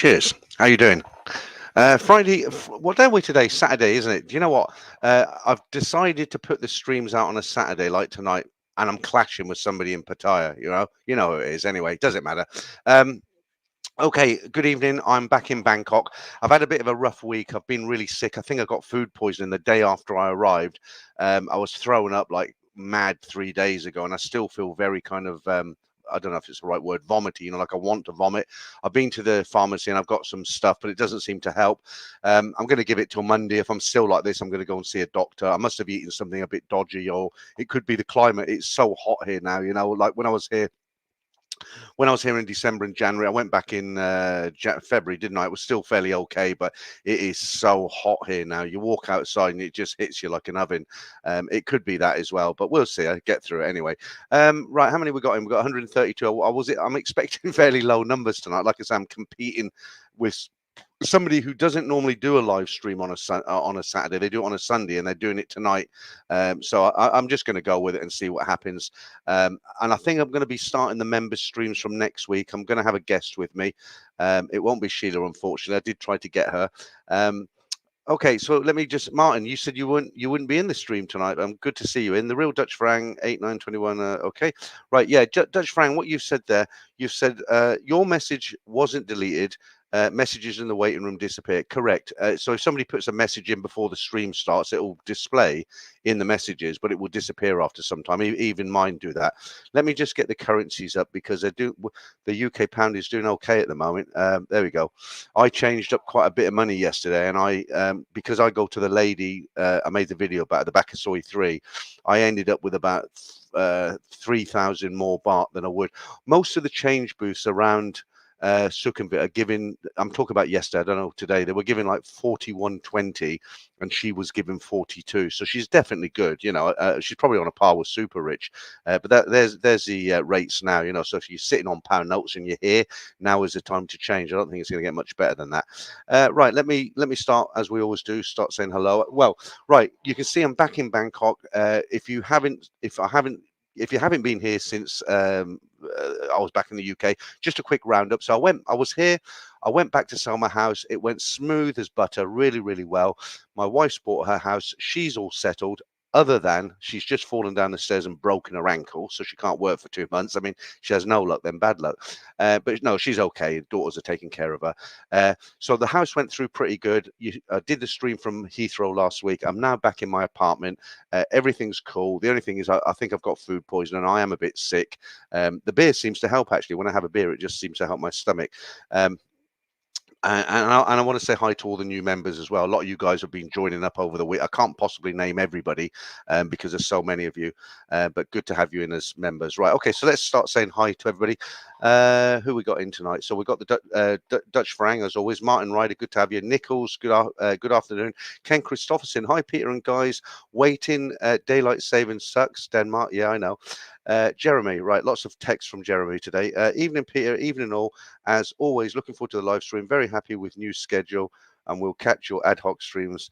Cheers. How you doing? Friday. What day are we today? Saturday, isn't it? Do you know what? I've decided to put the streams out on a Saturday like tonight, and I'm clashing with somebody in Pattaya. You know who it is. Anyway, doesn't matter. Um, okay. Good evening. I'm back in Bangkok. I've had a bit of a rough week. I've been really sick. I think I got food poisoning the day after I arrived. I was throwing up like mad 3 days ago, and I still feel very kind of I don't know if it's the right word, vomity, like I want to vomit. I've been to the pharmacy and I've got some stuff, but it doesn't seem to help. I'm going to give it till Monday. If I'm still like this, I'm going to go and see a doctor. I must have eaten something a bit dodgy, or it could be the climate. It's so hot here now, like when I was here in December and January. I went back in February, didn't I? It was still fairly okay, but it is so hot here now. You walk outside and it just hits you like an oven. It could be that as well, but we'll see. I get through it anyway. Right, how many we got in? We got 132. I'm expecting fairly low numbers tonight. Like I said, I'm competing with somebody who doesn't normally do a live stream on a Saturday. They do it on a Sunday, and they're doing it tonight. So I'm just going to go with it and see what happens. And I think I'm going to be starting the members streams from next week. I'm going to have a guest with me. It won't be Sheila, unfortunately. I did try to get her. Okay, so let me just, Martin, you said you wouldn't be in the stream tonight. Good to see you in the real Dutch Frang 8921. Okay, right, yeah, Dutch Frang, what you've said there, you've said your message wasn't deleted. Messages in the waiting room disappear. Correct. So if somebody puts a message in before the stream starts, it will display in the messages, but it will disappear after some time. Even mine do that. Let me just get the currencies up because the UK pound is doing okay at the moment. There we go. I changed up quite a bit of money yesterday, and because I go to the lady, I made the video about the Bakasoi 3. I ended up with about 3,000 more baht than I would. Most of the change booths around Sukhumvit are giving, I'm talking about yesterday, I don't know today, they were giving like 41.20 and she was giving 42. So she's definitely good, she's probably on a par with Super Rich. But there's the rates now, so if you're sitting on pound notes and you're here, now is the time to change. I don't think it's going to get much better than that. Right, let me start, as we always do, start saying hello. Well, right, you can see I'm back in Bangkok. If you haven't been here since I was back in the UK, just a quick roundup. So I was here. I went back to sell my house. It went smooth as butter, really, really well. My wife's bought her house. She's all settled. Other than she's just fallen down the stairs and broken her ankle, so she can't work for 2 months. I mean, she has no luck, then bad luck. But no, she's okay. Daughters are taking care of her. So the house went through pretty good. I did the stream from Heathrow last week. I'm now back in my apartment. Everything's cool. The only thing is I think I've got food poisoning. I am a bit sick. The beer seems to help, actually. When I have a beer, it just seems to help my stomach. And I want to say hi to all the new members as well. A lot of you guys have been joining up over the week. I can't possibly name everybody because there's so many of you, but good to have you in as members. Right, okay, so let's start saying hi to everybody. Who we got in tonight? So we got the Dutch Frang, as always. Martin Ryder, good to have you. Nichols, good afternoon. Ken Christopherson, hi Peter and guys. Waiting, daylight saving sucks. Denmark, yeah, I know. Jeremy, right, lots of text from Jeremy today. Evening Peter, evening all. As always, looking forward to the live stream. Very happy with new schedule, and we'll catch your ad hoc streams.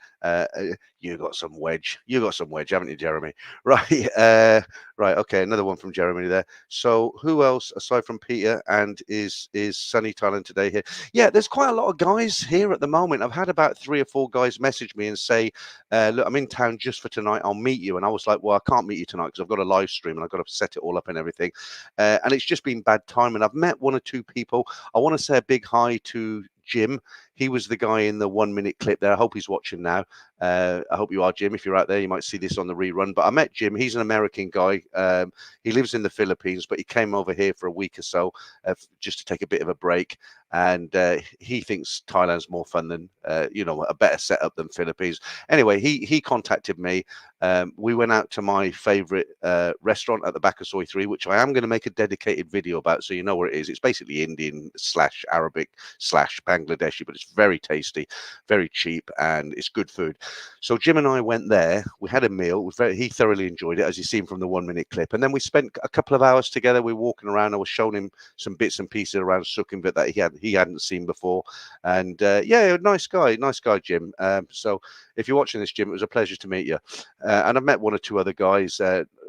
You got some wedge. You got some wedge, haven't you, Jeremy? Right. Right. Okay. Another one from Jeremy there. So who else aside from Peter and is sunny Thailand today here? Yeah, there's quite a lot of guys here at the moment. I've had about 3 or 4 guys message me and say, look, I'm in town just for tonight. I'll meet you. And I was like, well, I can't meet you tonight because I've got a live stream and I've got to set it all up and everything. And it's just been bad time. And I've met 1 or 2 people. I want to say a big hi to Jim. He was the guy in the 1-minute clip there. I hope he's watching now. I hope you are, Jim. If you're out there, you might see this on the rerun. But I met Jim. He's an American guy. He lives in the Philippines, but he came over here for a week or so just to take a bit of a break. And he thinks Thailand's more fun than, a better setup than Philippines. Anyway, he contacted me. We went out to my favorite restaurant at the Bakasoi 3, which I am going to make a dedicated video about, so you know where it is. It's basically Indian / Arabic / Bangladeshi, but it's very tasty, very cheap, and it's good food. So Jim and I went there. We had a meal. He thoroughly enjoyed it, as you've seen from the 1-minute clip. And then we spent a couple of hours together. We were walking around. I was showing him some bits and pieces around Sukhumvit that he hadn't seen before. And yeah, nice guy, Jim. So if you're watching this, Jim, it was a pleasure to meet you. And I've met 1 or 2 other guys.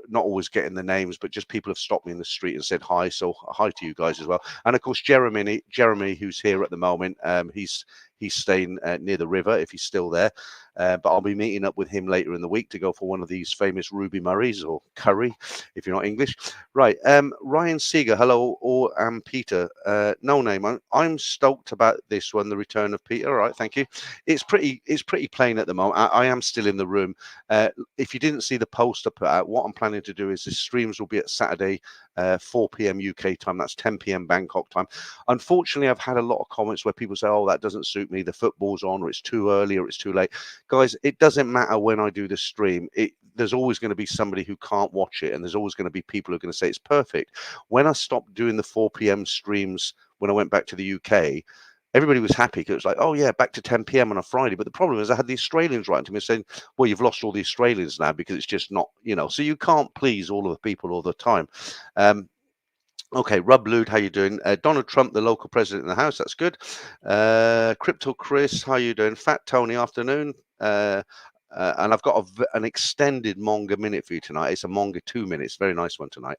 not always getting the names, but just people have stopped me in the street and said hi. So hi to you guys as well. And of course, Jeremy, who's here at the moment, he's staying near the river if he's still there. But I'll be meeting up with him later in the week to go for one of these famous Ruby Murrays or curry, if you're not English. Right. Ryan Seeger, hello, or Peter. No name. I'm stoked about this one, the return of Peter. All right, thank you. It's pretty plain at the moment. I am still in the room. If you didn't see the post I put out, what I'm planning to do is the streams will be at Saturday, 4 p.m. UK time. That's 10 p.m. Bangkok time. Unfortunately, I've had a lot of comments where people say, "Oh, that doesn't suit me. The football's on, or it's too early, or it's too late." Guys, it doesn't matter when I do the stream. There's always going to be somebody who can't watch it, and there's always going to be people who are going to say it's perfect. When I stopped doing the 4 p.m. streams when I went back to the UK, everybody was happy because it was like, oh yeah, back to 10 p.m. on a Friday. But the problem is I had the Australians writing to me saying, well, you've lost all the Australians now because it's just not, so you can't please all of the people all the time. Okay, Rub Lude, how you doing? Donald Trump, the local president in the House, that's good. Crypto Chris, how you doing? Fat Tony, afternoon. And I've got an extended manga minute for you tonight. It's a manga 2 minutes. Very nice one tonight.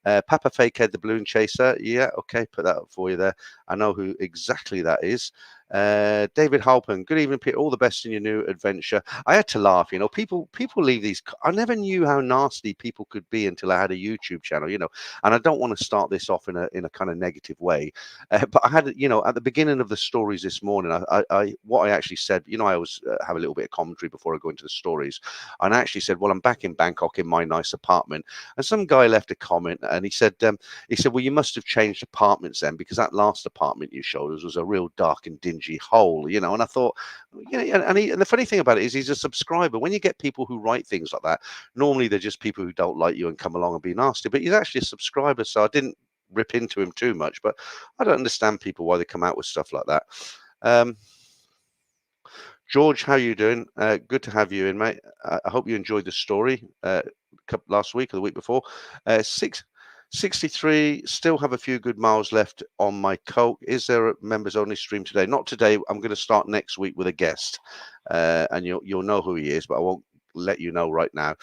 Papa Fakehead, the balloon chaser. Yeah, okay, put that up for you there. I know who exactly that is. David Halpin, good evening, Peter. All the best in your new adventure. I had to laugh, people leave these. I never knew how nasty people could be until I had a YouTube channel, and I don't want to start this off in a kind of negative way. But I had, at the beginning of the stories this morning, what I actually said, I always have a little bit of commentary before I go into the stories. And I actually said, well, I'm back in Bangkok in my nice apartment. And some guy left a comment and he said, well, you must have changed apartments then, because that last apartment you showed us was a real dark and dingy hole, and I thought, and the funny thing about it is he's a subscriber. When you get people who write things like that, normally they're just people who don't like you and come along and be nasty, but he's actually a subscriber, so I didn't rip into him too much. But I don't understand people why they come out with stuff like that. George, how you doing? Good to have you in, mate. I hope you enjoyed the story last week or the week before. 63, still have a few good miles left on my Coke. Is there a members only stream today? Not today. I'm going to start next week with a guest, and you'll know who he is, but I won't let you know right now.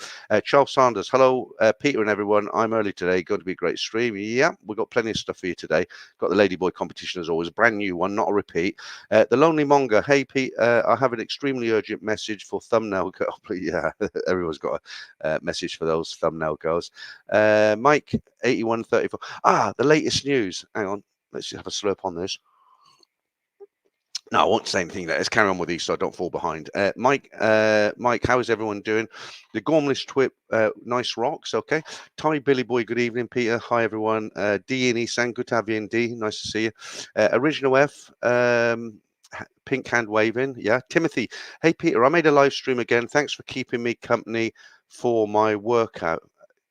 Charles Sanders, hello, Peter and everyone. I'm early today. Going to be a great stream. Yeah, we've got plenty of stuff for you today. Got the Ladyboy competition as always, a brand new one, not a repeat. The Lonely Monger, hey Pete, I have an extremely urgent message for thumbnail girl. Yeah, everyone's got a message for those thumbnail girls. Mike 8134. The latest news. Hang on, let's just have a slurp on this. No, I won't say anything there. Let's carry on with these so I don't fall behind. Mike, how is everyone doing? The Gormless Twip, nice rocks, okay. Tommy Billy Boy, good evening, Peter. Hi, everyone. D and Esan, good to have you in, D. Nice to see you. Original F, pink hand waving. Yeah. Timothy, hey, Peter, I made a live stream again. Thanks for keeping me company for my workout.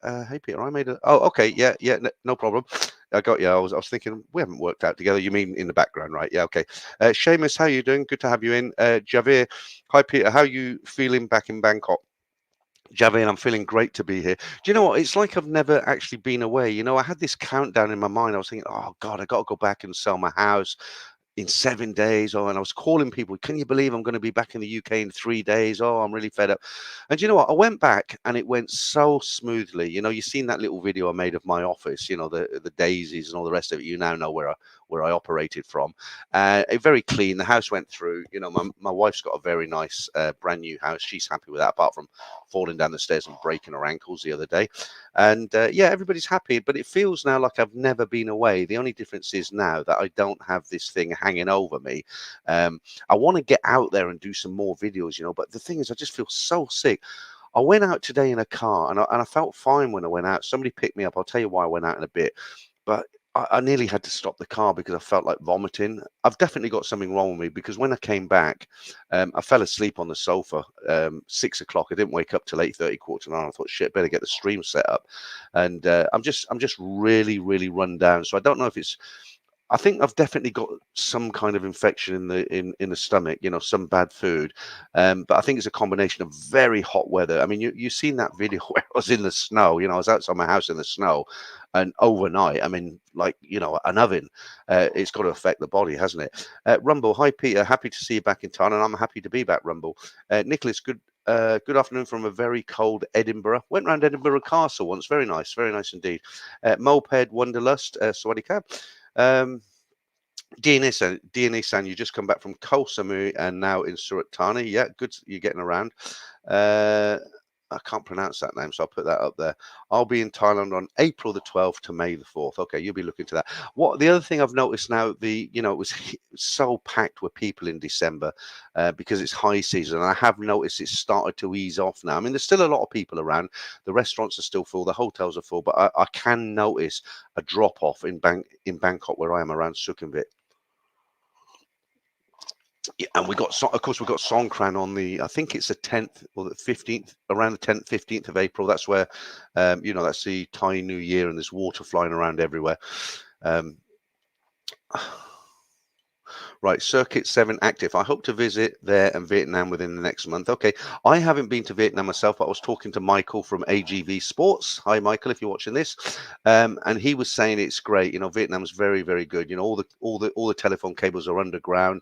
Hey, Peter, I made a... Oh, okay. Yeah, no problem. I got you. I was thinking we haven't worked out together. You mean in the background, right? Yeah, okay. Seamus, how you doing? Good to have you in. Javier, hi, Peter. How you feeling back in Bangkok? Javier, I'm feeling great to be here. Do you know what? It's like I've never actually been away. I had this countdown in my mind. I was thinking, oh, God, I got to go back and sell my house in 7 days. And I was calling people, can you believe I'm going to be back in the UK in 3 days? Oh, I'm really fed up. And you know what? I went back and it went so smoothly. You've seen that little video I made of my office, the daisies and all the rest of it. You now know where I operated from. Very clean. The house went through. My wife's got a very nice brand new house. She's happy with that, apart from falling down the stairs and breaking her ankles the other day. And yeah, everybody's happy, but it feels now like I've never been away. The only difference is now that I don't have this thing hanging over me. I want to get out there and do some more videos, but the thing is, I just feel so sick. I went out today in a car and I felt fine when I went out. Somebody picked me up. I'll tell you why I went out in a bit, but I nearly had to stop the car because I felt like vomiting. I've definitely got something wrong with me, because when I came back, I fell asleep on the sofa, 6 o'clock. I didn't wake up till 8:30, quarter to 9. I thought, shit, better get the stream set up. And I'm just really, really run down. So I don't know if it's, I think I've definitely got some kind of infection in the stomach, some bad food. But I think it's a combination of very hot weather. I mean, you've seen that video where I was in the snow. I was outside my house in the snow, and overnight, I mean, like, an oven. It's got to affect the body, hasn't it? Rumble, hi Peter, happy to see you back in town, and I'm happy to be back, Rumble. Nicholas, good Good afternoon from a very cold Edinburgh. Went round Edinburgh Castle once. Very nice indeed. Moped Wanderlust, Sawadee Um, DNA San, you just come back from Koh Samui and now in Surat Thani. Yeah, good. You're getting around. Uh, I can't pronounce that name, so I'll put that up there. I'll be in Thailand on April the 12th to May the 4th. Okay, you'll be looking to that. What the other thing I've noticed now, it was so packed with people in December because it's high season, and I have noticed it's started to ease off now. I mean, there's still a lot of people around. The restaurants are still full, the hotels are full, but I can notice a drop off in Bangkok where I am around Sukhumvit. Yeah, and of course, we got Songkran on I think it's the 10th or the 15th, around the 10th, 15th of April. That's where, that's the Thai New Year, and there's water flying around everywhere. Um, Right, Circuit 7 active. I hope to visit there and Vietnam within the next month. Okay, I haven't been to Vietnam myself, but I was talking to Michael from AGV Sports. Hi, Michael, if you're watching this. And he was saying it's great. Vietnam's very, very good. All the telephone cables are underground.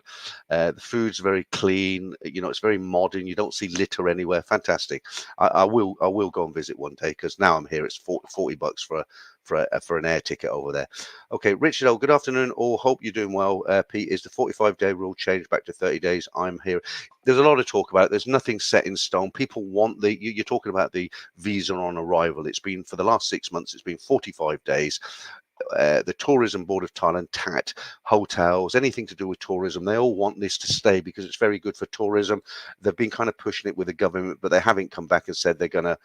The food's very clean. It's very modern. You don't see litter anywhere. Fantastic. I will go and visit one day because now I'm here. It's $40 for an air ticket over there. Okay, Richard, good afternoon. All hope you're doing well. Pete, is the 45-day rule changed back to 30 days? I'm here. There's a lot of talk about it. There's nothing set in stone. People want you're talking about the visa on arrival. It's been for the last 6 months. It's been 45 days. The Tourism Board of Thailand, TAT, hotels, anything to do with tourism, they all want this to stay because it's very good for tourism. They've been kind of pushing it with the government, but they haven't come back and said they're going to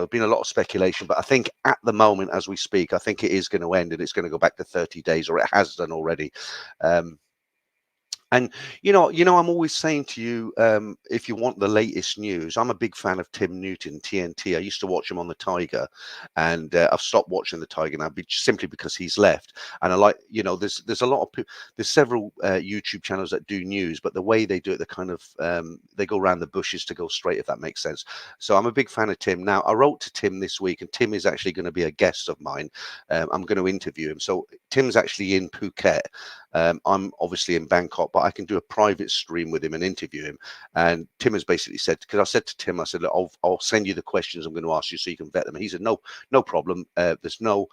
been a lot of speculation, but I think at the moment, as we speak, I think it is going to end and it's going to go back to 30 days, or it has done already. And I'm always saying to you, if you want the latest news, I'm a big fan of Tim Newton, TNT. I used to watch him on the Tiger, and I've stopped watching the Tiger now, simply because he's left. And I like, there's a lot of there's several YouTube channels that do news, but the way they do it, they kind of they go around the bushes to go straight, if that makes sense. So I'm a big fan of Tim. Now, I wrote to Tim this week, and Tim is actually going to be a guest of mine. I'm going to interview him. So Tim's actually in Phuket. I'm obviously in Bangkok, but I can do a private stream with him and interview him. And Tim has basically said, because I said to Tim, I said, look, I'll send you the questions I'm going to ask you so you can vet them. And he said, no problem. There's nothing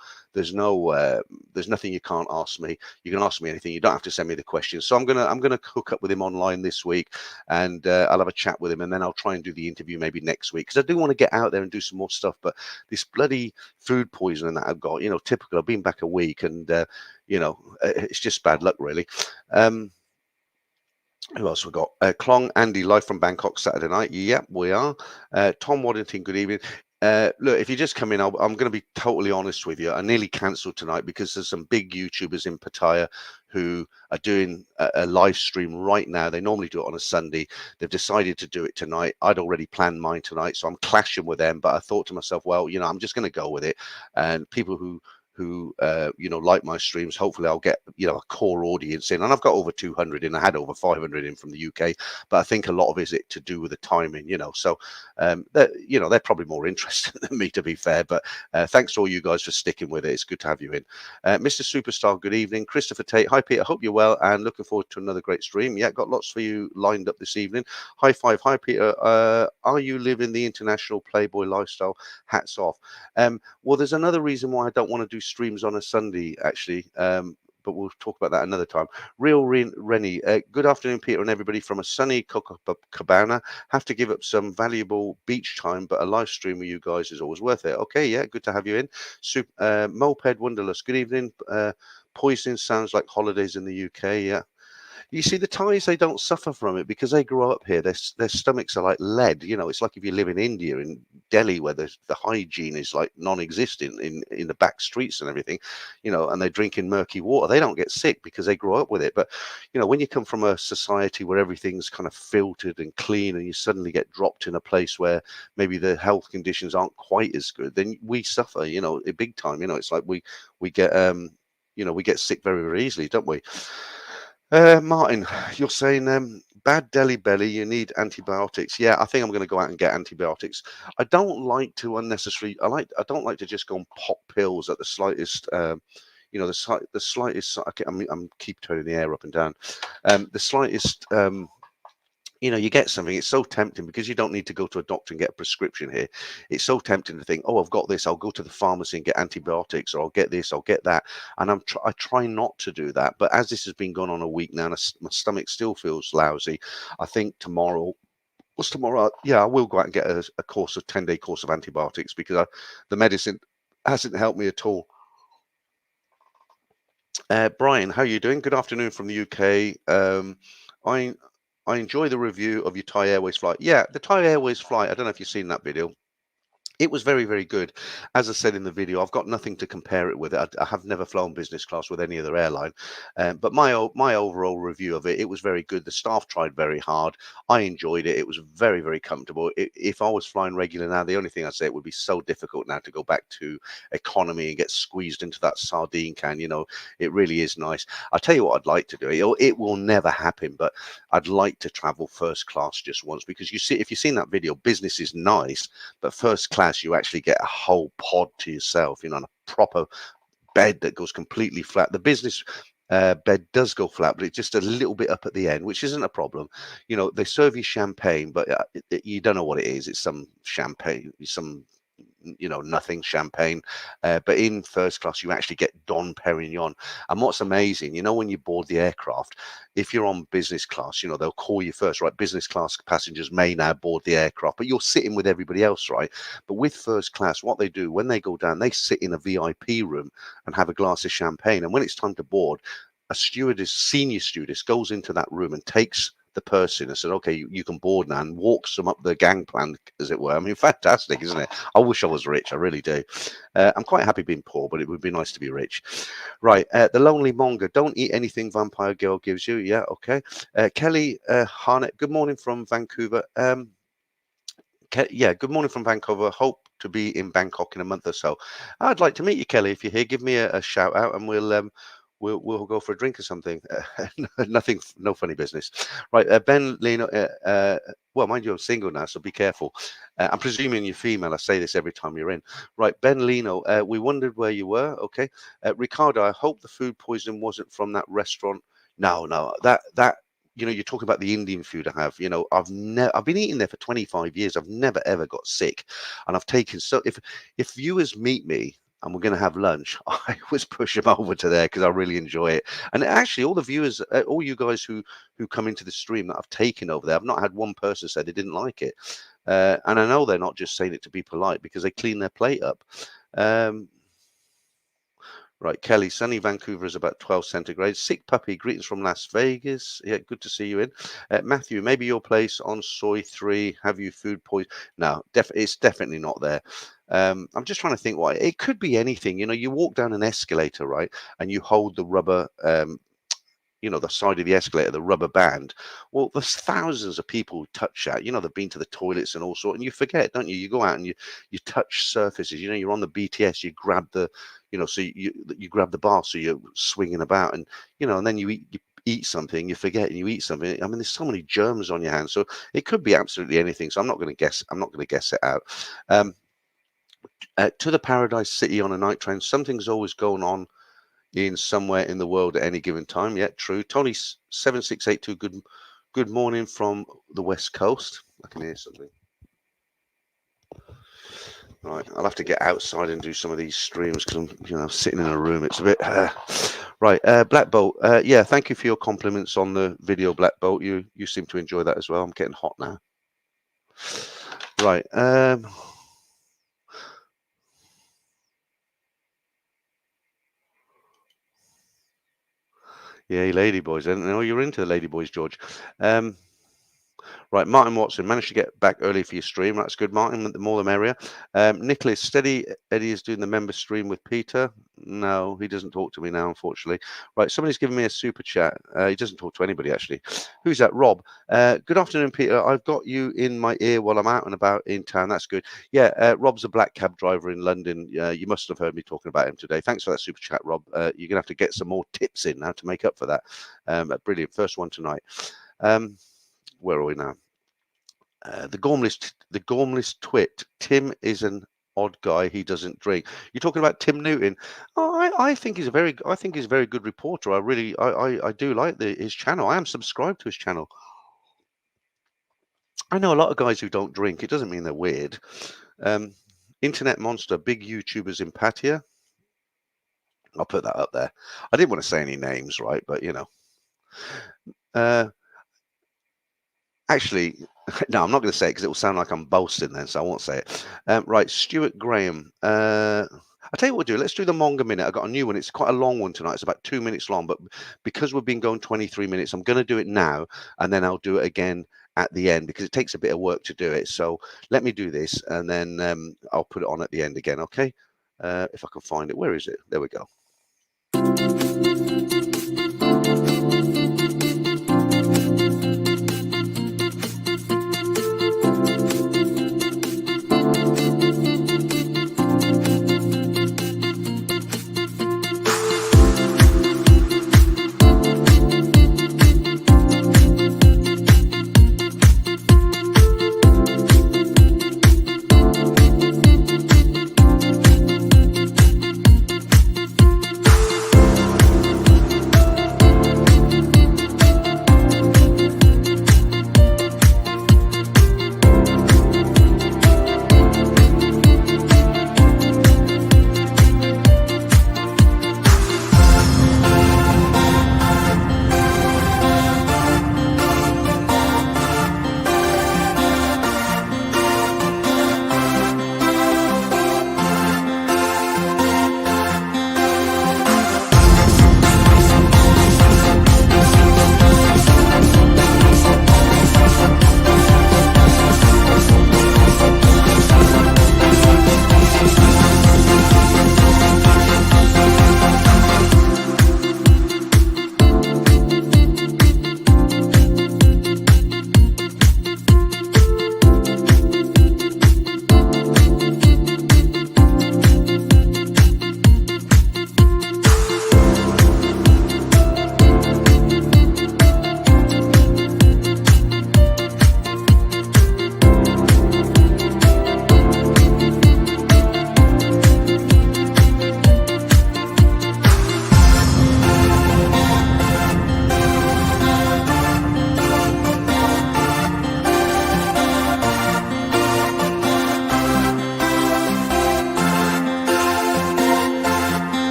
you can't ask me. You can ask me anything. You don't have to send me the questions. So I'm gonna hook up with him online this week, and I'll have a chat with him, and then I'll try and do the interview maybe next week, because I do want to get out there and do some more stuff. But this bloody food poisoning that I've got, typical. I've been back a week, and it's just bad luck, really. Who else we got? Klong Andy, live from Bangkok Saturday night. Yep, we are. Tom Waddington, good evening. Look, if you just come in, I'm going to be totally honest with you. I nearly cancelled tonight because there's some big YouTubers in Pattaya who are doing a live stream right now. They normally do it on a Sunday. They've decided to do it tonight. I'd already planned mine tonight, so I'm clashing with them. But I thought to myself, well, I'm just going to go with it. And people who like my streams, hopefully I'll get a core audience in, and I've got over 200 in. I had over 500 in from the UK, but I think a lot of it is to do with the timing, so they're probably more interested than me, to be fair. But thanks to all you guys for sticking with it. It's good to have you in. Mr. Superstar, good evening. Christopher Tate, hi Peter, hope you're well and looking forward to another great stream. Yeah, got lots for you lined up this evening. High five. Hi Peter, are you living the international Playboy lifestyle? Hats off. Well, there's another reason why I don't want to do streams on a Sunday, actually, but we'll talk about that another time. Real Rennie, good afternoon, Peter, and everybody from a sunny Copacabana. Have to give up some valuable beach time, but a live stream with you guys is always worth it. Okay, yeah, good to have you in. Moped Wanderlust, good evening. Poisoning sounds like holidays in the UK, yeah. You see, the Thais, they don't suffer from it because they grow up here. Their stomachs are like lead. It's like if you live in India, in Delhi, where the hygiene is like non-existent in the back streets and everything, and they're drinking murky water. They don't get sick because they grow up with it. But, when you come from a society where everything's kind of filtered and clean, and you suddenly get dropped in a place where maybe the health conditions aren't quite as good, then we suffer, big time. It's like we get, we get sick very, very easily, don't we? Martin, you're saying bad deli belly, you need antibiotics. Yeah, I think I'm going to go out and get antibiotics. I don't like to unnecessarily. I don't like to just go and pop pills at the slightest. The slightest. Okay, I'm keep turning the air up and down. The slightest you get something, it's so tempting because you don't need to go to a doctor and get a prescription here. It's so tempting to think, oh, I've got this, I'll go to the pharmacy and get antibiotics, or I'll get this, I'll get that. And I try not to do that. But as this has been going on a week now, and my stomach still feels lousy, I think tomorrow, what's tomorrow? Yeah, I will go out and get a course of 10-day course of antibiotics because the medicine hasn't helped me at all. Brian, how are you doing? Good afternoon from the UK. I I enjoy the review of your Thai Airways flight. Yeah, the Thai Airways flight. I don't know if you've seen that video. It was very, very good. As I said in the video, I've got nothing to compare it with. I have never flown business class with any other airline, but my overall review of it, it was very good. The staff tried very hard. I enjoyed it. It was very, very comfortable. If I was flying regular now, the only thing I'd say it would be so difficult now to go back to economy and get squeezed into that sardine can. It really is nice. I'll tell you what I'd like to do. It will never happen, but I'd like to travel first class just once because you see, if you've seen that video, business is nice, but first class, you actually get a whole pod to yourself, on a proper bed that goes completely flat. The business bed does go flat, but it's just a little bit up at the end, which isn't a problem. They serve you champagne, but you don't know what it is. It's some champagne, some nothing champagne. But in first class, you actually get Don Perignon. And what's amazing, when you board the aircraft, if you're on business class, they'll call you first, right? Business class passengers may now board the aircraft, but you're sitting with everybody else, right? But with first class, what they do when they go down, they sit in a VIP room and have a glass of champagne. And when it's time to board, a senior stewardess goes into that room and takes the person and said, okay, you can board now, and walks them up the gangplank, as it were. I mean, fantastic, isn't it? I wish I was rich. I really do. I'm quite happy being poor, but it would be nice to be rich. Right. The Lonely Monger. Don't eat anything Vampire Girl gives you. Yeah. Okay. Kelly Harnett. Good morning from Vancouver. Yeah, good morning from Vancouver. Hope to be in Bangkok in a month or so. I'd like to meet you, Kelly. If you're here, give me a shout out, and we'll go for a drink or something. Nothing, no funny business. Right, Ben Leno. Well, mind you, I'm single now, so be careful. I'm presuming you're female. I say this every time you're in. Right, Ben Leno. We wondered where you were. Okay, Ricardo. I hope the food poisoning wasn't from that restaurant. No, no, that you're talking about the Indian food I have. I've been eating there for 25 years. I've never ever got sick, and I've taken so if viewers meet me and we're going to have lunch, I always push them over to there because I really enjoy it. And actually, all the viewers, all you guys who come into the stream that I've taken over there, I've not had one person say they didn't like it, and I know they're not just saying it to be polite because they clean their plate up. Um, Right, Kelly, sunny Vancouver is about 12 centigrade. Sick puppy, greetings from Las Vegas. Yeah, good to see you in. Matthew, maybe your place on Soy 3. Have you food poison? No, it's definitely not there. I'm just trying to think why. It could be anything. You walk down an escalator, right, and you hold the rubber the side of the escalator, the rubber band. Well, there's thousands of people who touch that. They've been to the toilets and all sorts, and you forget, don't you? You go out and you touch surfaces. You're on the BTS, you grab so you grab the bar, so you're swinging about, and then you eat something, you forget, and you eat something. I mean, there's so many germs on your hands, so it could be absolutely anything. So I'm not going to guess. I'm not going to guess it out. Um, to the Paradise City on a night train, something's always going on in somewhere in the world at any given time. Yeah, true. Tony 7682. Good morning from the West Coast. I can hear something. Right, I'll have to get outside and do some of these streams because I'm sitting in a room. It's a bit right. Black Bolt. Yeah, thank you for your compliments on the video, Black Bolt. You seem to enjoy that as well. I'm getting hot now. Right. Yeah, ladyboys. I didn't know you're into the ladyboys, George. Right, Martin Watson managed to get back early for your stream. That's good, Martin. The more the merrier. Nicholas, steady. Eddie is doing the member stream with Peter. No, he doesn't talk to me now, unfortunately. Right, somebody's giving me a super chat. He doesn't talk to anybody, actually. Who's that? Rob. Good afternoon, Peter. I've got you in my ear while I'm out and about in town. That's good. Yeah, Rob's a black cab driver in London. You must have heard me talking about him today. Thanks for that super chat, Rob. You're going to have to get some more tips in now to make up for that. Brilliant. First one tonight. Where are we now? The Gormless twit. Tim is an odd guy. He doesn't drink. You're talking about Tim Newton. Oh, I think he's a very good reporter. I do like his channel. I am subscribed to his channel. I know a lot of guys who don't drink. It doesn't mean they're weird. Um, Internet monster, big YouTubers in Pattaya. I'll put that up there. I didn't want to say any names, right? But you know, uh, actually, no, I'm not going to say it because it will sound like I'm boasting then, so I won't say it. Right, Stuart Graham. I'll tell you what we'll do. Let's do the manga minute. I got a new one. It's quite a long one tonight. It's about 2 minutes long, but because we've been going 23 minutes, I'm going to do it now, and then I'll do it again at the end because it takes a bit of work to do it. So let me do this, and then I'll put it on at the end again. Okay? If I can find it. Where is it? There we go.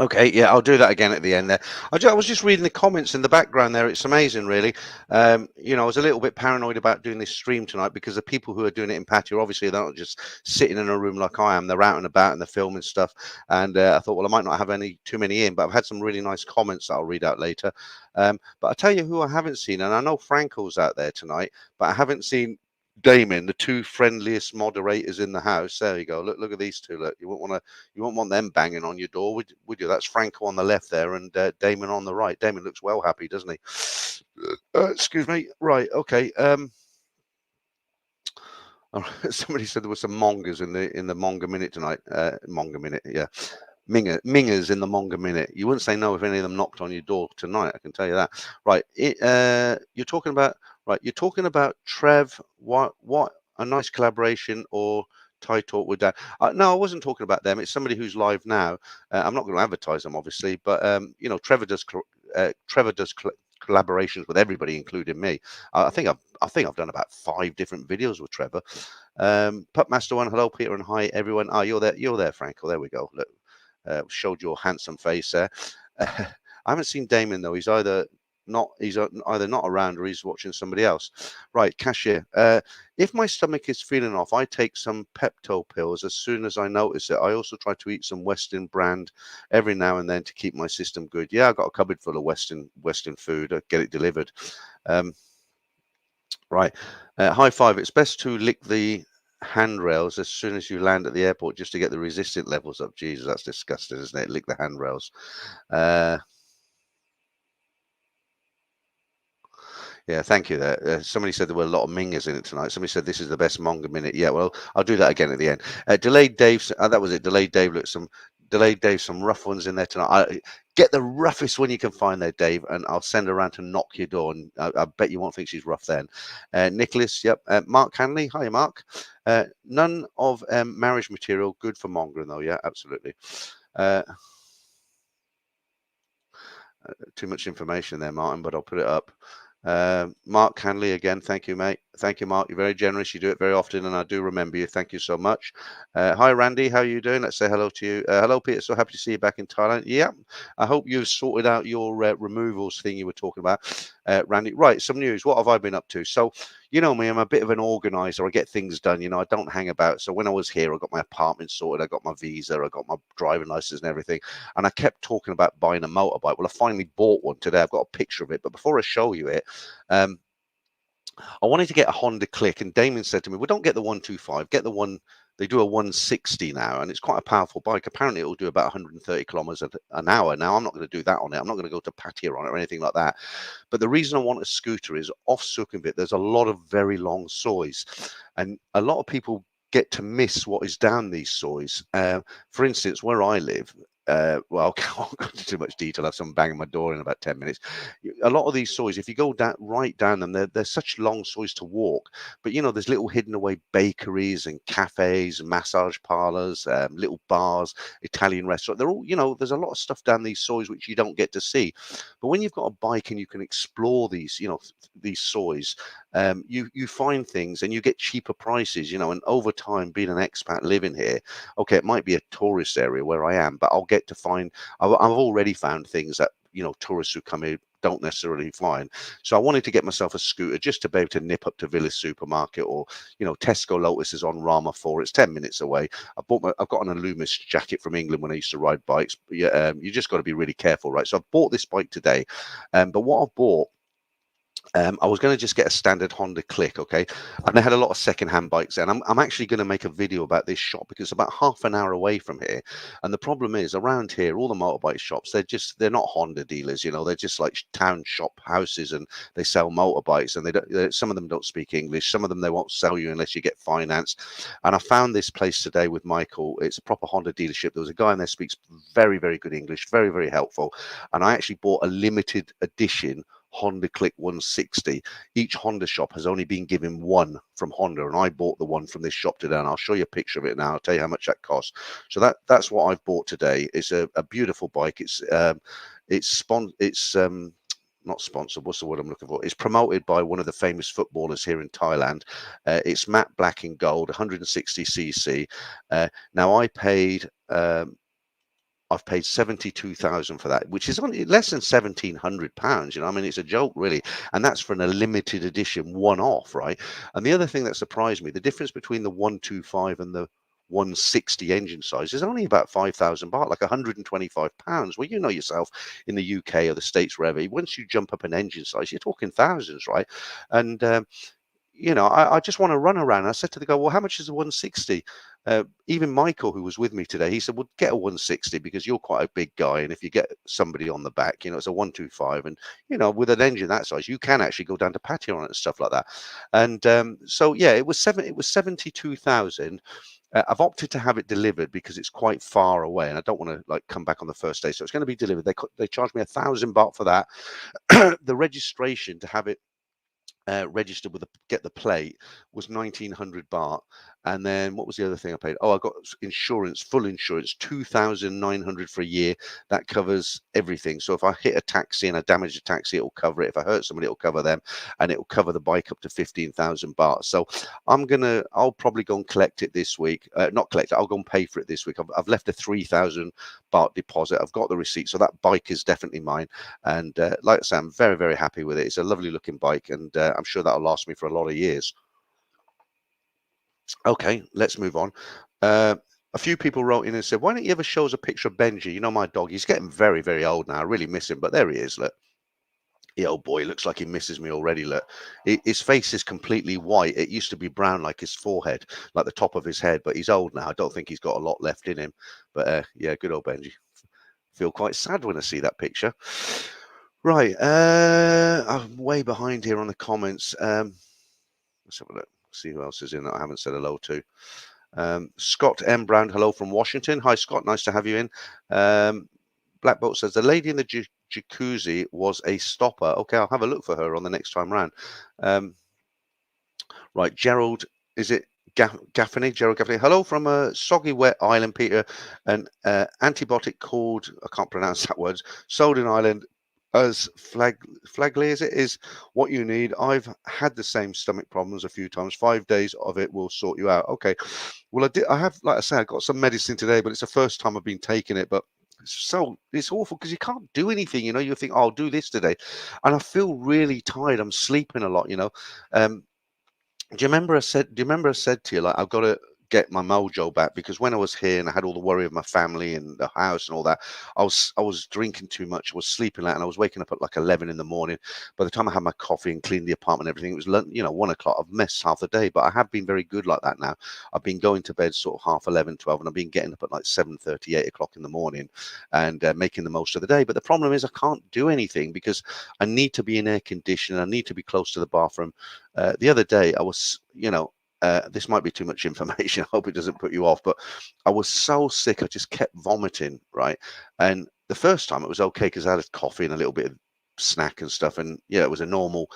Okay, yeah, I'll do that again at the end there. I was just reading the comments in the background there. It's amazing, really. I was a little bit paranoid about doing this stream tonight because the people who are doing it in patio, obviously, they're not just sitting in a room like I am. They're out and about and they're filming stuff. And I thought, well, I might not have too many in, but I've had some really nice comments that I'll read out later. But I'll tell you who I haven't seen, and I know Franco's out there tonight, but I haven't seen Damien, the two friendliest moderators in the house. There you go. Look at these two. Look, you won't want them banging on your door, would you? That's Franco on the left there, and Damon on the right. Damon looks well happy, doesn't he? Excuse me. Right. Okay. Somebody said there were some mongers in the manga minute tonight. Manga minute, yeah. Mingers in the manga minute. You wouldn't say no if any of them knocked on your door tonight. I can tell you that. Right. You're talking about You're talking about Trev. What a nice collaboration or Thai talk with Dan. No, I wasn't talking about them. It's somebody who's live now. I'm not going to advertise them, obviously, but Trevor does collaborations with everybody, including me. I think I've done about 5 different videos with Trevor. Pupmaster One, hello Peter, and hi everyone. Oh, you're there, Franco. There we go. Look, showed your handsome face there. I haven't seen Damon though. He's either not around or he's watching somebody else. Right, cashier. If my stomach is feeling off, I take some Pepto pills as soon as I notice it. I also try to eat some Western brand every now and then to keep my system good. Yeah, I've got a cupboard full of Western food. I get it delivered. Right. High five. It's best to lick the handrails as soon as you land at the airport just to get the resistant levels up. Jesus, that's disgusting, isn't it? Lick the handrails. Yeah, thank you there. Somebody said there were a lot of mingers in it tonight. Somebody said this is the best manga minute. Yeah, well, I'll do that again at the end. Delayed Dave, that was it. Delayed Dave, some rough ones in there tonight. Get the roughest one you can find there, Dave, and I'll send her around to knock your door, and I bet you won't think she's rough then. Nicholas, yep. Mark Hanley, hi, Mark. None of marriage material good for mongering, though. Yeah, absolutely. Uh, Too much information there, Martin, but I'll put it up. Mark Hanley again. Thank you, mate. Thank you, Mark. You're very generous. You do it very often, and I do remember you. Thank you so much. Hi, Randy. How are you doing? Let's say hello to you. Hello, Peter. So happy to see you back in Thailand. Yeah, I hope you've sorted out your removals thing you were talking about, Randy. Right, some news. What have I been up to? So, you know me, I'm a bit of an organizer. I get things done. I don't hang about. So when I was here, I got my apartment sorted. I got my visa. I got my driving license and everything. And I kept talking about buying a motorbike. Well, I finally bought one today. I've got a picture of it. But before I show you it, um, I wanted to get a Honda Click, and Damien said to me, "Well, don't get the 125, get the one." They do a 160 now, and it's quite a powerful bike. Apparently, it will do about 130 kilometers an hour. Now, I'm not going to do that on it. I'm not going to go to Pattaya on it or anything like that. But the reason I want a scooter is off Sukhumvit, there's a lot of very long soys, and a lot of people get to miss what is down these soys. For instance, where I live, well, I can't go into too much detail. I have someone banging my door in about 10 minutes. A lot of these soys, if you go down right down them, they're such long soys to walk. But there's little hidden away bakeries and cafes, massage parlors, little bars, Italian restaurant. They're all, there's a lot of stuff down these soys which you don't get to see. But when you've got a bike and you can explore these, these soys, you find things and you get cheaper prices, and over time, being an expat living here, okay, it might be a tourist area where I am, but I'll get to find, I've already found things that, tourists who come here don't necessarily find. So I wanted to get myself a scooter just to be able to nip up to Village Supermarket, or, Tesco Lotus is on Rama 4. It's 10 minutes away. I've got an Alumis jacket from England when I used to ride bikes. But yeah, you just got to be really careful, right? So I've bought this bike today. But what I've bought, I was going to just get a standard Honda Click, okay? And they had a lot of second-hand bikes there. And I'm actually going to make a video about this shop because it's about half an hour away from here. And the problem is, around here, all the motorbike shops, they're not Honda dealers, they're just like town shop houses, and they sell motorbikes, and some of them don't speak English. Some of them they won't sell you unless you get finance. And I found this place today with Michael. It's a proper Honda dealership. There was a guy in there speaks very, very good English, very, very helpful. And I actually bought a limited edition Honda Click 160. Each Honda shop has only been given one from Honda, and I bought the one from this shop today, and I'll show you a picture of it now. I'll tell you how much that costs. So that's what I've bought today. It's a beautiful bike. It's not sponsored. What's the word I'm looking for? It's promoted by one of the famous footballers here in Thailand. It's matte black and gold, 160cc. Now I've paid 72,000 for that, which is only less than £1,700. I mean, it's a joke, really. And that's for a limited edition one-off, right? And the other thing that surprised me, the difference between the 125 and the 160 engine size is only about 5,000 baht, like £125. Well, you know yourself, in the UK or the States, wherever, once you jump up an engine size, you're talking thousands, right? And I just want to run around. I said to the guy, well, how much is the 160? Even Michael, who was with me today, he said, well, get a 160 because you're quite a big guy. And if you get somebody on the back, it's a 125. And, with an engine that size, you can actually go down to patio on it and stuff like that. And so, yeah, it was 72,000. I've opted to have it delivered because it's quite far away, and I don't want to come back on the first day. So it's going to be delivered. They charged me 1,000 baht for that. The registration to have it registered with get the plate was 1,900 baht. And then what was the other thing I paid? Oh, I got insurance, full insurance, 2,900 for a year. That covers everything. So if I hit a taxi and I damage a taxi, it'll cover it. If I hurt somebody, it'll cover them, and it'll cover the bike up to 15,000 baht. So I'll probably go and collect it this week. Not collect it, I'll go and pay for it this week. I've left a 3,000 baht deposit. I've got the receipt, so that bike is definitely mine. And like I say, I'm very, very happy with it. It's a lovely looking bike, and I'm sure that'll last me for a lot of years. Okay, let's move on. A few people wrote in and said, why don't you ever show us a picture of Benji? My dog, he's getting very, very old now. I really miss him, but there he is. Look. Yeah, oh boy, looks like he misses me already. Look, his face is completely white. It used to be brown like his forehead, like the top of his head, but he's old now. I don't think he's got a lot left in him. But yeah, good old Benji. Feel quite sad when I see that picture. Right. I'm way behind here on the comments. Let's have a look. See who else is in that I haven't said hello to. Scott M. Brown, hello from Washington. Hi, Scott. Nice to have you in. Black Bolt says the lady in the jacuzzi was a stopper. Okay, I'll have a look for her on the next time round. Right, Gerald, is it Gaffney? Gerald Gaffney. Hello from a soggy, wet island, Peter. An antibiotic called, I can't pronounce that word, sold in Ireland as Flagly, is it, is what you need. I've had the same stomach problems a few times. 5 days of it will sort you out. Okay. Well, I have, like I said, I got some medicine today, but it's the first time I've been taking it. But it's awful because you can't do anything. You think, oh, I'll do this today, and I feel really tired. I'm sleeping a lot. Do you remember I said? Do you remember I said to you, like, I've got to get my mojo back, because when I was here and I had all the worry of my family and the house and all that, I was drinking too much. I was sleeping late, and I was waking up at like 11 in the morning. By the time I had my coffee and cleaned the apartment and everything, it was 1 o'clock. I've missed half the day, but I have been very good like that now. I've been going to bed sort of half 11, 12, and I've been getting up at like 7:30, 8 o'clock in the morning, and making the most of the day. But the problem is I can't do anything because I need to be in air conditioning. I need to be close to the bathroom. The other day I was, this might be too much information. I hope it doesn't put you off, but I was so sick. I just kept vomiting, right? And the first time it was okay because I had a coffee and a little bit of snack and stuff, and yeah, it was a normal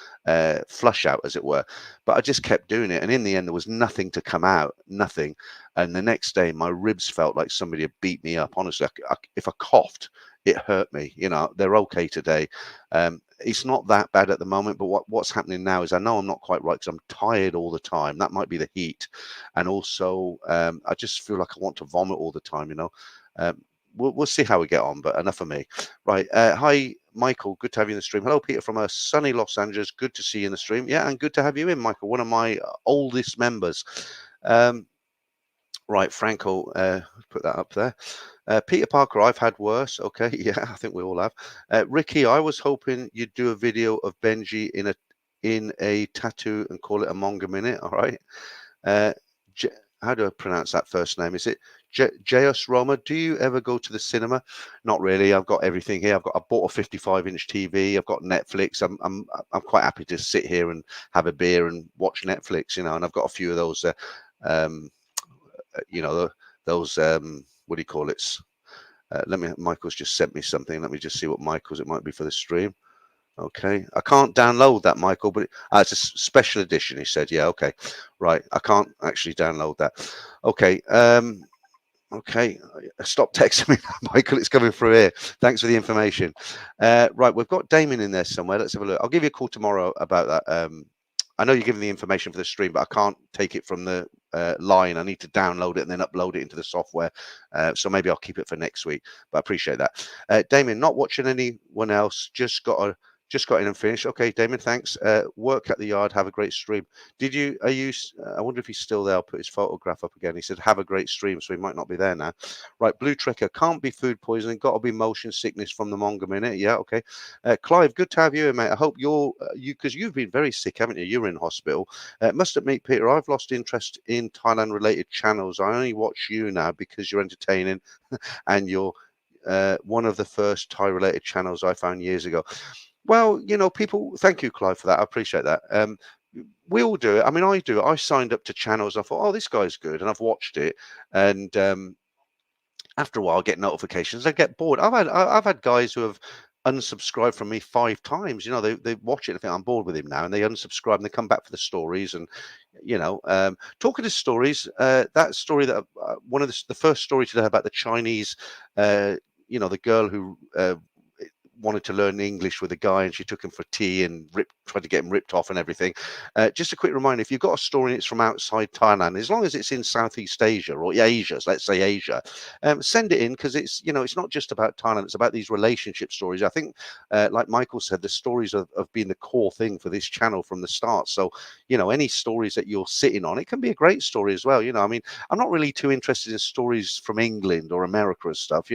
flush out, as it were. But I just kept doing it, and in the end there was nothing to come out, nothing. And the next day my ribs felt like somebody had beat me up. Honestly, if I coughed, it hurt me. They're okay today. It's not that bad at the moment, but what's happening now is I know I'm not quite right because I'm tired all the time. That might be the heat, and also I just feel like I want to vomit all the time. Um, we'll see how we get on, but enough of me. Right. Hi, Michael. Good to have you in the stream. Hello, Peter from a sunny Los Angeles. Good to see you in the stream. Yeah, and good to have you in, Michael, one of my oldest members. Right, Franco, put that up there. Peter Parker, I've had worse. Okay, yeah, I think we all have. Ricky, I was hoping you'd do a video of Benji in a tattoo and call it a manga minute. All right. Uh, J- how do I pronounce that first name? Is it Jayus Roma? Do you ever go to the cinema? Not really. I've got everything here. I bought a 55-inch TV. I've got Netflix. I'm quite happy to sit here and have a beer and watch Netflix. And I've got a few of those. Um, those what do you call it? Michael's just sent me something. Let me just see what Michael's it might be for the stream. Okay, I can't download that, Michael, but it's a special edition. He said, yeah, okay, right. I can't actually download that. Okay, okay, stop texting me, Michael. It's coming through here. Thanks for the information. Right, we've got Damien in there somewhere. Let's have a look. I'll give you a call tomorrow about that. I know you're giving the information for the stream, but I can't take it from the line. I need to download it and then upload it into the software. So maybe I'll keep it for next week. But I appreciate that. Damien, not watching anyone else. Just got in and finished. Okay, Damien, thanks. Work at the yard. Have a great stream. I wonder if he's still there. I'll put his photograph up again. He said, have a great stream. So he might not be there now. Right, Blue Trekker, can't be food poisoning. Got to be motion sickness from the manga minute. Yeah, okay. Clive, good to have you, mate. I hope because you've been very sick, haven't you? You're in hospital. Must admit, Peter, I've lost interest in Thailand-related channels. I only watch you now because you're entertaining and you're one of the first Thai-related channels I found years ago. Well, people, thank you, Clive, for that. I appreciate that. We all do it. I mean, I do it. I signed up to channels. I thought, oh, this guy's good. And I've watched it. And after a while, I get notifications. I get bored. I've had guys who have unsubscribed from me 5 times. They watch it and think I'm bored with him now, and they unsubscribe and they come back for the stories. And talking to stories, that story that one of the first story today about the Chinese, the girl who wanted to learn English with a guy, and she took him for tea and tried to get him ripped off and everything. Just a quick reminder, if you've got a story and it's from outside Thailand, as long as it's in Southeast Asia or Asia, let's say Asia, send it in, because it's not just about Thailand, it's about these relationship stories. I think, like Michael said, the stories have been the core thing for this channel from the start. So, any stories that you're sitting on, it can be a great story as well. I mean, I'm not really too interested in stories from England or America and stuff.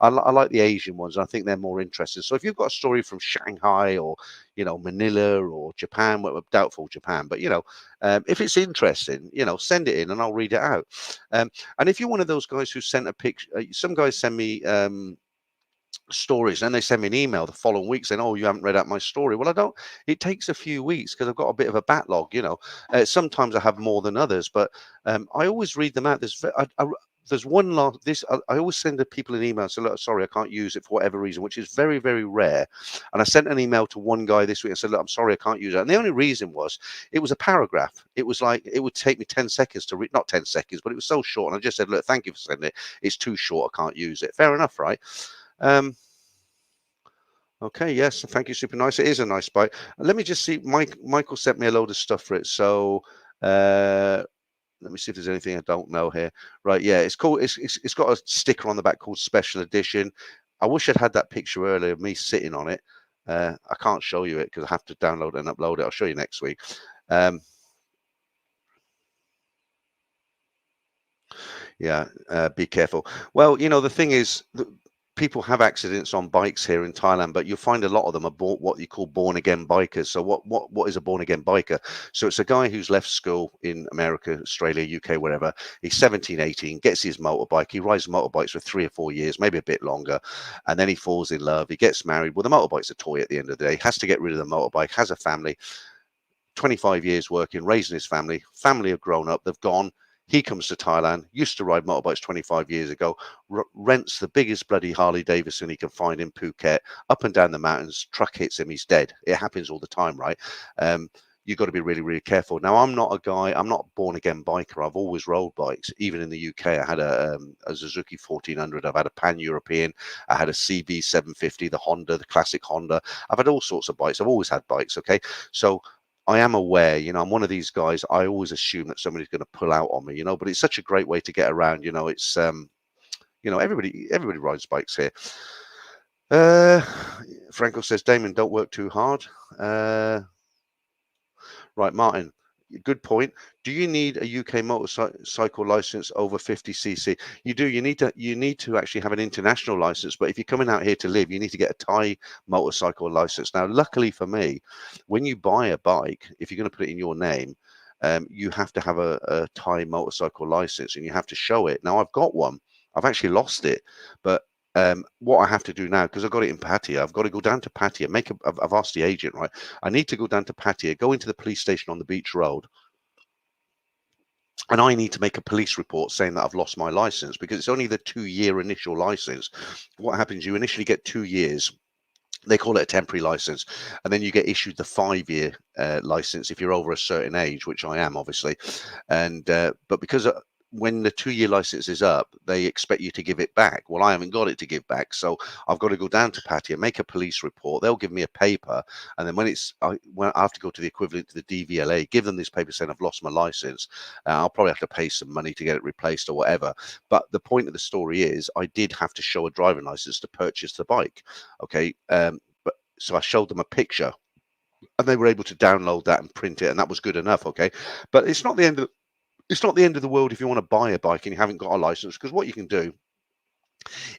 I like the Asian ones. I think they're more interesting. So if you've got a story from Shanghai or Manila or Japan, well, doubtful Japan, but if it's interesting, send it in and I'll read it out. And if you're one of those guys who sent a picture, some guys send me stories. And they send me an email the following week saying, "Oh, you haven't read out my story." Well, I don't. It takes a few weeks because I've got a bit of a backlog. Sometimes I have more than others, but I always read them out. There's one last this. I always send the people an email and say, "Look, sorry, I can't use it for whatever reason," which is very, very rare. And I sent an email to one guy this week and said, "Look, I'm sorry, I can't use it." And the only reason was it was a paragraph. It was like it would take me 10 seconds to read, not 10 seconds, but it was so short. And I just said, "Look, thank you for sending it. It's too short. I can't use it." Fair enough, right? Um, Okay, yes, thank you. Super nice. It is a nice bike. Let me just see. Michael sent me a load of stuff for it. So uh, let me see if there's anything I don't know here. Right, yeah, it's cool. It's got a sticker on the back called Special Edition. I wish I'd had that picture earlier of me sitting on it. I can't show you it because I have to download and upload it. I'll show you next week. Um, Yeah, be careful. Well, the thing is, people have accidents on bikes here in Thailand, but you'll find a lot of them are what you call born again bikers. So what is a born again biker? So it's a guy who's left school in America, Australia, UK, wherever. He's 17, 18, gets his motorbike. He rides motorbikes for 3 or 4 years, maybe a bit longer, and then he falls in love. He gets married. Well, the motorbike's a toy at the end of the day. Has to get rid of the motorbike. Has a family. 25 years working, raising his family. Family have grown up, they've gone. He comes to Thailand, used to ride motorbikes 25 years ago, rents the biggest bloody Harley Davidson he can find in Phuket, up and down the mountains, truck hits him, he's dead. It happens all the time, right? You've got to be really, really careful. Now, I'm not a born again biker. I've always rode bikes. Even in the UK, I had a Suzuki 1400. I've had a Pan European. I had a CB 750, the Honda, the classic Honda. I've had all sorts of bikes. I've always had bikes. Okay. So I am aware, I'm one of these guys. I always assume that somebody's going to pull out on me, but it's such a great way to get around. Everybody rides bikes here. Uh, Franco says, Damon, don't work too hard. Right, Martin, good point. Do you need a UK motorcycle license over 50cc? You do. You need to actually have an international license. But if you're coming out here to live, you need to get a Thai motorcycle license. Now, luckily for me, when you buy a bike, if you're going to put it in your name, you have to have a Thai motorcycle license, and you have to show it. Now, I've got one. I've actually lost it, but what I have to do now, because I've got it in Pattaya, I've got to go down to Pattaya, I've asked the agent, right? I need to go down to Pattaya, go into the police station on the beach road, and I need to make a police report saying that I've lost my license because it's only the 2-year initial license. What happens? You initially get 2 years. They call it a temporary license, and then you get issued the 5-year license if you're over a certain age, which I am obviously. And but because when the 2-year license is up, they expect you to give it back. Well, I haven't got it to give back, so I've got to go down to Pattaya, make a police report. They'll give me a paper, and then when I have to go to the equivalent to the DVLA, give them this paper saying I've lost my license. I'll probably have to pay some money to get it replaced or whatever. But the point of the story is, I did have to show a driving license to purchase the bike. Okay, but so I showed them a picture, and they were able to download that and print it, and that was good enough. Okay, but it's not the end of the world if you want to buy a bike and you haven't got a license, because what you can do,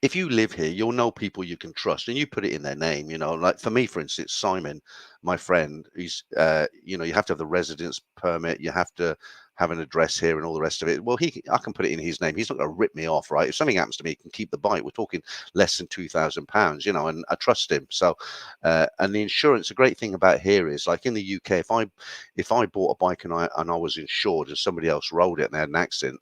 if you live here, you'll know people you can trust and you put it in their name. Like for me, for instance, Simon, my friend, you have to have the residence permit, you have to have an address here and all the rest of it. Well, I can put it in his name. He's not going to rip me off, right? If something happens to me, he can keep the bike. We're talking less than £2,000, and I trust him. So, and the insurance, the great thing about here is, like in the UK, if I bought a bike and I was insured and somebody else rode it and they had an accident,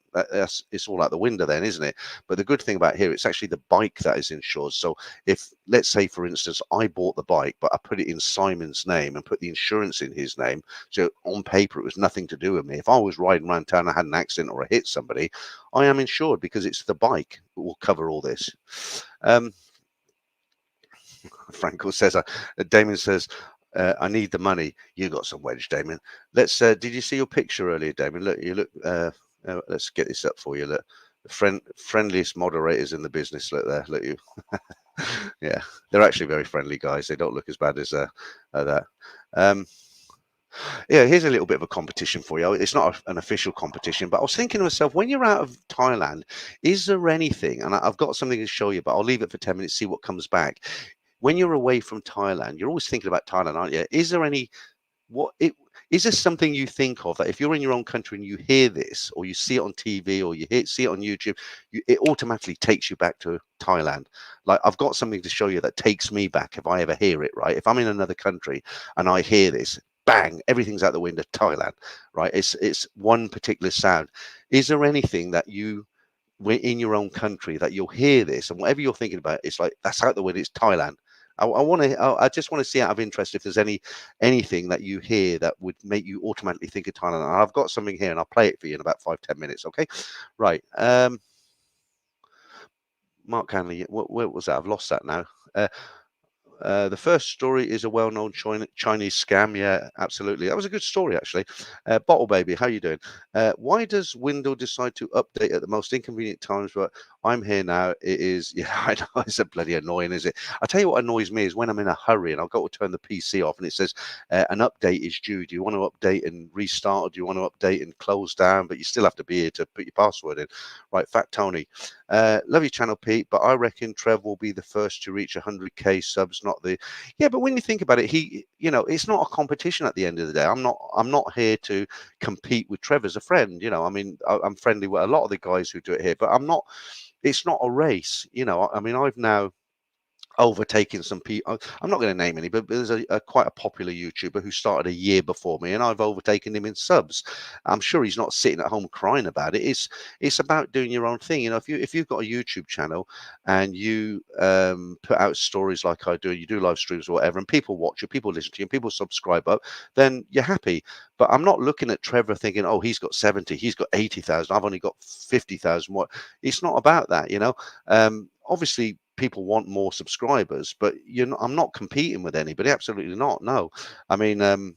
it's all out the window then, isn't it? But the good thing about here, it's actually the bike that is insured. So if, let's say, for instance, I bought the bike, but I put it in Simon's name and put the insurance in his name, so on paper, it was nothing to do with me. If I was riding around town, I had an accident or I hit somebody, I am insured because it's the bike that will cover all this. Um, Frankel says, Damon says, I need the money. You got some wedge, Damon. Did you see your picture earlier, Damon? Look, you look, let's get this up for you. Look, the friendliest moderators in the business. Look there, look you. Yeah, they're actually very friendly guys. They don't look as bad as that. Yeah, here's a little bit of a competition for you. It's not an official competition, but I was thinking to myself, when you're out of Thailand, is there anything, and I've got something to show you, but I'll leave it for 10 minutes, see what comes back. When you're away from Thailand, you're always thinking about Thailand, aren't you? Is there any, what it, Is this something you think of that if you're in your own country and you hear this, or you see it on TV, or see it on YouTube, it automatically takes you back to Thailand? Like, I've got something to show you that takes me back if I ever hear it, right? If I'm in another country and I hear this, bang, everything's out the window, Thailand, right? It's one particular sound. Is there anything that you, in your own country, that you'll hear this and whatever you're thinking about, it's like that's out the window, it's Thailand? I want to. I just want to see out of interest if there's anything that you hear that would make you automatically think of Thailand. And I've got something here, and I'll play it for you in about 5-10 minutes. Okay, right. Mark Hanley. What was that? I've lost that now. The first story is a well-known Chinese scam. Yeah, absolutely. That was a good story, actually. Bottle Baby, how you doing? Why does Windows decide to update at the most inconvenient times? But I'm here now. It is, yeah, I know it's a bloody annoying, is it? I tell you what annoys me is when I'm in a hurry and I've got to turn the PC off and it says an update is due. Do you want to update and restart, or do you want to update and close down? But you still have to be here to put your password in. Right, Fat Tony. Love your channel, Pete, but I reckon Trev will be the first to reach 100k subs, not the. Yeah, but when you think about it, it's not a competition at the end of the day. I'm not here to compete with Trev as a friend. I mean, I'm friendly with a lot of the guys who do it here, but I'm not. It's not a race. I mean, I've now overtaking some people. I'm not going to name any, but there's a quite a popular YouTuber who started a year before me, and I've overtaken him in subs. I'm sure he's not sitting at home crying about it. It's about doing your own thing. If you've got a YouTube channel and you put out stories like I do, you do live streams or whatever, and people watch you, people listen to you, and people subscribe up, then you're happy. But I'm not looking at Trevor thinking, oh, he's got 70, he's got 80,000, I've only got 50,000. What? It's not about that. Obviously people want more subscribers, but I'm not competing with anybody. Absolutely not. No. I mean, the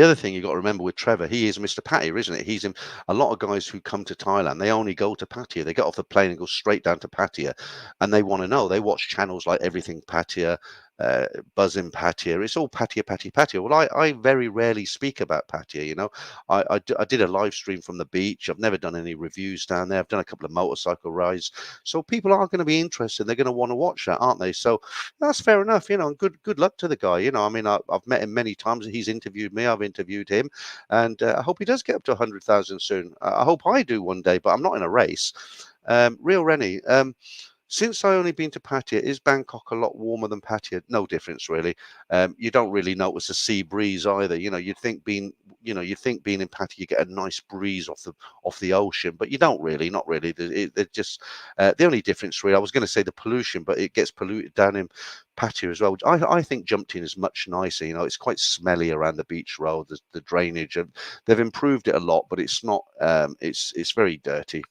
other thing you got to remember with Trevor, he is Mr. Pattaya, isn't it? He's in a lot of guys who come to Thailand. They only go to Pattaya. They get off the plane and go straight down to Pattaya, and they want to know. They watch channels like Everything Pattaya, Buzzing Pattaya. It's all Pattaya, Pattaya, Pattaya. Well, I very rarely speak about Pattaya. I did a live stream from the beach. I've never done any reviews down there. I've done a couple of motorcycle rides, so people are going to be interested. They're going to want to watch that, aren't they? So that's fair enough. And good luck to the guy. I mean, I've met him many times. He's interviewed me. I've interviewed him, and I hope he does get up to 100,000 soon. I hope I do one day, but I'm not in a race. Real Rennie. Since I only been to Pattaya, is Bangkok a lot warmer than Pattaya? No difference really. You don't really notice a sea breeze either. You'd think being in Pattaya you get a nice breeze off the ocean, but you don't really, not really. It just the only difference really. I was going to say the pollution, but it gets polluted down in Pattaya as well, which I think jumped in is much nicer. It's quite smelly around the beach road. The drainage, and they've improved it a lot, but it's not. It's very dirty.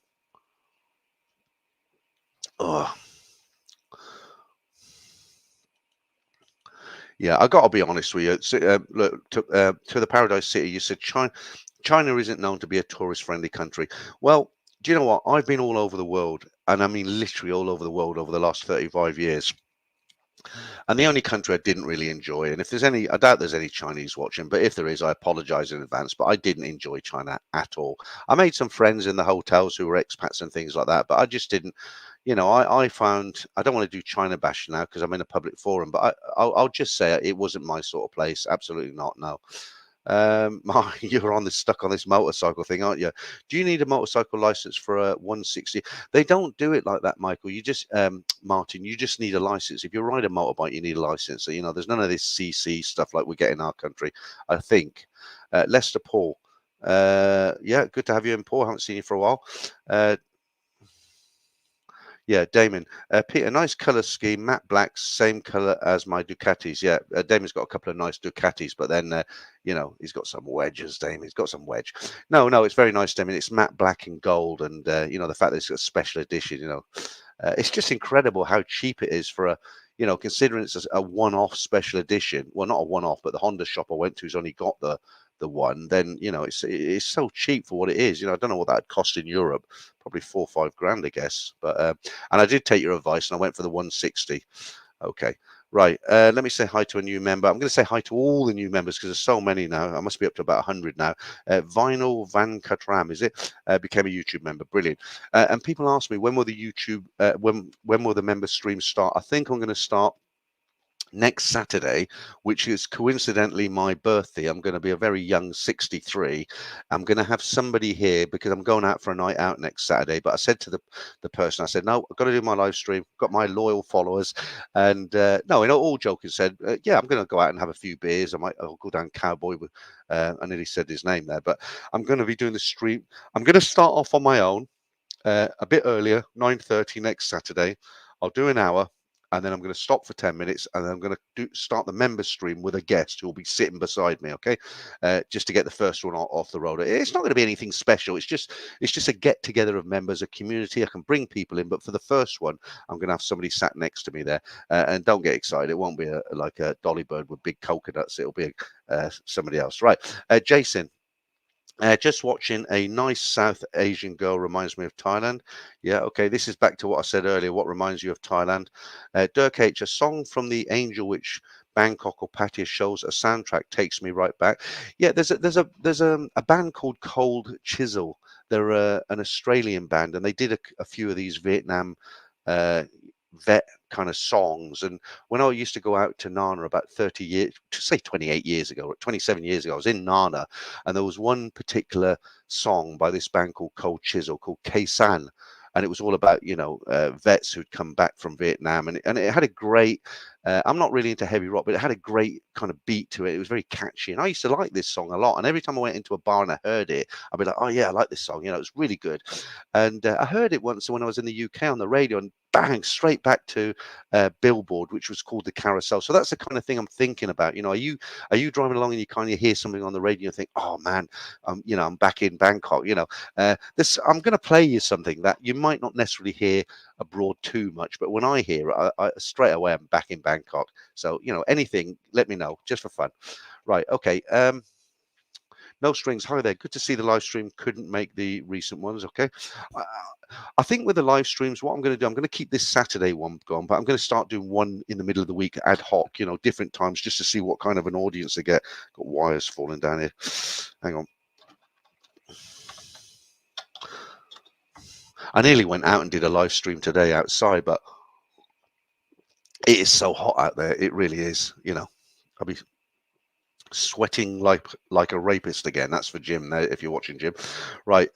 Oh. Yeah, I got to be honest with you. Look, to the Paradise City, you said China isn't known to be a tourist-friendly country. Well, do you know what? I've been all over the world, and I mean literally all over the world over the last 35 years. And the only country I didn't really enjoy, and if there's any, I doubt there's any Chinese watching, but if there is, I apologize in advance, but I didn't enjoy China at all. I made some friends in the hotels who were expats and things like that, but I just didn't, I found, I don't want to do China bash now because I'm in a public forum, but I'll just say it wasn't my sort of place. Absolutely not. No. You're stuck on this motorcycle thing, aren't you? Do you need a motorcycle license for a 160? They don't do it like that, Michael. You just Martin, you just need a license. If you ride a motorbike, you need a license. So there's none of this CC stuff like we get in our country, I think. Lester Paul, yeah, good to have you in, Paul. Haven't seen you for a while. Yeah, Damon. Peter, nice color scheme, matte black, same color as my Ducatis. Yeah, Damon's got a couple of nice Ducatis, but then, he's got some wedges, Damon. He's got some wedge. No, it's very nice, Damon. It's matte black and gold, and, the fact that it's a special edition, it's just incredible how cheap it is for considering it's a one-off special edition. Well, not a one-off, but the Honda shop I went to has only got the one. Then it's so cheap for what it is. I don't know what that cost in Europe. Probably 4 or 5 grand, I guess. But and I did take your advice, and I went for the 160. Okay. Right, let me say hi to a new member. I'm going to say hi to all the new members because there's so many now. I must be up to about 100 now. Vinyl Van Katram, is it? Became a YouTube member. Brilliant. And people ask me, when will the YouTube, when will the member stream start? I think I'm going to start next Saturday, which is coincidentally my birthday. I'm going to be a very young 63. I'm going to have somebody here because I'm going out for a night out next Saturday. But I said to the person, I said, no, I've got to do my live stream. Got my loyal followers. And no, in all joking said, yeah, I'm going to go out and have a few beers. I'll go down Cowboy with, I nearly said his name there, but I'm going to be doing the stream. I'm going to start off on my own a bit earlier, 9:30 next Saturday. I'll do an hour, and then I'm going to stop for 10 minutes, and then I'm going to start the member stream with a guest who will be sitting beside me. Okay, just to get the first one off the road. It's not going to be anything special. It's just a get together of members, a community. I can bring people in, but for the first one, I'm going to have somebody sat next to me there. And don't get excited. It won't be like a dolly bird with big coconuts. It'll be somebody else. Right, Jason. Just watching a nice South Asian girl reminds me of Thailand. Yeah, okay. This is back to what I said earlier. What reminds you of Thailand? Dirk H, a song from the Angel Witch Bangkok or Pattaya shows a soundtrack takes me right back. Yeah, there's a band called Cold Chisel. They're an Australian band, and they did a few of these Vietnam uh, vet kind of songs. And when I used to go out to Nana about 30 years, to say 28 years ago, or 27 years ago, I was in Nana, and there was one particular song by this band called Cold Chisel called Khe San. And it was all about, vets who'd come back from Vietnam. And it had a great, I'm not really into heavy rock, but it had a great kind of beat to it. It was very catchy. And I used to like this song a lot. And every time I went into a bar and I heard it, I'd be like, oh, yeah, I like this song. It was really good. And I heard it once when I was in the UK on the radio, and bang, straight back to Billboard, which was called the Carousel. So that's the kind of thing I'm thinking about. Are you driving along and you kind of hear something on the radio and think, oh man, I'm back in Bangkok. This I'm going to play you something that you might not necessarily hear abroad too much, but when I hear it, I straight away I'm back in Bangkok. So anything, let me know just for fun. Right, okay. No strings. Hi there. Good to see the live stream. Couldn't make the recent ones. Okay. I, I think with the live streams, what I'm going to do, I'm going to keep this Saturday one going, but I'm going to start doing one in the middle of the week ad hoc, different times just to see what kind of an audience I get. Got wires falling down here. Hang on. I nearly went out and did a live stream today outside, but it is so hot out there. It really is. I'll be sweating like a rapist again. That's for Jim there, if you're watching Jim. Right.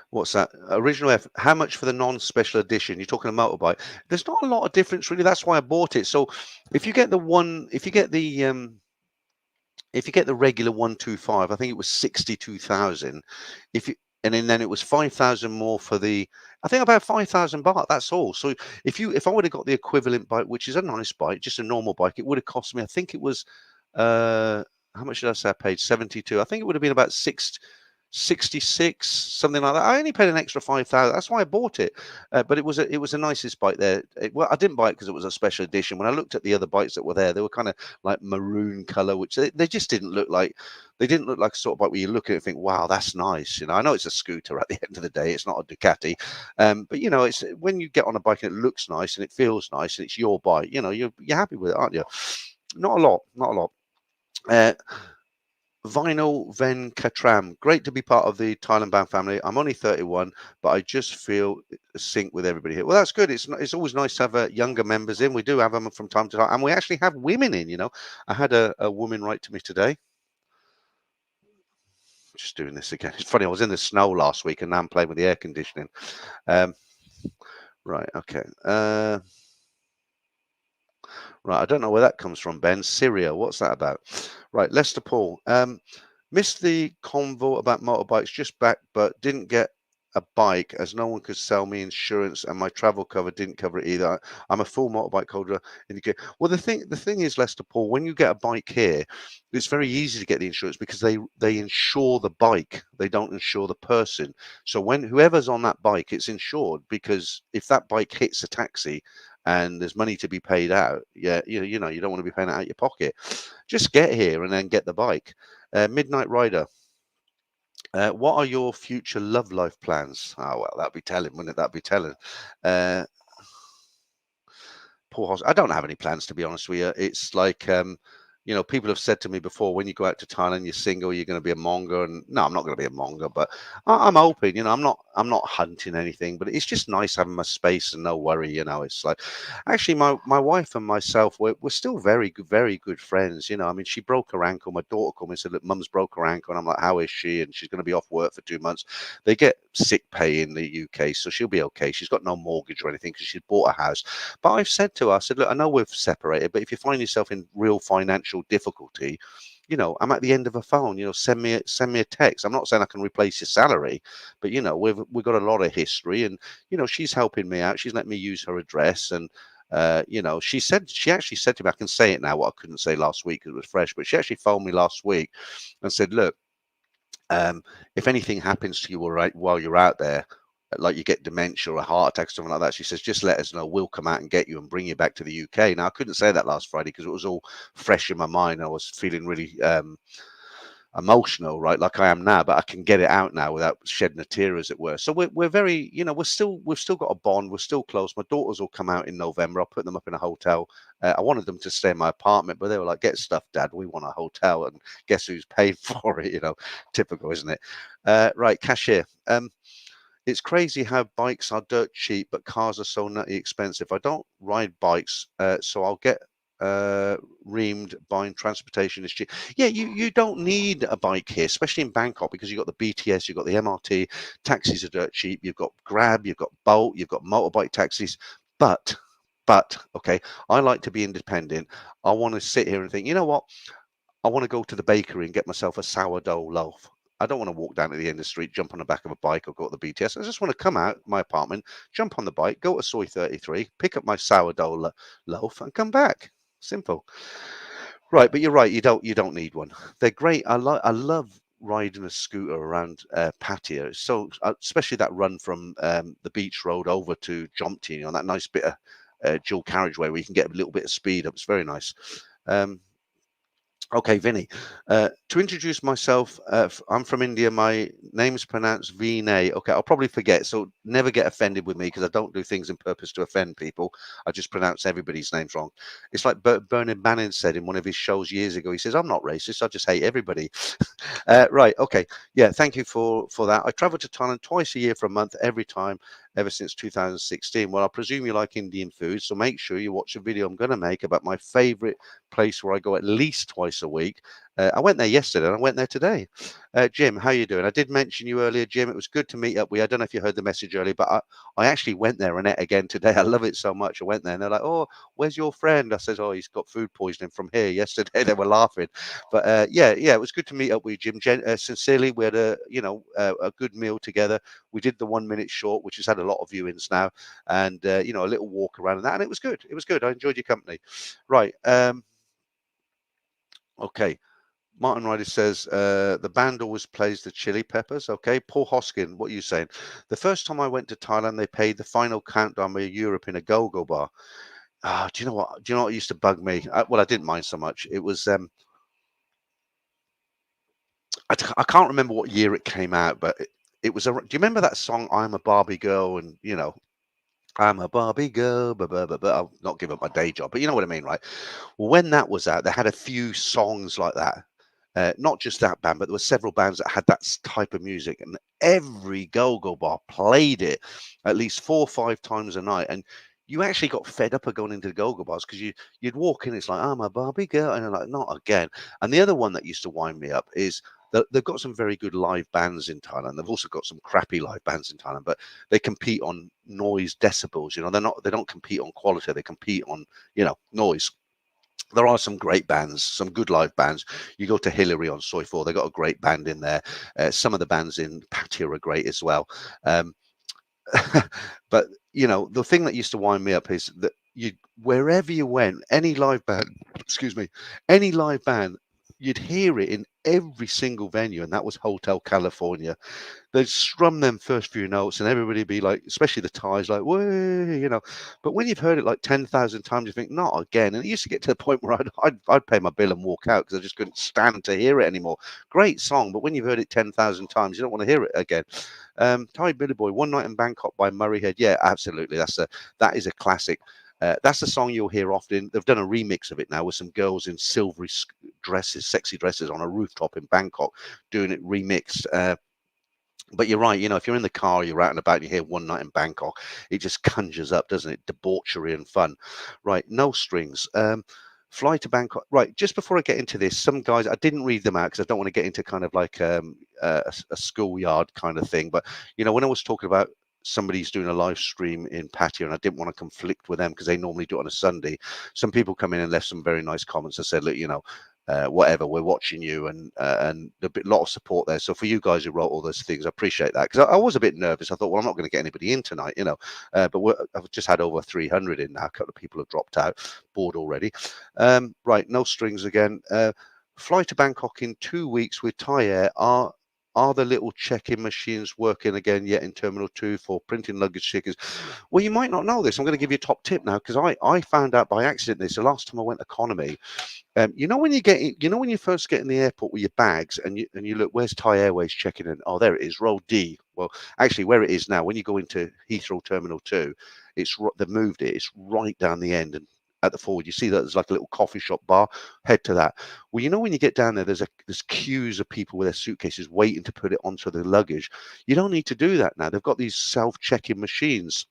What's that? Original F. How much for the non-special edition? You're talking a motorbike. There's not a lot of difference really. That's why I bought it. So if you get the regular 125, I think it was 62,000. If you and then it was 5,000 more for I think about 5,000 baht. That's all. So if I would have got the equivalent bike, which is a nice bike, just a normal bike, it would have cost me. I think it was how much did I say I paid? 72. I think it would have been about 66, something like that. I only paid an extra 5,000. That's why I bought it. But it was a nicest bike there. Well, I didn't buy it because it was a special edition. When I looked at the other bikes that were there, they were kind of like maroon color, which they just didn't look like. They didn't look like a sort of bike where you look at it and think, wow, that's nice. I know it's a scooter at the end of the day. It's not a Ducati. But it's when you get on a bike and it looks nice and it feels nice and it's your bike, you're happy with it, aren't you? Not a lot, not a lot. Vinyl Ven Katram, great to be part of the Thailand band family. I'm only 31, but I just feel sync with everybody here. Well, that's good. It's always nice to have younger members in. We do have them from time to time, and we actually have women in. I had a woman write to me today. Just doing this again. It's funny. I was in the snow last week, and now I'm playing with the air conditioning. Right. Okay. Right, I don't know where that comes from, Ben. Syria, what's that about? Right, Lester Paul. Missed the convo about motorbikes just back, but didn't get a bike as no one could sell me insurance and my travel cover didn't cover it either. I'm a full motorbike holder in the UK. Well, the thing is, Lester Paul, when you get a bike here, it's very easy to get the insurance because they insure the bike. They don't insure the person. So when whoever's on that bike, it's insured because if that bike hits a taxi, and there's money to be paid out, yeah, you don't want to be paying it out your pocket. Just get here and then get the bike. Midnight Rider. What are your future love life plans? Oh well, that'd be telling, wouldn't it? That'd be telling. Poor I don't have any plans, to be honest with you. It's like people have said to me before, when you go out to Thailand, you're single, you're going to be a monger, and no, I'm not going to be a monger, but I'm open. I'm not hunting anything, but it's just nice having my space and no worry. It's like, actually, my wife and myself, we're still very good friends. I mean, she broke her ankle. My daughter called me and said, "Look, Mum's broke her ankle," and I'm like, "How is she?" And she's going to be off work for 2 months. They get sick pay in the UK, so she'll be okay. She's got no mortgage or anything because she's bought a house. But I've said to her, I said, "Look, I know we've separated, but if you find yourself in real financial difficulty, I'm at the end of a phone. Send me a text. I'm not saying I can replace your salary, but we've got a lot of history, and she's helping me out. She's let me use her address, and she actually said to me, I can say it now, what I couldn't say last week because it was fresh, but she actually phoned me last week and said, look, um, if anything happens to you while you're out there, like you get dementia or a heart attack, something like that, she says, just let us know. We'll come out and get you and bring you back to the UK. Now, I couldn't say that last Friday because it was all fresh in my mind. I was feeling really emotional, right, like I am now, but I can get it out now without shedding a tear, as it were. So we're very, we've still got a bond. We're still close. My daughters will come out in November. I'll put them up in a hotel. I wanted them to stay in my apartment, but they were like, "Get stuff, Dad. We want a hotel." And guess who's paying for it? Typical, isn't it? Right, cashier. It's crazy how bikes are dirt cheap, but cars are so nutty expensive. I don't ride bikes, so I'll get reamed. Buying transportation is cheap. Yeah, you don't need a bike here, especially in Bangkok, because you've got the BTS, you've got the MRT, taxis are dirt cheap, you've got Grab, you've got Bolt, you've got motorbike taxis. But okay, I like to be independent. I want to sit here and think, you know what? I want to go to the bakery and get myself a sourdough loaf. I don't want to walk down to the end of the street, jump on the back of a bike, or go to the BTS. I just want to come out my apartment, jump on the bike, go to Soy 33, pick up my sourdough loaf, and come back. Simple. Right, but you're right. You don't need one. They're great. I love riding a scooter around Pattaya. So especially that run from the beach road over to Jomtien on that nice bit of dual carriageway where you can get a little bit of speed up. It's very nice. Um, Okay, Vinny. To introduce myself, I'm from India. My name's pronounced Vinay. Okay, I'll probably forget, so never get offended with me because I don't do things in purpose to offend people. I just pronounce everybody's names wrong. It's like Bernard Manning said in one of his shows years ago. He says, "I'm not racist. I just hate everybody." Right. Okay. Yeah. Thank you for that. I travel to Thailand twice a year for a month, every time, ever since 2016. Well, I presume you like Indian food, so make sure you watch a video I'm going to make about my favorite place where I go at least twice a week. I went there yesterday and I went there today. Jim, how you doing? I did mention you earlier, Jim. It was good to meet up. I don't know if you heard the message earlier, but I actually went there and ate again today. I love it so much. I went there and they're like, "Oh, where's your friend?" I says, "Oh, he's got food poisoning from here yesterday." They were laughing. But yeah, it was good to meet up with you, Jim. Sincerely, we had a good meal together. We did the 1 minute short, which has had a lot of viewings now, and a little walk around and that, and it was good. It was good. I enjoyed your company. Right. Okay. Martin Ryder says the band always plays the Chili Peppers. Okay. Paul Hoskin, what are you saying? The first time I went to Thailand, they played the final countdown of Europe in a go-go bar. Do you know what? Do you know what used to bug me? Well, I didn't mind so much. It was I can't remember what year it came out, but it was. Do you remember that song "I'm a Barbie Girl"? And I'm a Barbie girl, but I'll not give up my day job. But you know what I mean, right? Well, when that was out, they had a few songs like that. Not just that band, but there were several bands that had that type of music, and every go-go bar played it at least 4 or 5 times a night. And you actually got fed up of going into the go-go bars because you'd walk in, it's like, "I'm a Barbie girl," and you're like, "Not again." And the other one that used to wind me up is they've got some very good live bands in Thailand. They've also got some crappy live bands in Thailand, but they compete on noise decibels. They don't compete on quality. They compete on noise. There are some great bands, some good live bands. You go to Hillary on Soy 4, they got a great band in there. Some of the bands in Pattaya are great as well. Um, but the thing that used to wind me up is that wherever you went, any live band, excuse me, any live band, you'd hear it in every single venue, and that was Hotel California. They'd strum them first few notes, and everybody be like, especially the Thais, like, "Way." But when you've heard it like 10,000 times, you think, "Not again." And it used to get to the point where I'd pay my bill and walk out because I just couldn't stand to hear it anymore. Great song, but when you've heard it 10,000 times, you don't want to hear it again. Thai Billy Boy, One Night in Bangkok by Murray Head. Yeah, absolutely. That is a classic. That's a song you'll hear often. They've done a remix of it now with some girls in silvery dresses, sexy dresses on a rooftop in Bangkok, doing it remixed. But you're right, if you're in the car, you're out and about, and you hear One Night in Bangkok, it just conjures up, doesn't it? Debauchery and fun. Right, No Strings. Fly to Bangkok. Right, just before I get into this, some guys, I didn't read them out because I don't want to get into kind of like a schoolyard kind of thing. But, when I was talking about somebody's doing a live stream in Pattaya, and I didn't want to conflict with them because they normally do it on a Sunday, some people come in and left some very nice comments and said, look, whatever, we're watching you, and a lot of support there. So for you guys who wrote all those things, I appreciate that, because I was a bit nervous. I thought, well, I'm not going to get anybody in tonight, but I've just had over 300 in now. A couple of people have dropped out, bored already. Right, No Strings again. Fly to Bangkok in 2 weeks with Thai Air. Are the little check-in machines working again yet in Terminal 2 for printing luggage tickets? Well, you might not know this. I'm going to give you a top tip now, because I found out by accident this. The last time I went economy, when you get, when you first get in the airport with your bags, and you look, where's Thai Airways checking in? Oh, there it is, row D. Well, actually, where it is now, when you go into Heathrow Terminal 2, they've moved it. It's right down the end, and at the forward, you see that there's like a little coffee shop bar. Head to that. Well, when you get down there, there's queues of people with their suitcases waiting to put it onto the luggage. You don't need to do that now. They've got these self-check-in machines,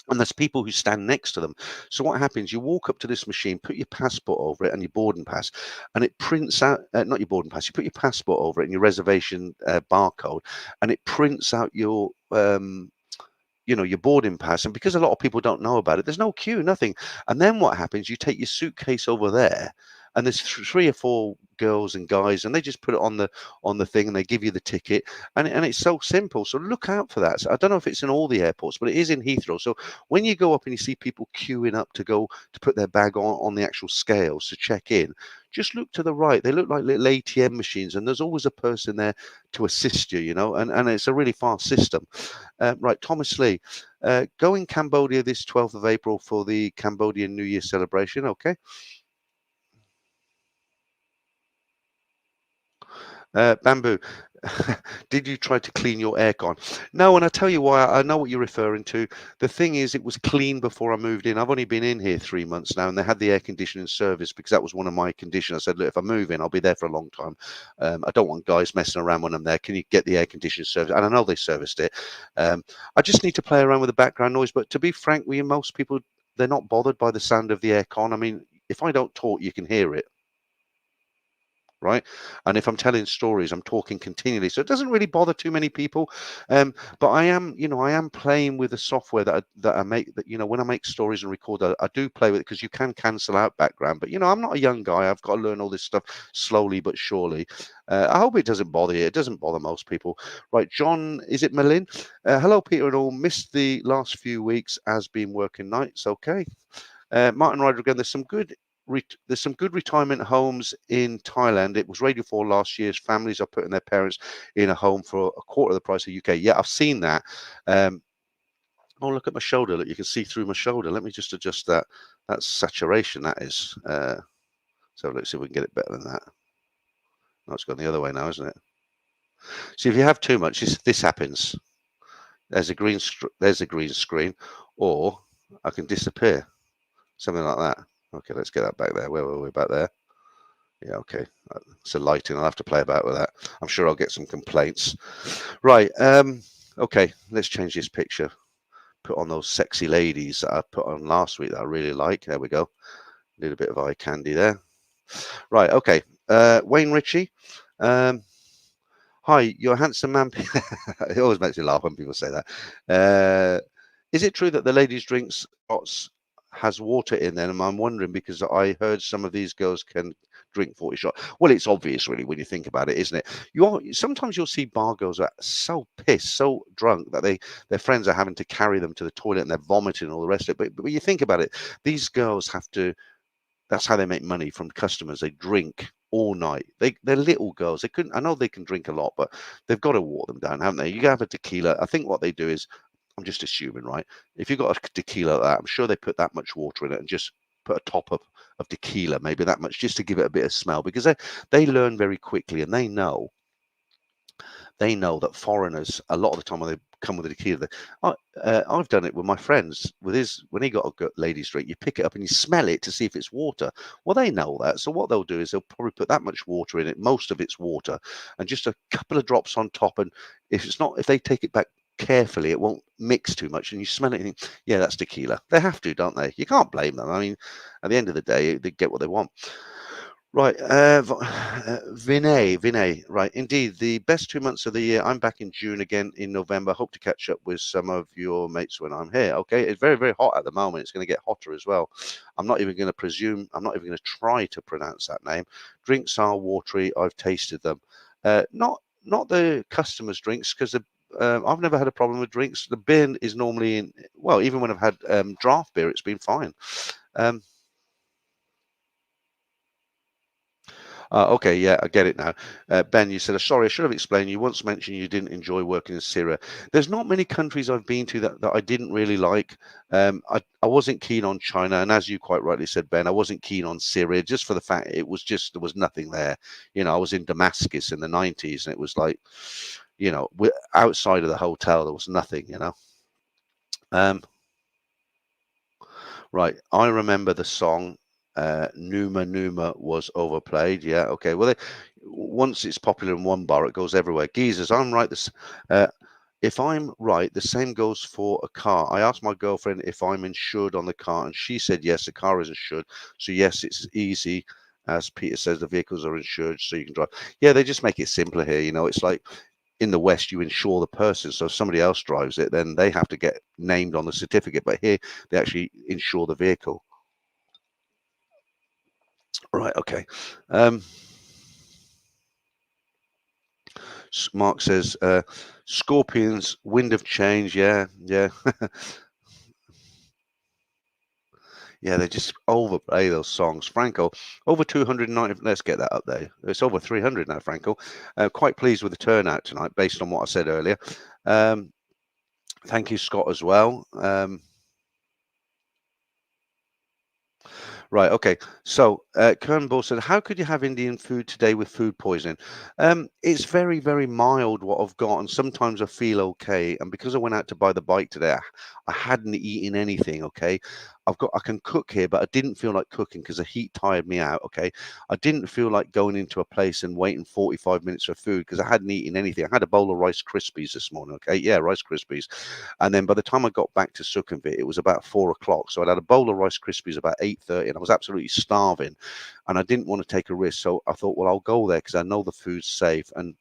and there's people who stand next to them. So what happens, you walk up to this machine, put your passport over it and your boarding pass, and it prints out, not your boarding pass, you put your passport over it and your reservation barcode, and it prints out your boarding pass. And because a lot of people don't know about it, there's no queue, nothing. And then what happens, you take your suitcase over there, and there's 3 or 4 girls and guys, and they just put it on the thing, and they give you the ticket, and it's so simple. So look out for that. So I don't know if it's in all the airports, but it is in Heathrow. So when you go up and you see people queuing up to go to put their bag on the actual scales to check in, just look to the right. They look like little ATM machines, and there's always a person there to assist you, and it's a really fast system. Right, Thomas Lee, going Cambodia this 12th of April for the Cambodian New Year celebration. Okay. Bamboo, did you try to clean your aircon? No, and I tell you why. I know what you're referring to. The thing is, it was clean before I moved in. I've only been in here 3 months now, and they had the air conditioning service because that was one of my conditions. I said, look, if I move in, I'll be there for a long time. I don't want guys messing around when I'm there. Can you get the air conditioning service? And I know they serviced it. I just need to play around with the background noise. But to be frank with you, most people, they're not bothered by the sound of the aircon. I mean, if I don't talk, you can hear it. Right, and if I'm telling stories, I'm talking continually, so it doesn't really bother too many people. But I am playing with the software that I make, that when I make stories and record, I do play with it, because you can cancel out background. But I'm not a young guy. I've got to learn all this stuff slowly but surely. I hope it doesn't bother you. It doesn't bother most people. Right, John, is it Malin? Hello, Peter and all. Missed the last few weeks, as been working nights. Okay. Martin Ryder again. There's some good retirement homes in Thailand. It was Radio 4 last year's families are putting their parents in a home for a quarter of the price of UK. Yeah, I've seen that. Oh, look at my shoulder. Look, you can see through my shoulder. Let me just adjust that. That's saturation, that is. So let's see if we can get it better than that. No, it's gone the other way now, isn't it? See, if you have too much, this happens. There's a green screen, or I can disappear. Something like that. Okay, let's get that back there. Where were we? Back there. Yeah, okay. So lighting, I'll have to play about with that. I'm sure I'll get some complaints. Right. Okay, let's change this picture. Put on those sexy ladies that I put on last week that I really like. There we go. Did a bit of eye candy there. Right, okay. Wayne Ritchie. Hi, you're a handsome man. It always makes me laugh when people say that. Is it true that the ladies' drinks spots has water in them? And I'm wondering, because I heard some of these girls can drink 40 shots. Well, it's obvious, really, when you think about it, isn't it? Sometimes you'll see bar girls that are so pissed, so drunk, that their friends are having to carry them to the toilet, and they're vomiting and all the rest of it. But when you think about it, these girls have to. That's how they make money from customers. They drink all night. They're little girls. They couldn't. I know they can drink a lot, but they've got to water them down, haven't they? You have a tequila. I think what they do is, I'm just assuming, right? If you've got a tequila like that, I'm sure they put that much water in it and just put a top of tequila, maybe that much, just to give it a bit of smell, because they learn very quickly, and they know they know that foreigners, a lot of the time when they come with a tequila, I've done it with my friends. With his, when he got a good ladies' drink, you pick it up and you smell it to see if it's water. Well, they know that, so what they'll do is they'll probably put that much water in it, most of it's water, and just a couple of drops on top. And if they take it back carefully, it won't mix too much, and you smell it and think, yeah, that's tequila. They have to, don't they? You can't blame them. I mean, at the end of the day, they get what they want. Right, Vinay, right. Indeed, the best 2 months of the year. I'm back in June again in November. Hope to catch up with some of your mates when I'm here. Okay, it's very, very hot at the moment. It's going to get hotter as well. I'm not even going to presume, I'm not even going to try to pronounce that name. Drinks are watery. I've tasted them. Not the customers' drinks, because I've never had a problem with drinks. The beer is normally in, well, even when I've had draft beer, it's been fine. Um, okay, yeah, I get it now. Ben, you said, sorry, I should have explained. You once mentioned you didn't enjoy working in Syria. There's not many countries I've been to that I didn't really like. I wasn't keen on China. And as you quite rightly said, Ben, I wasn't keen on Syria just for the fact it was just, there was nothing there. You know, I was in Damascus in the 90s and it was like, outside of the hotel, there was nothing, Um, Right. I remember the song Numa Numa was overplayed. Yeah. Okay. Well, once it's popular in one bar, it goes everywhere. Geezers, I'm right. If I'm right, the same goes for a car. I asked my girlfriend if I'm insured on the car, and she said yes, the car is insured. So, yes, it's easy. As Peter says, the vehicles are insured, so you can drive. Yeah, they just make it simpler here. It's like in the West, you insure the person. So if somebody else drives it, then they have to get named on the certificate. But here, they actually insure the vehicle. Right. Okay. Um, Mark says, Scorpions, Wind of Change. Yeah. Yeah. Yeah. They just overplay those songs. Franco, over 290. Let's get that up there. It's over 300 now, Franco. Quite pleased with the turnout tonight, based on what I said earlier. Um, Thank you, Scott, as well. Right. Okay. So, Kernball said, "How could you have Indian food today with food poisoning?" It's very, very mild what I've got, and sometimes I feel okay. And because I went out to buy the bike today, I hadn't eaten anything. Okay, I can cook here, but I didn't feel like cooking because the heat tired me out. Okay, I didn't feel like going into a place and waiting 45 minutes for food because I hadn't eaten anything. I had a bowl of Rice Krispies this morning. Okay, yeah, Rice Krispies. And then by the time I got back to Sukhumvit, it was about 4 o'clock. So I'd had a bowl of Rice Krispies about 8:30, and I was absolutely starving, and I didn't want to take a risk. So I thought, well, I'll go there because I know the food's safe. And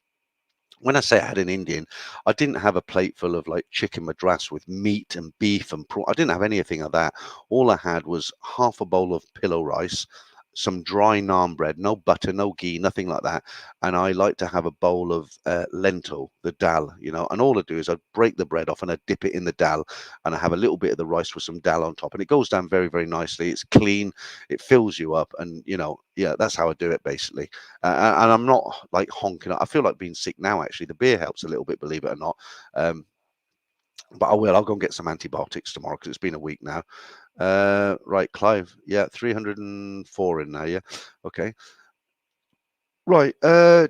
when I say I had an Indian, I didn't have a plate full of like chicken madras with meat and beef and prawn. I didn't have anything of that. All I had was half a bowl of pillow rice, some dry naan bread, no butter, no ghee, nothing like that. And I like to have a bowl of lentil, the dal. And all I do is I break the bread off and I dip it in the dal, and I have a little bit of the rice with some dal on top, and it goes down very, very nicely. It's clean, it fills you up, and yeah, that's how I do it basically. And I'm not like honking. I feel like being sick now. Actually, the beer helps a little bit, believe it or not. Um, but I will. I'll go and get some antibiotics tomorrow because it's been a week now. Right, Clive. Yeah, 304 in there. Yeah, okay. Right,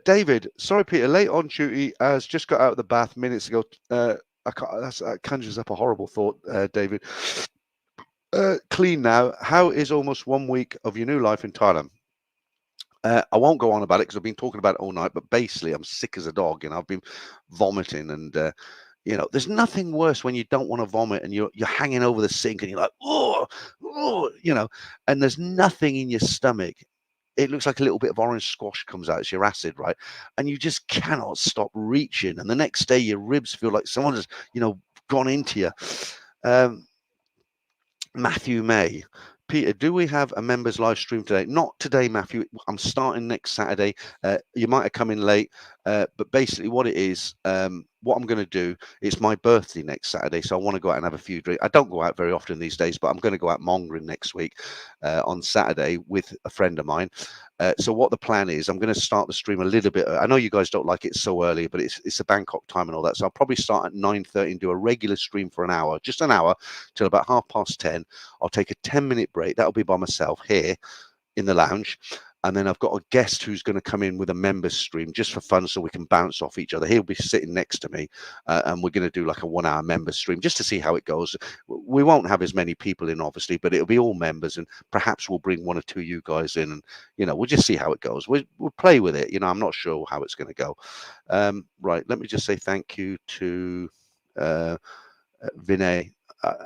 David. Sorry, Peter. Late on duty. As just got out of the bath minutes ago. That conjures up a horrible thought, David. Clean now. How is almost 1 week of your new life in Thailand? I won't go on about it because I've been talking about it all night, but basically, I'm sick as a dog. I've been vomiting, and there's nothing worse when you don't want to vomit and you're hanging over the sink and you're like, oh, and there's nothing in your stomach. It looks like a little bit of orange squash comes out. It's your acid, right? And you just cannot stop reaching. And the next day, your ribs feel like someone has, gone into you. Um, Matthew May. Peter, do we have a members live stream today? Not today, Matthew. I'm starting next Saturday. You might have come in late, but basically what it is, what I'm going to do, it's my birthday next Saturday, so I want to go out and have a few drinks. I don't go out very often these days, but I'm going to go out mongering next week on Saturday with a friend of mine. So what the plan is, I'm going to start the stream a little bit. I know you guys don't like it so early, but it's a Bangkok time and all that. So I'll probably start at 9:30 and do a regular stream for an hour, just an hour till about 10:30. I'll take a 10-minute break. That'll be by myself here in the lounge. And then I've got a guest who's going to come in with a members stream just for fun so we can bounce off each other. He'll be sitting next to me and we're going to do like a 1 hour members stream just to see how it goes. We won't have as many people in, obviously, but it'll be all members, and perhaps we'll bring 1 or 2 you guys in, and, you know, we'll just see how it goes. We'll play with it. You know, I'm not sure how it's going to go. Right. Let me just say thank you to Vinay.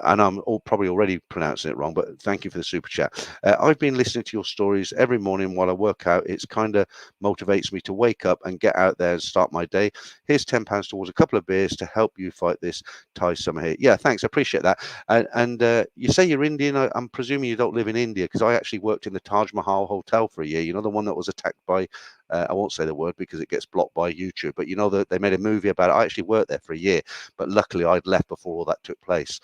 And I'm probably already pronouncing it wrong, but thank you for the super chat. I've been listening to your stories every morning while I work out. It's kind of motivates me to wake up and get out there and start my day. Here's £10 towards a couple of beers to help you fight this Thai summer heat. Yeah, thanks. I appreciate that. And you say you're Indian. I'm presuming you don't live in India, because I actually worked in the Taj Mahal Hotel for a year. You know, the one that was attacked by, I won't say the word because it gets blocked by YouTube, but you know that they made a movie about it. I actually worked there for a year, but luckily I'd left before all that took place.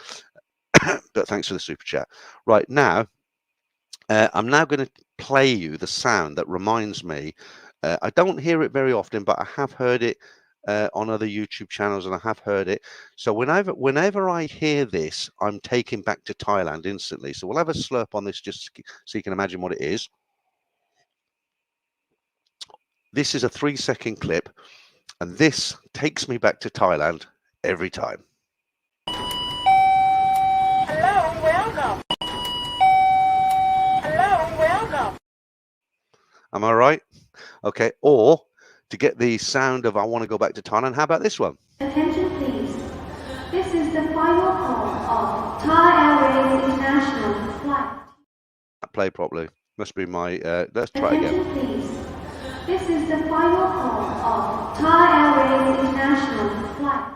But thanks for the super chat. Right now, I'm now going to play you the sound that reminds me. I don't hear it very often, but I have heard it on other YouTube channels, and I have heard it. So whenever I hear this, I'm taken back to Thailand instantly. So we'll have a slurp on this just so you can imagine what it is. This is a 3-second clip, and this takes me back to Thailand every time. Hello, welcome. Hello, welcome. Am I right? Okay. Or to get the sound of I want to go back to Thailand, how about this one? Attention please. This is the final call of Thai Airways International Flight. Play properly. Must be my, let's try it again. Attention please. This is the final call of Thai Airways International Flight.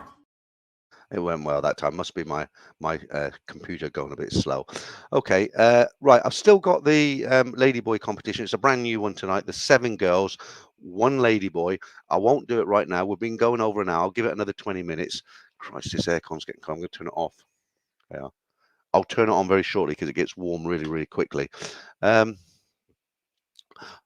It went well that time. Must be my computer going a bit slow. Okay, right. I've still got the Ladyboy competition. It's a brand new one tonight. There's 7 girls, 1 Ladyboy. I won't do it right now. We've been going over an hour. I'll give it another 20 minutes. Christ, this aircon's getting cold. I'm going to turn it off. Yeah, I'll turn it on very shortly because it gets warm really, really quickly.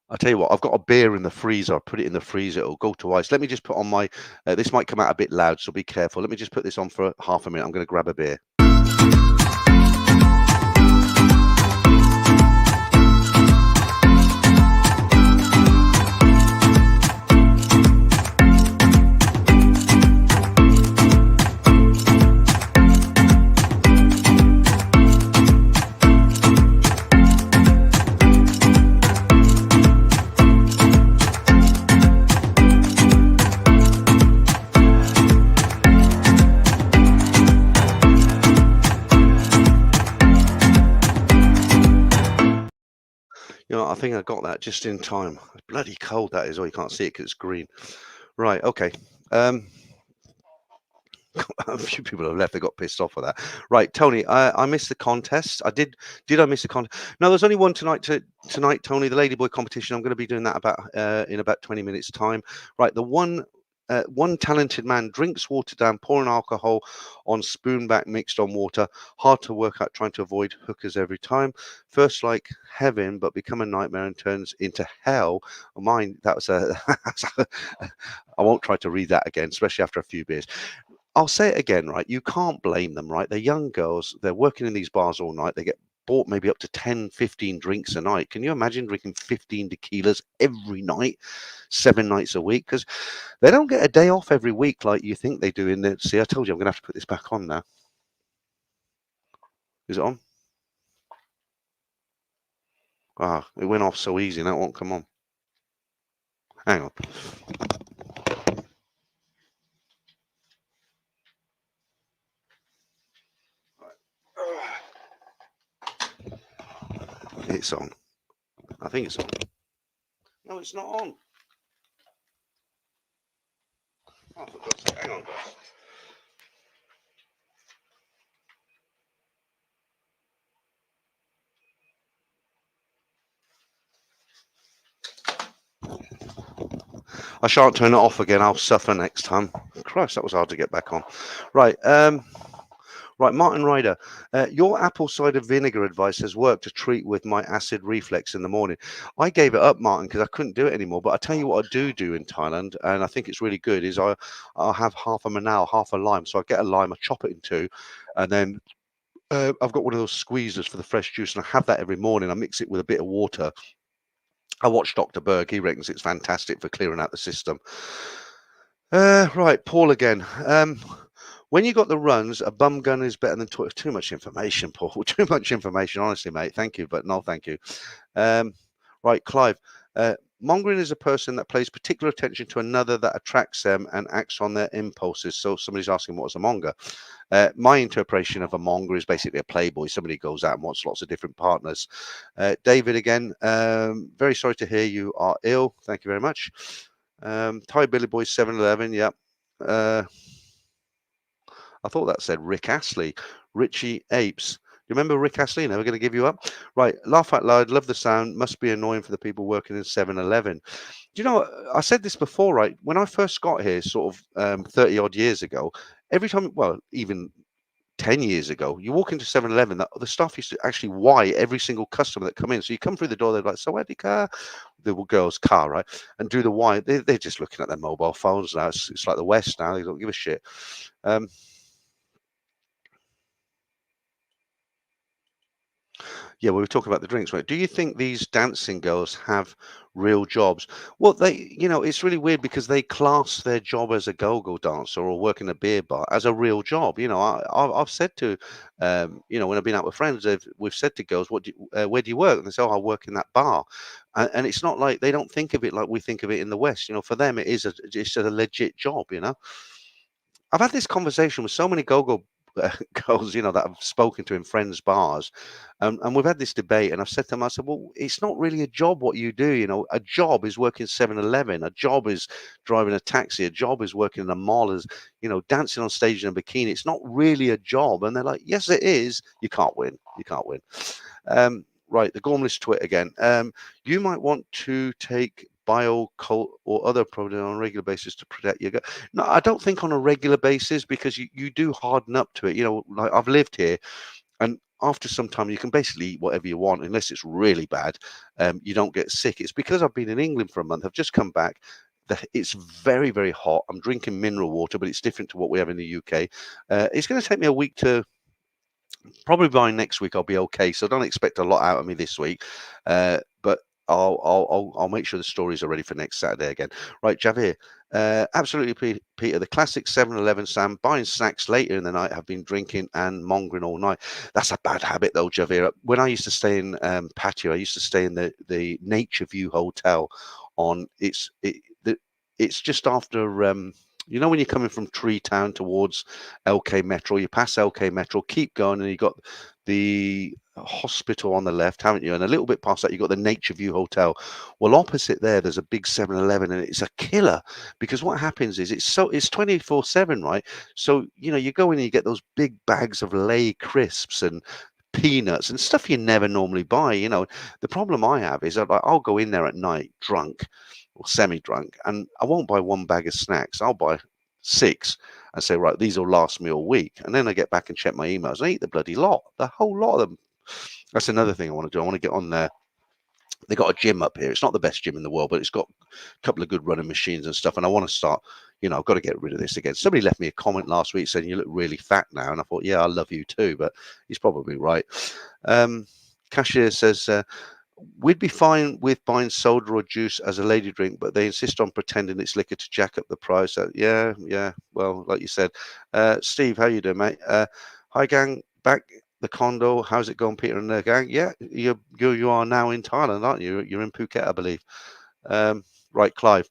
I'll tell you what, I've got a beer in the freezer. I put it in the freezer. It'll go to ice. Let me just put on my, this might come out a bit loud, so be careful. Let me just put this on for half a minute. I'm going to grab a beer. You know, I think I got that just in time. It's bloody cold, that is. Oh, you can't see it because it's green. Right, okay. A few people have left. They got pissed off with that. Right, Tony, I missed the contest. Did I miss the contest? No, there's only one tonight, Tony, the Ladyboy competition. I'm going to be doing that in about 20 minutes' time. Right, the one talented man drinks water down, pouring alcohol on spoonback mixed on water. Hard to work out, trying to avoid hookers every time. First like heaven, but become a nightmare and turns into hell. Mine, that was a... I won't try to read that again, especially after a few beers. I'll say it again, right? You can't blame them, right? They're young girls. They're working in these bars all night. They get bought maybe up to 10, 15 drinks a night. Can you imagine drinking 15 tequilas every night, 7 nights a week? Because they don't get a day off every week like you think they do in the... See, I told you I'm going to have to put this back on now. Is it on? Ah, it went off so easy. Now it won't come on. Hang on. It's on. I think it's on. No, it's not on. Oh, for God's sake, hang on, guys. I shan't turn it off again. I'll suffer next time. Christ, that was hard to get back on. Right. Right, Martin Ryder, your apple cider vinegar advice has worked to treat with my acid reflux in the morning. I gave it up, Martin, because I couldn't do it anymore. But I tell you what I do in Thailand, and I think it's really good, is I'll have half a manao, half a lime. So I get a lime, I chop it in 2, and then I've got one of those squeezers for the fresh juice, and I have that every morning. I mix it with a bit of water, I watched Dr. Berg. He reckons it's fantastic for clearing out the system. Right, Paul again. When you got the runs, a bum gun is better than too much information, Paul. Too much information, honestly, mate. Thank you, but no, thank you. Right, Clive. Mongering is a person that pays particular attention to another that attracts them and acts on their impulses. So somebody's asking what's a monger. My interpretation of a monger is basically a playboy. Somebody goes out and wants lots of different partners. David again. Very sorry to hear you are ill. Thank you very much. Thai Billy Boy 711. Yeah. I thought that said Rick Astley. Richie Apes. You remember Rick Astley? Never going to give you up. Right. Laugh out loud. Love the sound. Must be annoying for the people working in 7-Eleven. Do you know, I said this before, right? When I first got here, sort of 30 odd years ago, every time, well, even 10 years ago, you walk into 7-Eleven, the staff used to actually why every single customer that come in. So you come through the door, they're like, so where'd the car? The girl's car, right? And do the why. They're just looking at their mobile phones now. It's like the West now. They don't give a shit. Yeah, we were talking about the drinks, right? Do you think these dancing girls have real jobs? Well, it's really weird because they class their job as a go-go dancer or working a beer bar as a real job. I've said to, when I've been out with friends, we've said to girls, where do you work? And they say, oh, I work in that bar. And it's not like they don't think of it like we think of it in the West. For them, it's a legit job. I've had this conversation with so many go-go girls, that I've spoken to in friends' bars, and we've had this debate. And I've said to them, I said, well, it's not really a job what you do. A job is working 7-Eleven. A job is driving a taxi. A job is working in a mall. As dancing on stage in a bikini. It's not really a job. And they're like, yes, it is. You can't win. You can't win. Right, the Gormless twit again. You might want to take bio-cult or other product on a regular basis to protect your gut. No, I don't think on a regular basis because you do harden up to it. Like I've lived here, and after some time you can basically eat whatever you want unless it's really bad. You don't get sick. It's because I've been in England for a month. I've just come back. It's very, very hot. I'm drinking mineral water, but it's different to what we have in the UK. It's going to take me a week to. Probably by next week I'll be okay. So don't expect a lot out of me this week, but I'll make sure the stories are ready for next Saturday again. Right, Javier. Absolutely, Peter. The classic 7-Eleven Sam buying snacks later in the night. Have been drinking and mongering all night. That's a bad habit though, Javier. When I used to stay in Patio, I used to stay in the Nature View Hotel. It's just after. When you're coming from Tree Town towards LK Metro, you pass LK Metro, keep going, and you got the hospital on the left, haven't you? And a little bit past that, you got the Nature View Hotel. Well, opposite there's a big 7-Eleven, and it's a killer because what happens is it's 24/7, right? So you go in and you get those big bags of Lay crisps and peanuts and stuff you never normally buy. The problem I have is that I'll go in there at night drunk or semi-drunk, and I won't buy one bag of snacks. I'll buy 6 and say, right, these will last me all week. And then I get back and check my emails. I eat the bloody lot, the whole lot of them. That's another thing I want to do. I want to get on there. They got a gym up here. It's not the best gym in the world, but it's got a couple of good running machines and stuff. And I want to start, I've got to get rid of this again. Somebody left me a comment last week saying you look really fat now. And I thought, yeah, I love you too, but he's probably right. Cashier says, we'd be fine with buying soda or juice as a lady drink, but they insist on pretending it's liquor to jack up the price. Yeah. Well, like you said, Steve, how you doing, mate? Hi, gang. Back the condo. How's it going, Peter and the gang? Yeah, you are now in Thailand, aren't you? You're in Phuket, I believe. Right, Clive.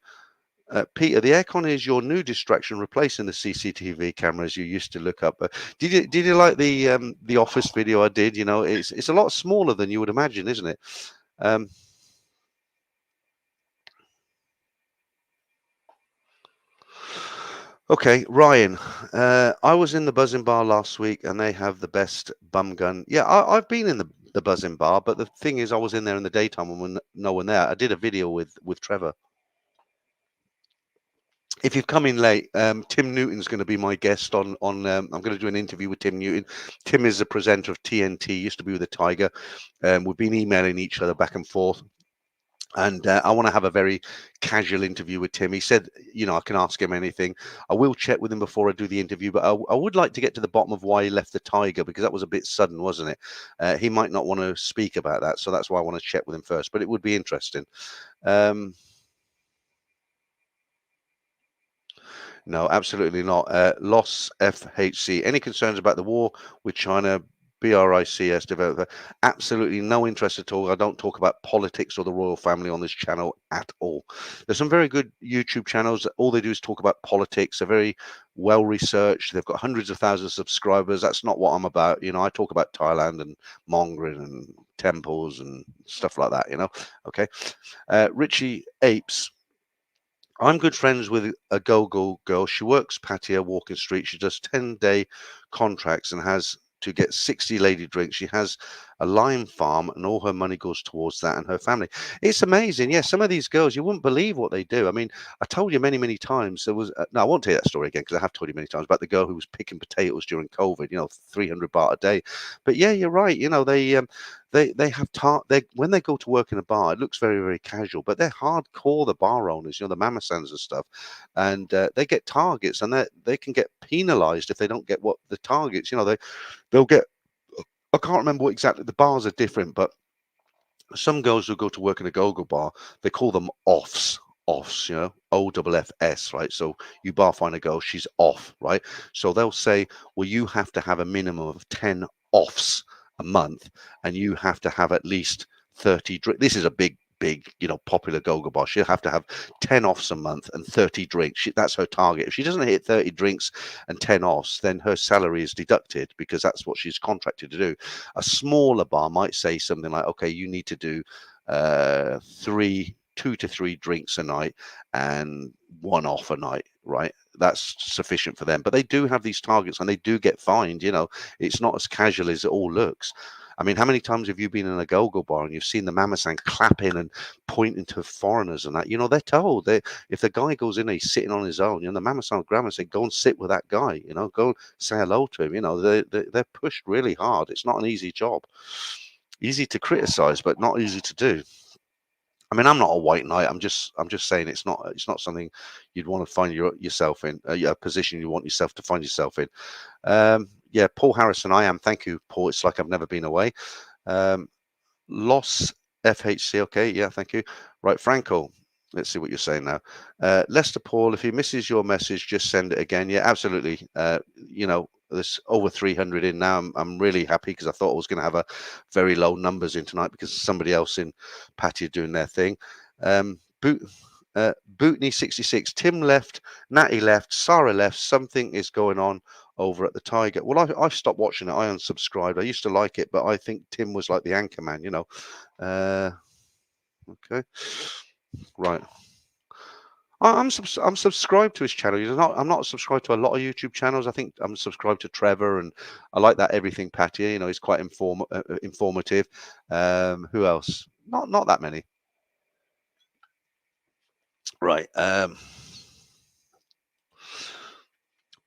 Peter, the aircon is your new distraction, replacing the CCTV cameras you used to look up. Did you like the Office video I did? It's a lot smaller than you would imagine, isn't it? Okay, Ryan. I was in the Buzzing Bar last week, and they have the best bum gun. Yeah, I've been in the Buzzing Bar, but the thing is, I was in there in the daytime when no one there. I did a video with Trevor. If you've come in late, Tim Newton's going to be my guest on. I'm going to do an interview with Tim Newton. Tim is the presenter of TNT. Used to be with the Tiger. We've been emailing each other back and forth. And I want to have a very casual interview with Tim. He said, I can ask him anything. I will check with him before I do the interview, but I would like to get to the bottom of why he left the Tiger, because that was a bit sudden, wasn't it? He might not want to speak about that, so that's why I want to check with him first. But it would be interesting. No, absolutely not. Loss FHC. Any concerns about the war with China? BRICS developer. Absolutely no interest at all. I don't talk about politics or the royal family on this channel at all. There's some very good YouTube channels. All they do is talk about politics. They're very well researched. They've got hundreds of thousands of subscribers. That's not what I'm about. I talk about Thailand and mongering and temples and stuff like that. Okay. Richie Apes. I'm good friends with a go-go girl. She works patio walking street. She does 10-day contracts and has to get 60 lady drinks. She has a lime farm and all her money goes towards that and her family. It's amazing. Yeah, some of these girls, you wouldn't believe what they do. I mean, I told you many, many times there was, no, I won't tell you that story again because I have told you many times about the girl who was picking potatoes during COVID, 300 baht a day. But yeah, you're right. They have they when they go to work in a bar, it looks very, very casual, but they're hardcore, the bar owners, the mama sans and stuff, and they get targets, and they can get penalized if they don't get what the targets. They'll get. I can't remember what exactly, the bars are different, but some girls who go to work in a go-go bar, they call them offs, OFFS, right? So you bar find a girl, she's off, right? So they'll say, well, you have to have a minimum of 10 offs a month, and you have to have at least 30 drinks. This is a big, popular go-go bar. She'll have to have 10 offs a month and 30 drinks. That's her target. If she doesn't hit 30 drinks and 10 offs, then her salary is deducted because that's what she's contracted to do. A smaller bar might say something like, okay, you need to do 2 to 3 drinks a night and 1 off a night, right? That's sufficient for them. But they do have these targets and they do get fined. It's not as casual as it all looks. I mean, how many times have you been in a go-go bar and you've seen the mama-san clapping and pointing to foreigners and that? They're told that if the guy goes in and he's sitting on his own, the mama-san will grab him and say, go and sit with that guy, go and say hello to him. They're pushed really hard. It's not an easy job. Easy to criticize, but not easy to do. I mean, I'm not a white knight. I'm just saying it's not something you'd want to find yourself in, a position you want yourself to find yourself in. Yeah, Paul Harrison, I am. Thank you, Paul. It's like I've never been away. Loss FHC. Okay, yeah, thank you. Right, Franco. Let's see what you're saying now. Lester Paul, if he misses your message, just send it again. Yeah, absolutely. There's over 300 in now. I'm really happy because I thought I was going to have a very low numbers in tonight because somebody else in patio doing their thing. Bootney 66. Tim left, Natty left, Sarah left. Something is going on over at the Tiger. Well, I stopped watching it. I unsubscribed. I used to like it, but I think Tim was like the anchor man, Okay, right. I'm subscribed to his channel. I'm not subscribed to a lot of YouTube channels. I think I'm subscribed to Trevor, and I like that Everything Patio. He's quite informative. Who else? Not that many. Right.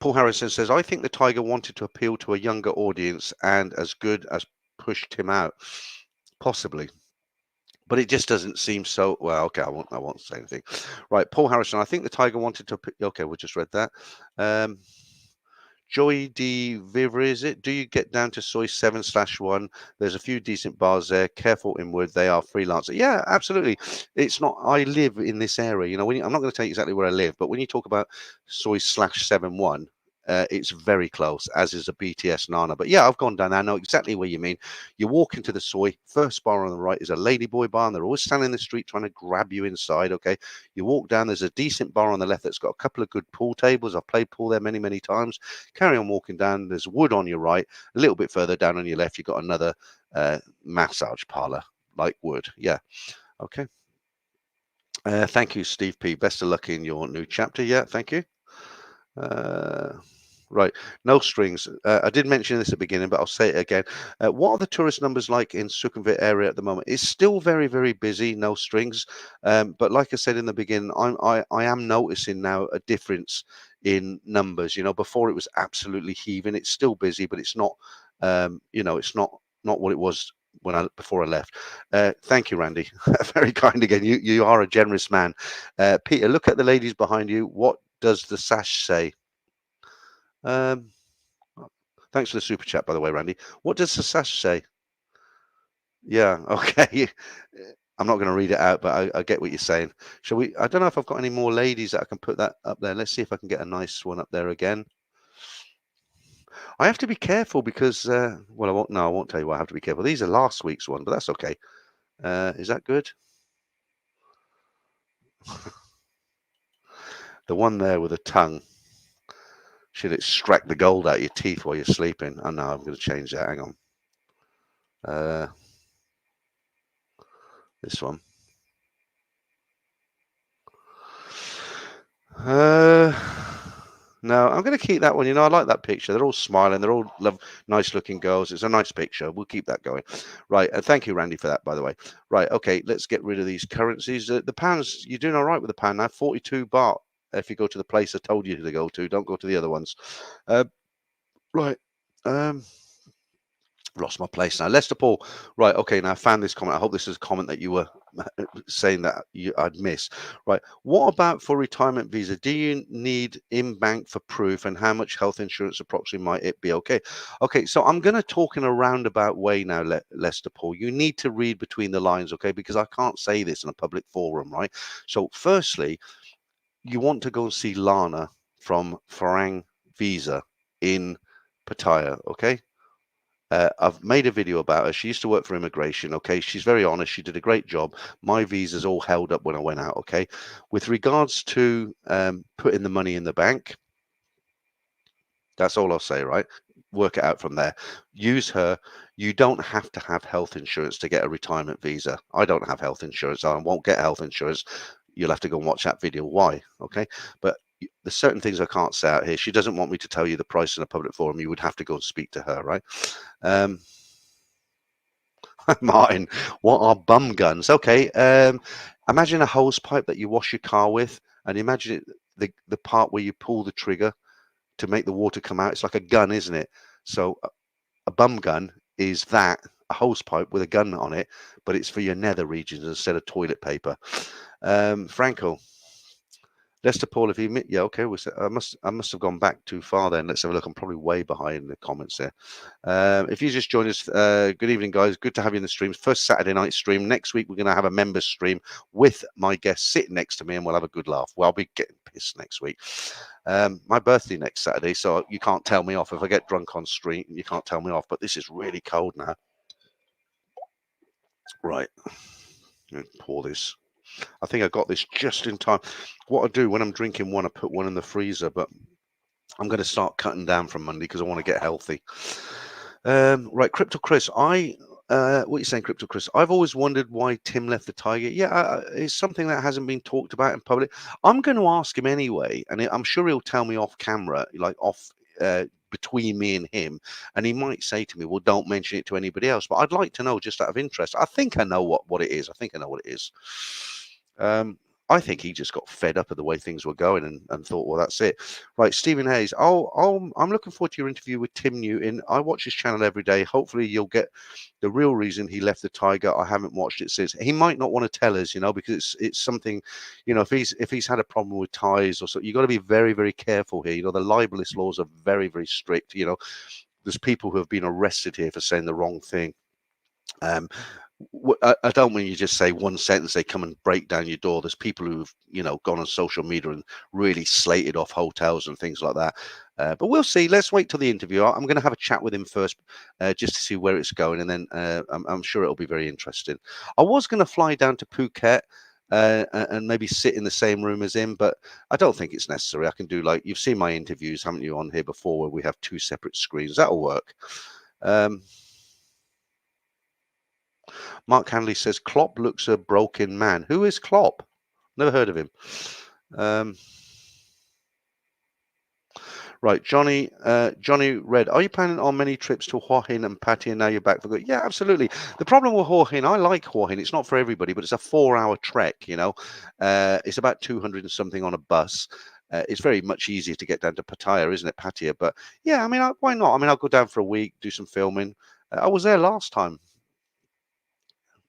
Paul Harrison says, I think the Tiger wanted to appeal to a younger audience and as good as pushed him out. Possibly. But it just doesn't seem so. Well, okay, I won't say anything. Right, Paul Harrison. I think the Tiger wanted to. Okay, we just read that. Joy D. Vivre, is it? Do you get down to Soy 7/1? There's a few decent bars there. Careful inward, they are freelancer. Yeah, absolutely. It's not. I live in this area. I'm not going to tell you exactly where I live, but when you talk about Soy/71. It's very close, as is a BTS Nana. But yeah, I've gone down there. I know exactly where you mean. You walk into the soy. First bar on the right is a ladyboy bar, and they're always standing in the street trying to grab you inside. Okay, you walk down. There's a decent bar on the left that's got a couple of good pool tables. I've played pool there many, many times. Carry on walking down. There's wood on your right. A little bit further down on your left, you've got another massage parlor like wood. Yeah. Okay. Thank you, Steve P. Best of luck in your new chapter. Yeah. Thank you. Right, no strings. I did mention this at the beginning, but I'll say it again. What are the tourist numbers like in Sukhumvit area at the moment? It's still very, very busy, no strings. But like I said in the beginning, I am noticing now a difference in numbers. Before it was absolutely heaving. It's still busy, but it's not, it's not what it was before I left. Thank you, Randy. Very kind again. You are a generous man. Peter, look at the ladies behind you. What does the sash say? Um, Thanks for the super chat, by the way, Randy. What does the sash say? Yeah, okay. I'm not going to read it out, but I get what you're saying. Shall we? I don't know if I've got any more ladies that I can put that up there. Let's see if I can get a nice one up there again. I have to be careful because, well, I won't. No, I won't tell you why I have to be careful. These are last week's one, but that's okay. Is that good? The one there with the tongue should extract the gold out of your teeth while you're sleeping. Oh no, I'm going to change that. Hang on. This one. No, I'm going to keep that one. I like that picture. They're all smiling. They're all nice looking girls. It's a nice picture. We'll keep that going. Right. And thank you, Randy, for that, by the way. Right. Okay. Let's get rid of these currencies. The pounds, you're doing all right with the pound now. 42 baht. If you go to the place I told you to go to, don't go to the other ones. Right. Lost my place now. Lester Paul. Right. Okay. Now I found this comment. I hope this is a comment that you were saying that I'd missed. Right. What about for retirement visa? Do you need in bank for proof, and how much health insurance approximately might it be? Okay. Okay. So I'm going to talk in a roundabout way now, Lester Paul. You need to read between the lines, okay? Because I can't say this in a public forum, right? So firstly, you want to go and see Lana from Farang Visa in Pattaya, okay? I've made a video about her. She used to work for immigration. Okay. She's very honest. She did a great job. My visa's all held up when I went out. Okay. With regards to putting the money in the bank, that's all I'll say, right? Work it out from there. Use her. You don't have to have health insurance to get a retirement visa. I don't have health insurance. I won't get health insurance. You'll have to go and watch that video. Why? Okay. But there's certain things I can't say out here. She doesn't want me to tell you the price in a public forum. You would have to go and speak to her, right? Martin, what are bum guns? Okay, imagine a hose pipe that you wash your car with, and imagine the part where you pull the trigger to make the water come out. It's like a gun, isn't it? So a bum gun is that, a hose pipe with a gun on it, but it's for your nether regions instead of toilet paper. Franco. Lester Paul, if he yeah, okay, I must have gone back too far then. Let's have a look. I'm probably way behind the comments there. If you just joined us, good evening, guys. Good to have you in the streams. First Saturday night stream. Next week we're going to have a members stream with my guest sitting next to me, and we'll have a good laugh. Well, I'll be getting pissed next week. My birthday next Saturday, so you can't tell me off. If I get drunk on street, you can't tell me off. But this is really cold now. Right, pour this. I think I got this just in time. What I do when I'm drinking one, I put one in the freezer, but I'm going to start cutting down from Monday because I want to get healthy. Right, Crypto Chris, what are you saying, Crypto Chris? I've always wondered why Tim left the Tiger. Yeah, it's something that hasn't been talked about in public. I'm going to ask him anyway, and I'm sure he'll tell me off camera, like off between me and him, and he might say to me, well, don't mention it to anybody else. But I'd like to know, just out of interest. I think I know what it is. I think I know what it is. I think he just got fed up of the way things were going and thought, well, that's it. Right, Stephen Hayes. I'm looking forward to your interview with Tim Newton. I watch his channel every day. Hopefully you'll get the real reason he left the Tiger. I haven't watched it since. He might not want to tell us, because it's something, if he's had a problem with ties or so, you've got to be very, very careful here. The libelous laws are very, very strict. There's people who have been arrested here for saying the wrong thing. I don't mean you just say one sentence, they come and break down your door. There's people who've, gone on social media and really slated off hotels and things like that. But we'll see. Let's wait till the interview. I'm going to have a chat with him first, just to see where it's going. And then I'm sure it'll be very interesting. I was going to fly down to Phuket and maybe sit in the same room as him, but I don't think it's necessary. I can do, like, you've seen my interviews, haven't you, on here before, where we have two separate screens. That'll work. Mark Hanley says Klopp looks a broken man. Who is Klopp? Never heard of him. Right, Johnny Red. Are you planning on many trips to Hua Hin and Pattaya now you're back for good? Yeah, absolutely. The problem with Hua Hin, I like Hua Hin. It's not for everybody, but it's a 4-hour trek. It's about 200 and something on a bus. It's very much easier to get down to Pattaya, isn't it? Pattaya, but yeah, I mean, why not? I mean, I'll go down for a week, do some filming. I was there last time.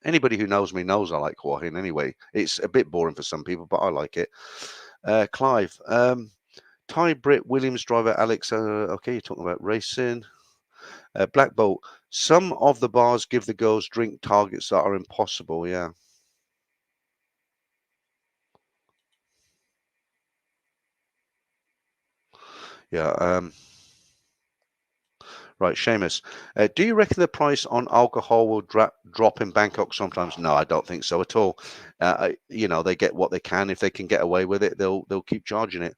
Anybody who knows me knows I like Hua Hin anyway. It's a bit boring for some people, but I like it. Clive, Thai Brit Williams driver Alex. Okay, you're talking about racing. Black Bolt. Some of the bars give the girls drink targets that are impossible. Yeah. Yeah. Right, Seamus. Do you reckon the price on alcohol will drop in Bangkok sometimes? No, I don't think so at all. They get what they can. If they can get away with it, they'll keep charging it.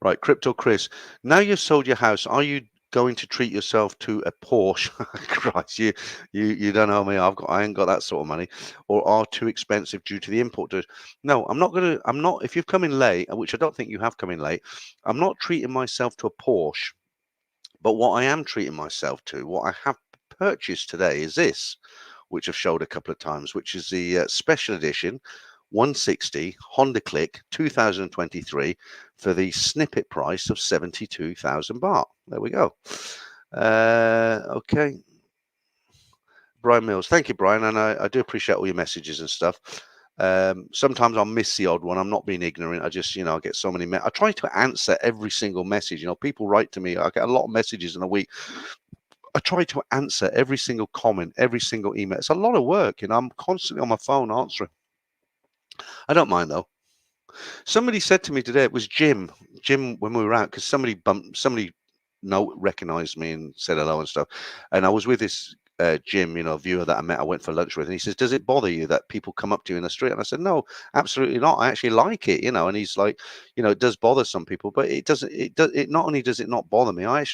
Right, Crypto Chris. Now you've sold your house, are you going to treat yourself to a Porsche? Christ, you don't know me. I ain't got that sort of money, or are too expensive due to the import duties. No, I'm not gonna. I'm not. If you've come in late, which I don't think you have come in late, I'm not treating myself to a Porsche. But what I am treating myself to, what I have purchased today, is this, which I've showed a couple of times, which is the special edition 160 Honda Click 2023 for the snippet price of 72,000 baht. There we go. Okay. Brian Mills. Thank you, Brian. And I do appreciate all your messages and stuff. Sometimes I'll miss the odd one. I'm not being ignorant. I just, I get so many. I try to answer every single message. People write to me. I get a lot of messages in a week. I try to answer every single comment, every single email. It's a lot of work. I'm constantly on my phone answering. I don't mind though. Somebody said to me today, it was Jim, when we were out, because somebody recognized me and said hello and stuff. And I was with this Jim, viewer that I met, I went for lunch with, and he says, does it bother you that people come up to you in the street? And I said, no, absolutely not. I actually like it, and he's like, it does bother some people, but it doesn't, it not only does it not bother me, I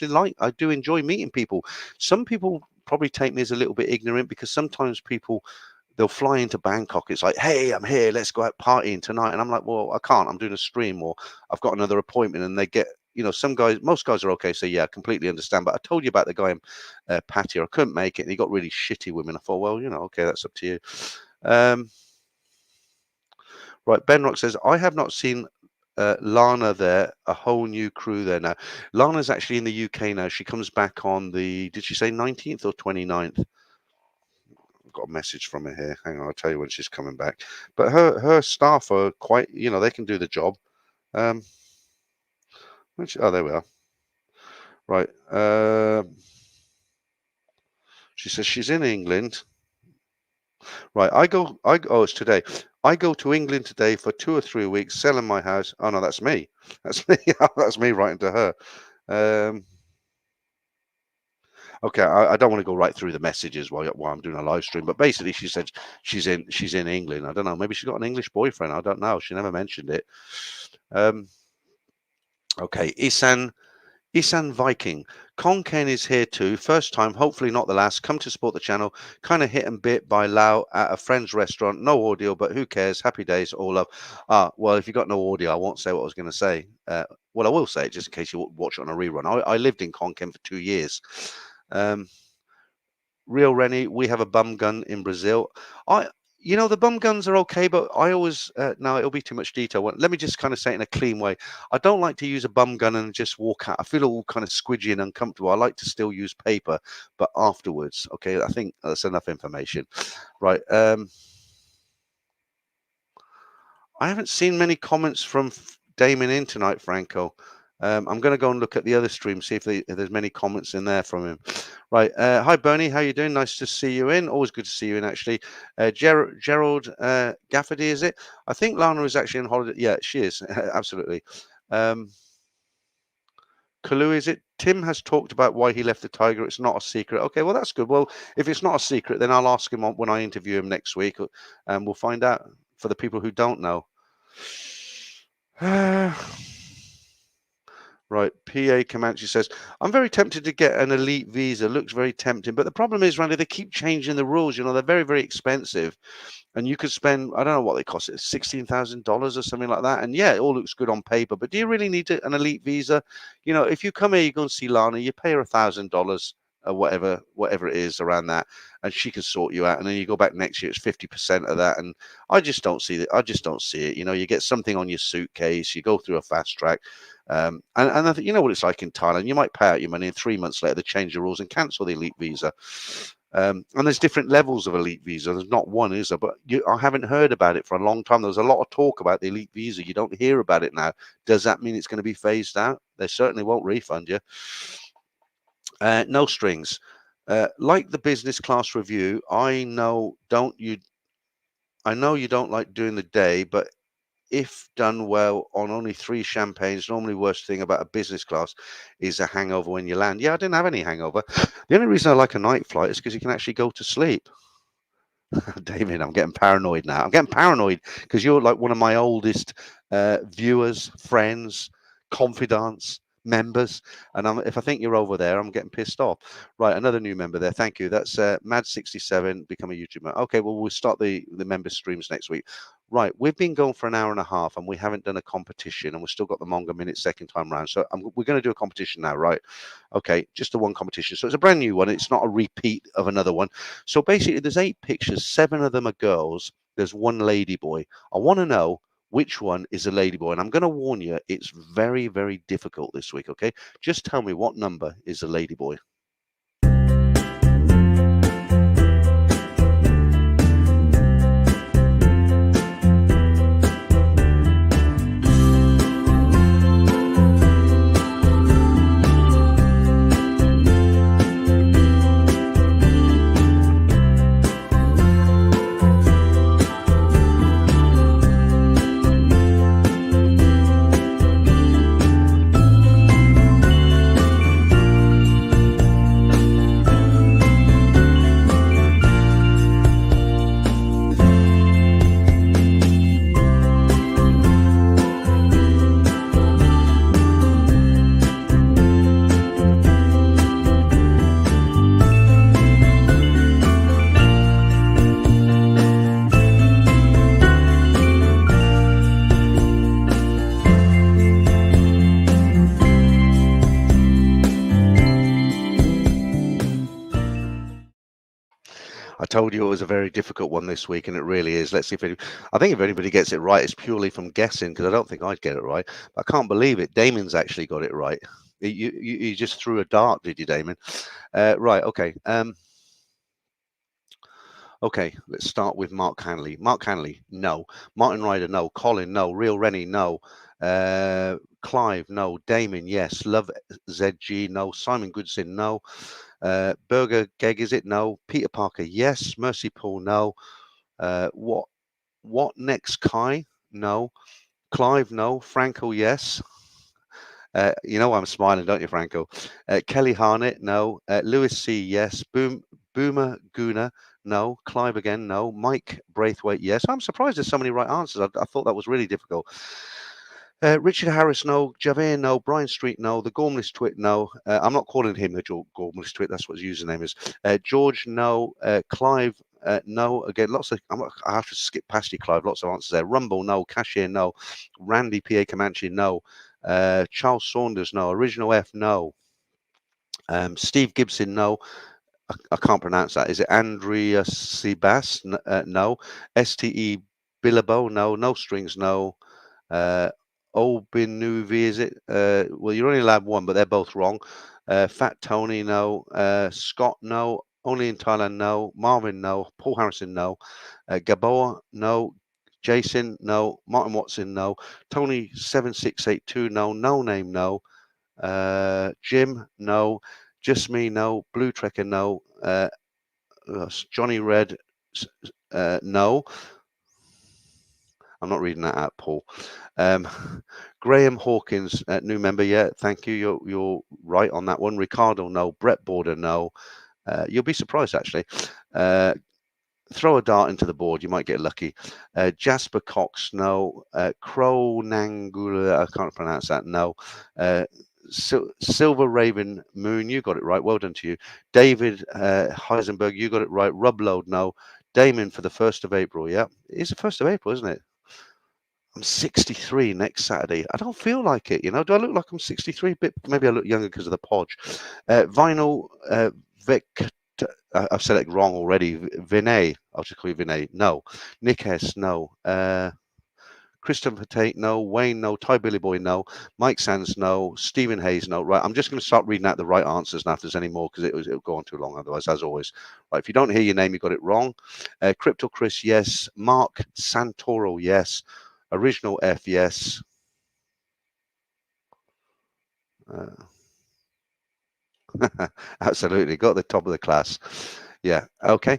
do enjoy meeting people. Some people probably take me as a little bit ignorant, because sometimes people, they'll fly into Bangkok. It's like, hey, I'm here. Let's go out partying tonight. And I'm like, well, I can't. I'm doing a stream, or I've got another appointment. And they get, some guys, most guys are okay. So yeah, I completely understand. But I told you about the guy in Pattaya. I couldn't make it, and he got really shitty women. I thought, well, okay, that's up to you. Right, Ben Rock says, I have not seen Lana there, a whole new crew there now. Lana's actually in the UK now. She comes back on did she say 19th or 29th? Got a message from her here. Hang on, I'll tell you when she's coming back. But her staff are quite, they can do the job. Oh, there we are. Right. She says she's in England. Right. Oh, it's today. I go to England today for 2 or 3 weeks, selling my house. Oh no, that's me. That's me. That's me writing to her. Okay, I don't want to go right through the messages while I'm doing a live stream, but basically she said she's in England. I don't know. Maybe she's got an English boyfriend. I don't know. She never mentioned it. Okay, Isan Viking. Kong Ken is here too. First time, hopefully not the last. Come to support the channel. Kind of hit and bit by Lau at a friend's restaurant. No audio, but who cares? Happy days, all love. Well, if you got no audio, I won't say what I was going to say. Well, I will say it just in case you watch it on a rerun. I lived in Kong Ken for 2 years. Real Rennie, we have a bum gun in Brazil. The bum guns are okay, but I always no, it'll be too much detail. Let me just kind of say it in a clean way. I don't like to use a bum gun and just walk out. I feel all kind of squidgy and uncomfortable. I like to still use paper, but afterwards. Okay, I think that's enough information. Right. I haven't seen many comments from Damon in tonight, Franco. I'm going to go and look at the other stream, see if there's many comments in there from him. Right. Hi, Bernie. How you doing? Nice to see you in. Always good to see you in, actually. Gerald Gafferty, is it? I think Lana is actually on holiday. Yeah, she is. Absolutely. Kalu, is it? Tim has talked about why he left the Tiger. It's not a secret. Okay, well, that's good. Well, if it's not a secret, then I'll ask him when I interview him next week, and we'll find out for the people who don't know. Right, PA Comanche says, I'm very tempted to get an elite visa. Looks very tempting. But the problem is, Randy, they keep changing the rules. They're very, very expensive. And you could spend, I don't know what they cost, $16,000 or something like that. And yeah, it all looks good on paper. But do you really need an elite visa? If you come here, you go and see Lana, you pay her $1,000. whatever it is around that, and she can sort you out. And then you go back next year, it's 50% of that. And I just don't see it. I just don't see it. You get something on your suitcase, you go through a fast track. And I think you know what it's like in Thailand. You might pay out your money, and 3 months later they change the rules and cancel the elite visa. And there's different levels of elite visa. There's not one, is there? But I haven't heard about it for a long time. There was a lot of talk about the elite visa. You don't hear about it now. Does that mean it's going to be phased out? They certainly won't refund you. No strings. Like the business class review, I know you don't like doing the day, but if done well on only 3 champagnes, normally worst thing about a business class is a hangover when you land. Yeah, I didn't have any hangover. The only reason I like a night flight is because you can actually go to sleep. Damien, I'm getting paranoid now. I'm getting paranoid because you're like one of my oldest viewers, friends, confidants, members. And if I think you're over there, I'm getting pissed off. Right, another new member there. Thank you. That's Mad67, become a YouTuber. Okay, well, we'll start the member streams next week. Right, we've been going for an hour and a half and we haven't done a competition, and we've still got the Monga Minute second time round. So we're going to do a competition now, right? Okay, just the one competition. So it's a brand new one. It's not a repeat of another one. So basically, there's 8 pictures. 7 of them are girls. There's 1 lady boy. I want to know which one is a lady boy. And I'm going to warn you, it's very, very difficult this week, okay? Just tell me what number is a lady boy. I told you it was a very difficult one this week, and it really is. Let's see if I think if anybody gets it right, it's purely from guessing, because I don't think I'd get it right. But I can't believe it. Damon's actually got it right. You just threw a dart, did you, Damon? Right. Okay. Okay, let's start with Mark Hanley. Mark Hanley, no. Martin Ryder, no. Colin, no. Real Rennie, no. Clive, no. Damon, yes. Love ZG, no. Simon Goodson, no. Burger Geg, is it? No. Peter Parker, yes. Mercy Paul, no. What next? Kai, no. Clive, no. Franco, yes. You know I'm smiling, don't you, Franco? Kelly Harnett, no. Lewis C, yes. Boomer Guna, no. Clive again, no. Mike Braithwaite, yes. I'm surprised there's so many right answers. I thought that was really difficult. Richard Harris, no. Javier, no. Brian Street, no. The Gormless Twit, no. I'm not calling him the Gormless Twit. That's what his username is. George, no. Clive, no. Again, I have to skip past you, Clive. Lots of answers there. Rumble, no. Cashier, no. Randy P.A. Comanche, no. Charles Saunders, no. Original F, no. Steve Gibson, no. I can't pronounce that. Is it Andrea Sebas? No. STE Billabo, no. No Strings, no. Obinuvi, is it? Well, you're only allowed 1, but they're both wrong. Fat Tony, no. Scott, no. Only in Thailand, no. Marvin, no. Paul Harrison, no. Gaboa, no. Jason, no. Martin Watson, no. Tony 7682, no. No Name, no. Jim, no. Just Me, no. Blue Trekker, no. Johnny Red, no. I'm not reading that out, Paul. Graham Hawkins, new member, yeah, thank you. You're right on that one. Ricardo, no. Brett Border, no. You'll be surprised, actually. Throw a dart into the board, you might get lucky. Jasper Cox, no. Crow Nangula, I can't pronounce that, no. Silver Raven Moon, you got it right. Well done to you. David Heisenberg, you got it right. Rubload, no. Damon for the 1st of April, yeah. It's the 1st of April, isn't it? I'm 63 next Saturday. I don't feel like it, you know. Do I look like I'm 63? Maybe I look younger because of the podge. Vinyl Vic. I've said it wrong already. Vinay. I'll just call you Vinay. No. Nick S. No. Christopher Tate, no. Wayne, no. Ty Billy Boy, no. Mike Sands, no. Stephen Hayes, no. Right, I'm just going to start reading out the right answers now if there's any more, because it'll go on too long otherwise, as always. Right, if you don't hear your name, you got it wrong. Crypto Chris, yes. Mark Santoro, yes. Original F, yes. Absolutely, got the top of the class. Yeah, okay.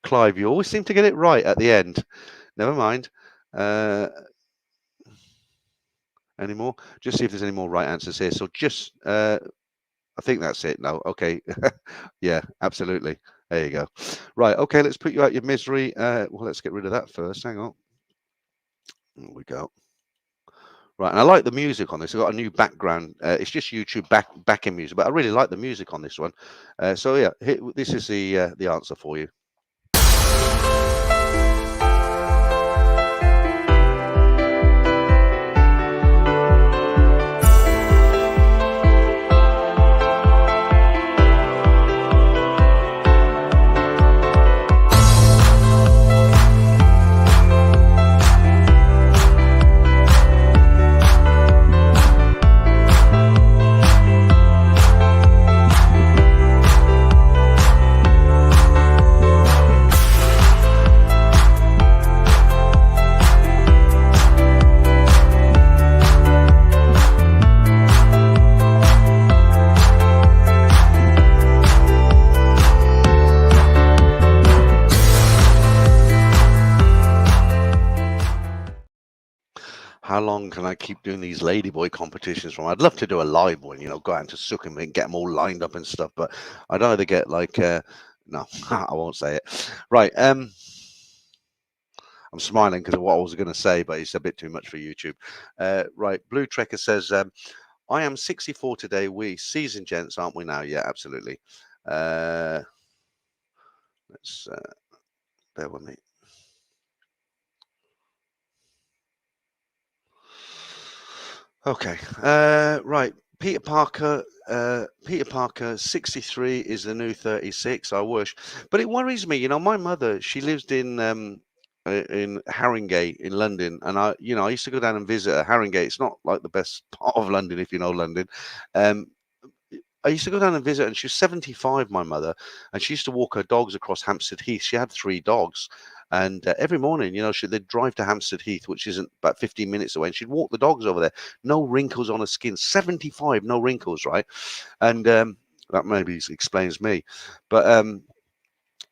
Clive, you always seem to get it right at the end. Never mind. Any more? Just see if there's any more right answers here. So just, I think that's it. No, okay. Yeah, absolutely. There you go. Right, okay, let's put you out your misery. Well, let's get rid of that first. Hang on. There we go. Right, and I like the music on this. I've got a new background. It's just YouTube backing music, but I really like the music on this one. So yeah, this is the answer for you. How long can I keep doing these ladyboy competitions from? I'd love to do a live one, go out into Sukhum and get them all lined up and stuff, but I'd either get like, no, I won't say it. Right, I'm smiling because of what I was going to say, but it's a bit too much for YouTube. Right, Blue Trekker says, I am 64 today. We seasoned gents, aren't we now? Yeah, absolutely. Let's bear with me. Okay, right. Peter Parker, 63 is the new 36. I wish, but it worries me. My mother, she lives in Haringey in London, and I used to go down and visit her. Haringey, it's not like the best part of London, if you know London. I used to go down and visit, and she was 75, my mother, and she used to walk her dogs across Hampstead Heath. She had 3 dogs, and every morning, they'd drive to Hampstead Heath, which isn't about 15 minutes away, and she'd walk the dogs over there. No wrinkles on her skin. 75, no wrinkles, right? And that maybe explains me. But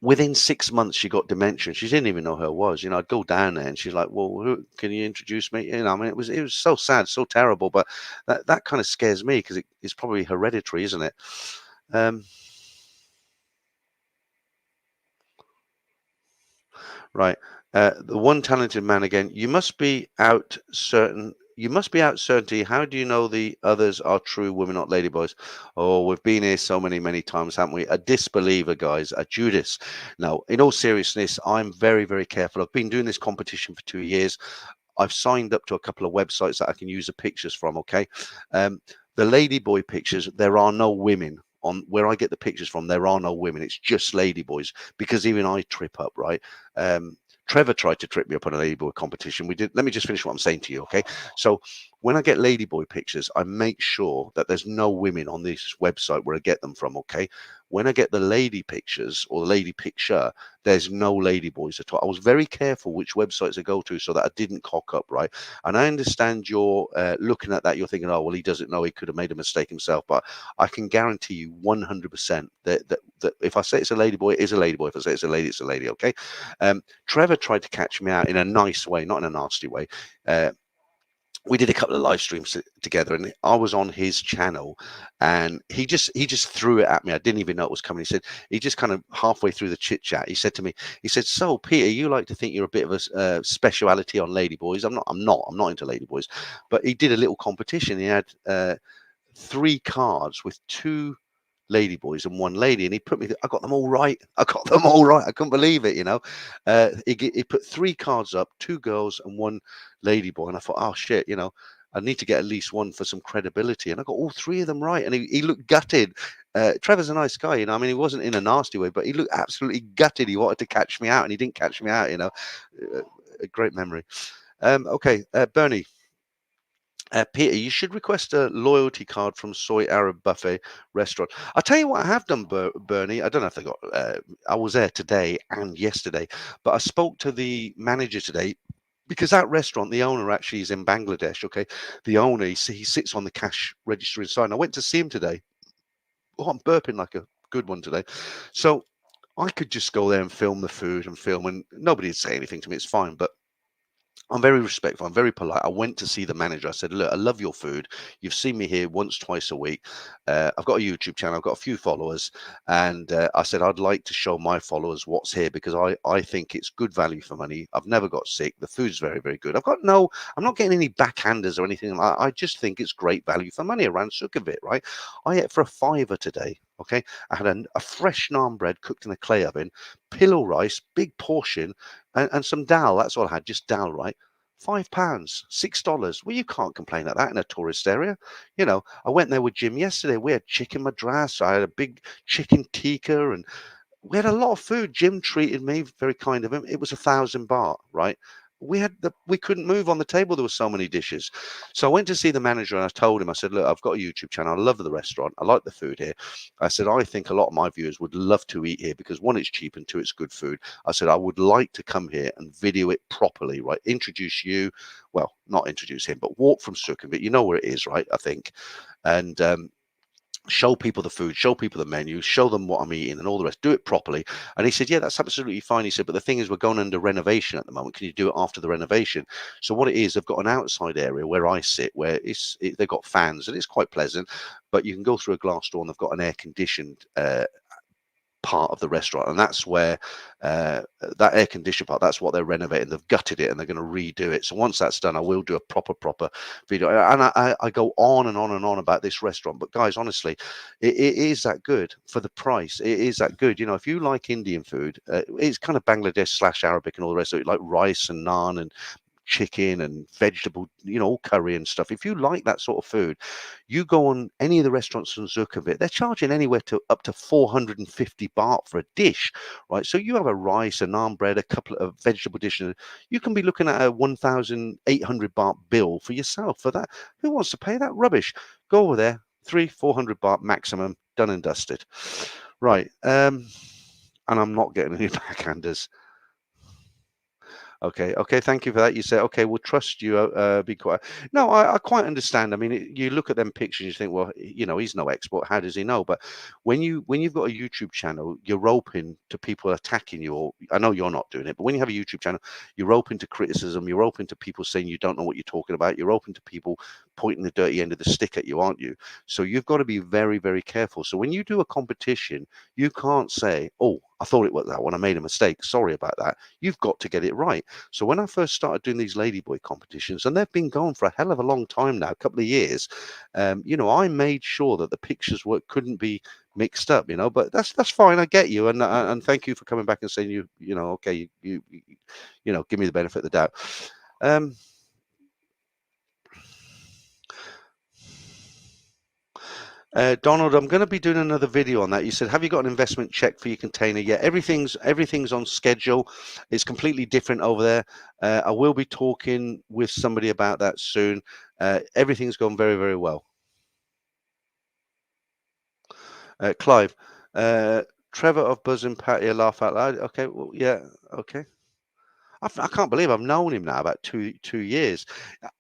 within 6 months, she got dementia. She didn't even know who I was. I'd go down there, and she's like, "Well, can you introduce me?" I mean, it was so sad, so terrible. But that kind of scares me because it's probably hereditary, isn't it? Right. The one talented man again. You must be out certainty. How do you know the others are true women, not ladyboys? Oh, we've been here so many times, haven't we? A disbeliever, guys, a Judas. Now, in all seriousness, I'm very, very careful. I've been doing this competition for 2 years. I've signed up to a couple of websites that I can use the pictures from, okay? The ladyboy pictures, there are no women. On where I get the pictures from, there are no women. It's just ladyboys, because even I trip up, right? Trevor tried to trip me up on a ladyboy competition. Let me just finish what I'm saying to you, okay? So when I get ladyboy pictures, I make sure that there's no women on this website where I get them from, okay? When I get the lady pictures or the lady picture, there's no ladyboys at all. I was very careful which websites I go to so that I didn't cock up, right? And I understand you're looking at that, you're thinking, oh, well, he doesn't know, he could have made a mistake himself. But I can guarantee you 100% that if I say it's a ladyboy, it is a ladyboy. If I say it's a lady, it's a lady, okay? Trevor tried to catch me out in a nice way, not in a nasty way. We did a couple of live streams together, and I was on his channel, and he just threw it at me. I didn't even know it was coming. He just kind of halfway through the chit chat, he said to me, "So Peter, you like to think you're a bit of a speciality on ladyboys." I'm not into ladyboys, but he did a little competition. He had 3 cards with 2 ladyboys and 1 lady, and he put me, I got them all right. I couldn't believe it. He put 3 cards up, 2 girls and 1 ladyboy, and I thought, oh shit, I need to get at least one for some credibility, and I got all 3 of them right. And he looked gutted, Trevor's a nice guy, I mean, he wasn't in a nasty way, but he looked absolutely gutted. He wanted to catch me out, and he didn't catch me out. A great memory. Okay, Bernie. Peter, you should request a loyalty card from Soy Arab Buffet restaurant. I'll tell you what I have done, Bernie. I don't know if they got. I was there today and yesterday, but I spoke to the manager today because that restaurant, the owner actually is in Bangladesh. Okay, the owner he sits on the cash register inside. And I went to see him today. Oh, I'm burping like a good one today. So I could just go there and film the food and film, and nobody would say anything to me. It's fine, but I'm very respectful. I'm very polite. I went to see the manager. I said, "Look, I love your food. You've seen me here once, twice a week. I've got a YouTube channel. I've got a few followers, and I said I'd like to show my followers what's here because I think it's good value for money. I've never got sick. The food's very, very good. I'm not getting any backhanders or anything. I just think it's great value for money around Sukhumvit, right? I ate for a fiver today. Okay, I had a fresh naan bread cooked in a clay oven, pillow rice, big portion, and some dal. That's all I had, just dal, right? £5, $6. Well, you can't complain at that in a tourist area. I went there with Jim yesterday. We had chicken madras. I had a big chicken tikka, and we had a lot of food. Jim treated me very kind of him. It was 1,000 baht, right? We couldn't move on the table. There were so many dishes. So I went to see the manager and I told him, I said, look, I've got a YouTube channel. I love the restaurant. I like the food here. I said, I think a lot of my viewers would love to eat here because one, it's cheap, and two, it's good food. I said, I would like to come here and video it properly, right? Introduce you. Well, not introduce him, but walk from Sukhumvit. You know where it is, right? I think. And show people the food, show people the menu, show them what I'm eating and all the rest, do it properly. And he said, yeah, that's absolutely fine. He said, but the thing is, we're going under renovation at the moment. Can you do it after the renovation? So what it is, they've got an outside area where I sit, where they've got fans and it's quite pleasant, but you can go through a glass door and they've got an air conditioned part of the restaurant, and that's where that air conditioned part, that's what they're renovating. They've gutted it and they're going to redo it. So once that's done, I will do a proper video, and I go on and on and on about this restaurant. But guys, honestly, it is that good for the price. It is that good. If you like Indian food, it's kind of Bangladesh / Arabic and all the rest of it, like rice and naan and chicken and vegetable, all curry and stuff. If you like that sort of food, you go on any of the restaurants in Sukhumvit, they're charging anywhere to up to 450 baht for a dish, right? So you have a rice, a naan bread, a couple of vegetable dishes. You can be looking at a 1,800 baht bill for yourself for that. Who wants to pay that rubbish? Go over there, 300-400 baht maximum, done and dusted. Right. And I'm not getting any backhanders. Okay, thank you for that. You say, okay, we'll trust you, be quiet. No, I quite understand. I mean, you look at them pictures, you think, well, he's no expert. How does he know? But when you've got a YouTube channel, you're open to people attacking you. Or I know you're not doing it, but when you have a YouTube channel, you're open to criticism. You're open to people saying you don't know what you're talking about. You're open to people pointing the dirty end of the stick at you, aren't you? So you've got to be very, very careful. So when you do a competition, you can't say, oh, I thought it was that one, I made a mistake, sorry about that. You've got to get it right. So when I first started doing these Ladyboy competitions, and they've been going for a hell of a long time now, a couple of years, I made sure that the pictures couldn't be mixed up, but that's fine. I get you, and thank you for coming back and saying okay, you give me the benefit of the doubt. Donald, I'm going to be doing another video on that. You said, have you got an investment check for your container? Yeah, everything's on schedule. It's completely different over there. I will be talking with somebody about that soon. Everything's gone very, very well. Clive, Trevor of Buzz and Patty, laugh out loud. Okay, well, yeah, okay. I can't believe I've known him now about two years.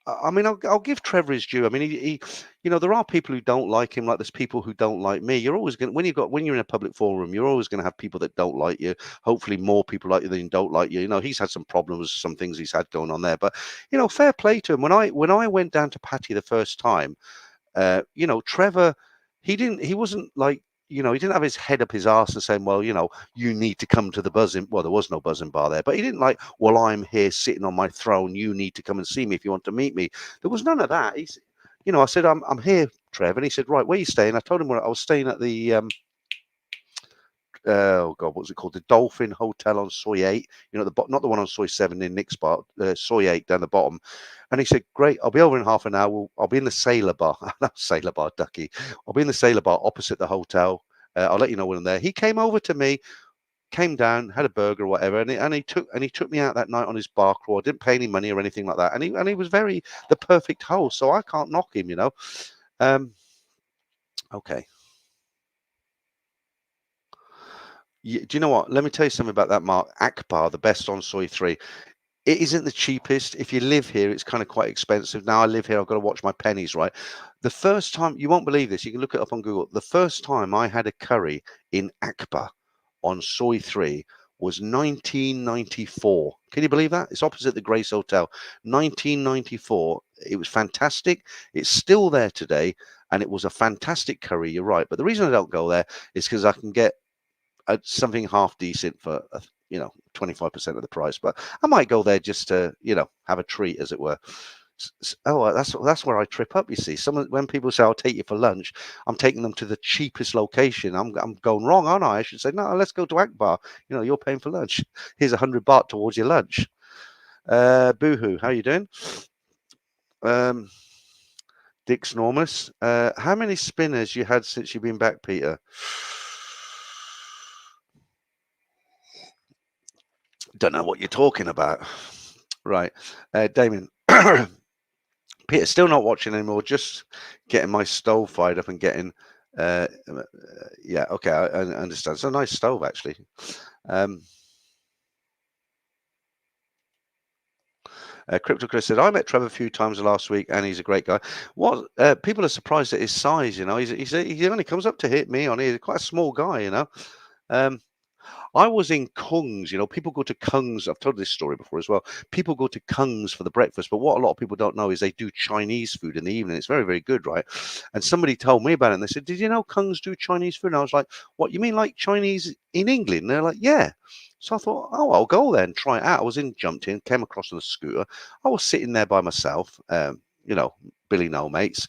I mean, I'll give Trevor his due. I mean, he there are people who don't like him, like there's people who don't like me. You're always going when you're in a public forum, you're always going to have people that don't like you. Hopefully, more people like you than don't like you. He's had some problems, some things he's had going on there, but fair play to him. When I went down to Patty the first time, Trevor, he wasn't like. He didn't have his head up his arse and saying, well, you need to come to the buzzing. Well, there was no buzzing bar there, but he didn't like, well, I'm here sitting on my throne. You need to come and see me if you want to meet me. There was none of that. He's, I said, I'm here, Trev. And he said, right, where are you staying? I told him where I was staying at the, oh God, what was it called? The Dolphin Hotel on Soy 8, not the one on Soy 7 in Nick's bar, Soy 8 down the bottom. And he said, great, I'll be over in half an hour. I'll be in the Sailor Bar, not Sailor Bar, Ducky. I'll be in the Sailor Bar opposite the hotel. I'll let you know when I'm there. He came over to me, came down, had a burger or whatever, and he took me out that night on his bar crawl. Didn't pay any money or anything like that, and he was the perfect host. So I can't knock him, you know. Okay. Do you know what? Let me tell you something about that, Mark. Akbar, the best on Soy 3. It isn't the cheapest. If you live here, it's kind of quite expensive. Now I live here, I've got to watch my pennies, right? The first time, you won't believe this, you can look it up on Google. The first time I had a curry in Akbar on Soy 3 was 1994. Can you believe that? It's opposite the Grace Hotel. 1994. It was fantastic. It's still there today, and it was a fantastic curry. You're right. But the reason I don't go there is because I can get something half decent for 25% of the price. But I might go there just to have a treat, as it were. Oh, that's where I trip up. You see, when people say I'll take you for lunch, I'm taking them to the cheapest location. I'm going wrong, aren't I? I should say no. Let's go to Akbar. You're paying for lunch. Here's 100 baht towards your lunch. Boohoo, how you doing? Dick's Normus. How many spinners you had since you've been back, Peter? Don't know what you're talking about. Right. Damien. Peter, still not watching anymore. Just getting my stove fired up and getting... yeah, okay, I understand. It's a nice stove, actually. Crypto Chris said, I met Trevor a few times last week, and he's a great guy. What people are surprised at his size, he only comes up to hit me on. He's quite a small guy, I was in Kung's, people go to Kung's. I've told this story before as well. People go to Kung's for the breakfast, but what a lot of people don't know is they do Chinese food in the evening. It's very, very good, right? And somebody told me about it, and they said, did you know Kung's do Chinese food? And I was like, what, you mean like Chinese in England? And they're like, yeah. So I thought, oh, I'll go there and try it out. Jumped in, came across on a scooter. I was sitting there by myself, Billy No Mates.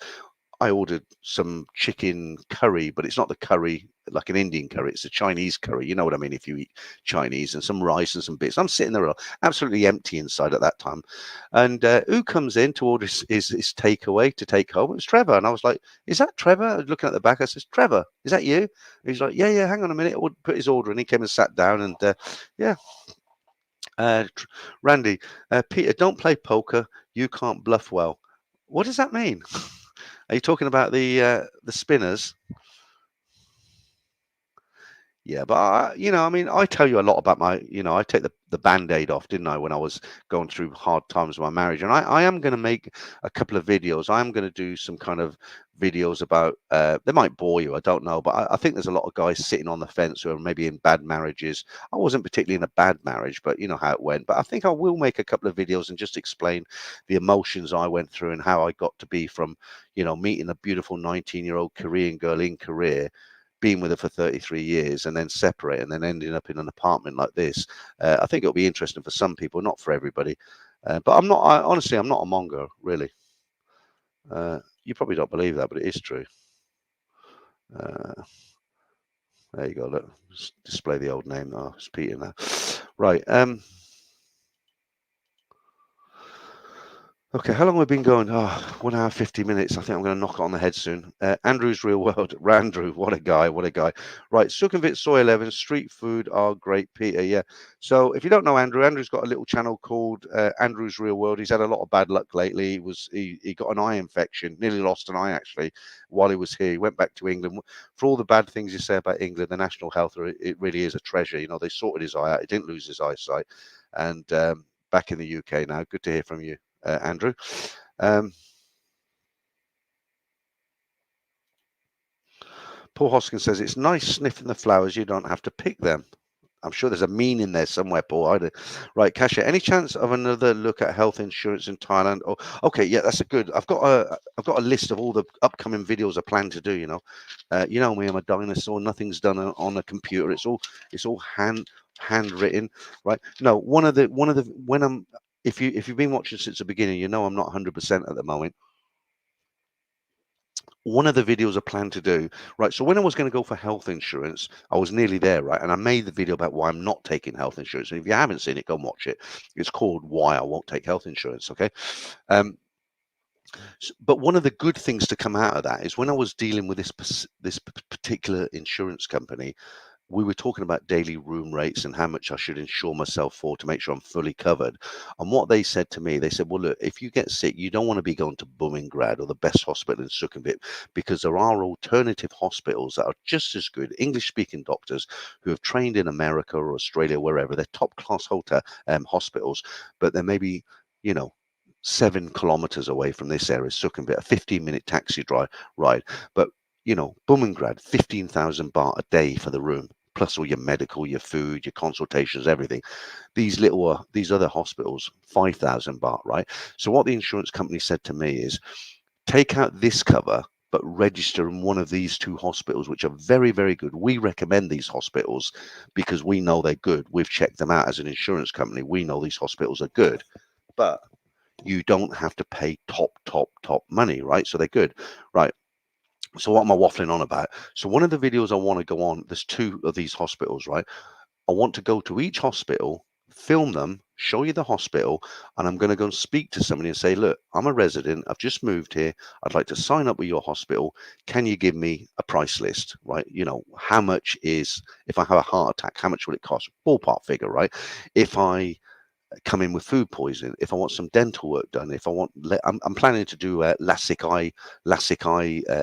I ordered some chicken curry, but it's not the curry like an Indian curry. It's a Chinese curry. You know what I mean? If you eat Chinese, and some rice and some bits. I'm sitting there absolutely empty inside at that time. And who comes in to order his takeaway to take home? It was Trevor. And I was like, is that Trevor? I was looking at the back. I said, Trevor, is that you? And he's like, yeah, hang on a minute. I would put his order in. He came and sat down, and yeah. Randy, Peter, don't play poker. You can't bluff well. What does that mean? Are you talking about the spinners? Yeah, but I tell you a lot about my, I take the Band-Aid off, didn't I, when I was going through hard times with my marriage. And I am going to make a couple of videos. I am going to do some kind of videos about, they might bore you, I don't know, but I think there's a lot of guys sitting on the fence who are maybe in bad marriages. I wasn't particularly in a bad marriage, but you know how it went. But I think I will make a couple of videos and just explain the emotions I went through and how I got to be from, meeting a beautiful 19-year-old Korean girl in Korea, being with her for 33 years and then separate and then ending up in an apartment like this. I think it'll be interesting for some people, not for everybody. But honestly, I'm not a mongo, really. You probably don't believe that, but it is true. There you go. Look, display the old name. Oh, it's Peter now. Right. Okay, how long have we been going? 1 hour, 50 minutes. I think I'm going to knock it on the head soon. Andrew's Real World. Randrew, what a guy, what a guy. Right, Sukhumvit Soy 11, street food are great, Peter, yeah. So if you don't know Andrew's got a little channel called Andrew's Real World. He's had a lot of bad luck lately. He got an eye infection, nearly lost an eye, actually, while he was here. He went back to England. For all the bad things you say about England, the national health, it really is a treasure. They sorted his eye out. He didn't lose his eyesight. And back in the UK now. Good to hear from you. Andrew. Paul Hoskins says, it's nice sniffing the flowers. You don't have to pick them. I'm sure there's a mean in there somewhere, Paul. Right, Kasia, any chance of another look at health insurance in Thailand? Oh, okay, yeah, that's a good. I've got a list of all the upcoming videos I plan to do. You know me, I'm a dinosaur. Nothing's done on a computer. It's all handwritten, right? No, if you've been watching since the beginning, I'm not 100% at the moment. One of the videos I plan to do, right? So when I was going to go for health insurance, I was nearly there, right? And I made the video about why I'm not taking health insurance. And if you haven't seen it, go and watch it. It's called Why I Won't Take Health Insurance, okay? But one of the good things to come out of that is when I was dealing with this particular insurance company, we were talking about daily room rates and how much I should insure myself for to make sure I'm fully covered. And what they said to me, they said, well, look, if you get sick, you don't want to be going to Bummingrad or the best hospital in Sukhumvit, because there are alternative hospitals that are just as good, English speaking doctors who have trained in America or Australia, wherever. They're top class hospitals, but they're maybe, you know, 7 kilometers away from this area, Sukhumvit, a 15-minute taxi drive ride. But Bummingrad, 15,000 baht a day for the room, plus all your medical, your food, your consultations, everything. These other hospitals, 5,000 baht, right? So what the insurance company said to me is, take out this cover, but register in one of these two hospitals, which are very, very good. We recommend these hospitals because we know they're good. We've checked them out as an insurance company. We know these hospitals are good, but you don't have to pay top money, right? So they're good, right? So what am I waffling on about? So one of the videos I want to go on, there's two of these hospitals, right? I want to go to each hospital, film them, show you the hospital, and I'm going to go and speak to somebody and say, look, I'm a resident. I've just moved here. I'd like to sign up with your hospital. Can you give me a price list, right? How much is, if I have a heart attack, how much will it cost? Ballpark figure, right? If I come in with food poisoning, if I want some dental work done, if I want, I'm planning to do LASIK eye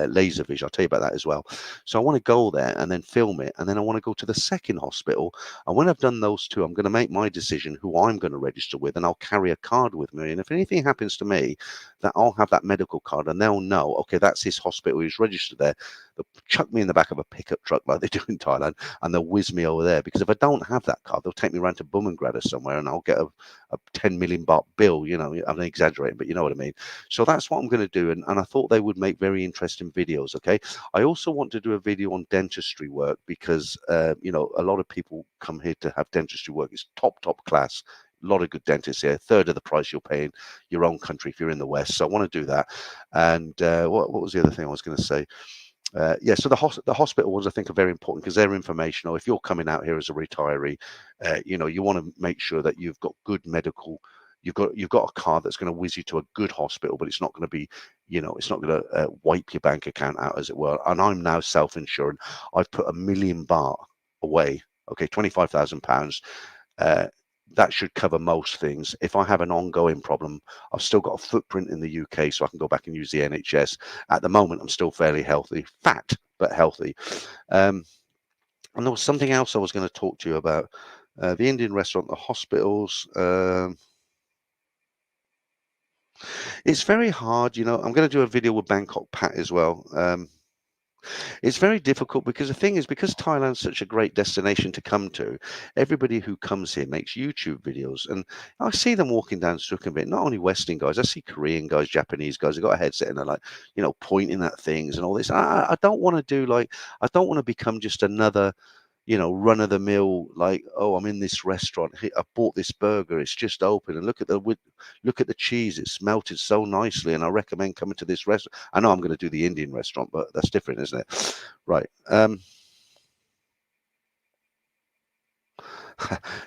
laser vision. I'll tell you about that as well. So I want to go there and then film it, and then I want to go to the second hospital. And when I've done those two, I'm going to make my decision who I'm going to register with, and I'll carry a card with me. And if anything happens to me, that I'll have that medical card, and they'll know, okay, that's his hospital. He's registered there. They'll chuck me in the back of a pickup truck like they do in Thailand, and they'll whiz me over there. Because if I don't have that card, they'll take me around to Bummingrad or somewhere, and I'll get a 10 million baht bill. I'm exaggerating, but you know what I mean. So that's what I'm going to do. And I thought they would make very interesting videos. Okay. I also want to do a video on dentistry work because, a lot of people come here to have dentistry work. It's top class. A lot of good dentists here, a third of the price you'll pay in your own country if you're in the West. So I want to do that. And what was the other thing I was going to say? So the hospital ones I think are very important because they're informational. If you're coming out here as a retiree, you want to make sure that you've got good medical. You've got a card that's going to whiz you to a good hospital, but it's not going to be, it's not going to wipe your bank account out, as it were. And I'm now self-insured. I've put 1 million baht away. Okay, £25,000. That should cover most things. If I have an ongoing problem, I've still got a footprint in the UK, so I can go back and use the NHS. At the moment, I'm still fairly healthy, fat, but healthy. And there was something else I was going to talk to you about. The Indian restaurant, the hospitals. It's very hard, I'm going to do a video with Bangkok Pat as well. It's very difficult because the thing is, because Thailand's such a great destination to come to, everybody who comes here makes YouTube videos. And I see them walking down Sukhumvit, not only Western guys, I see Korean guys, Japanese guys, they've got a headset and they're like, pointing at things and all this. I don't want to I don't want to become just another run of the mill, like, oh, I'm in this restaurant. I bought this burger. It's just open, and look at the cheese. It's melted so nicely, and I recommend coming to this restaurant. I know I'm going to do the Indian restaurant, but that's different, isn't it? Right.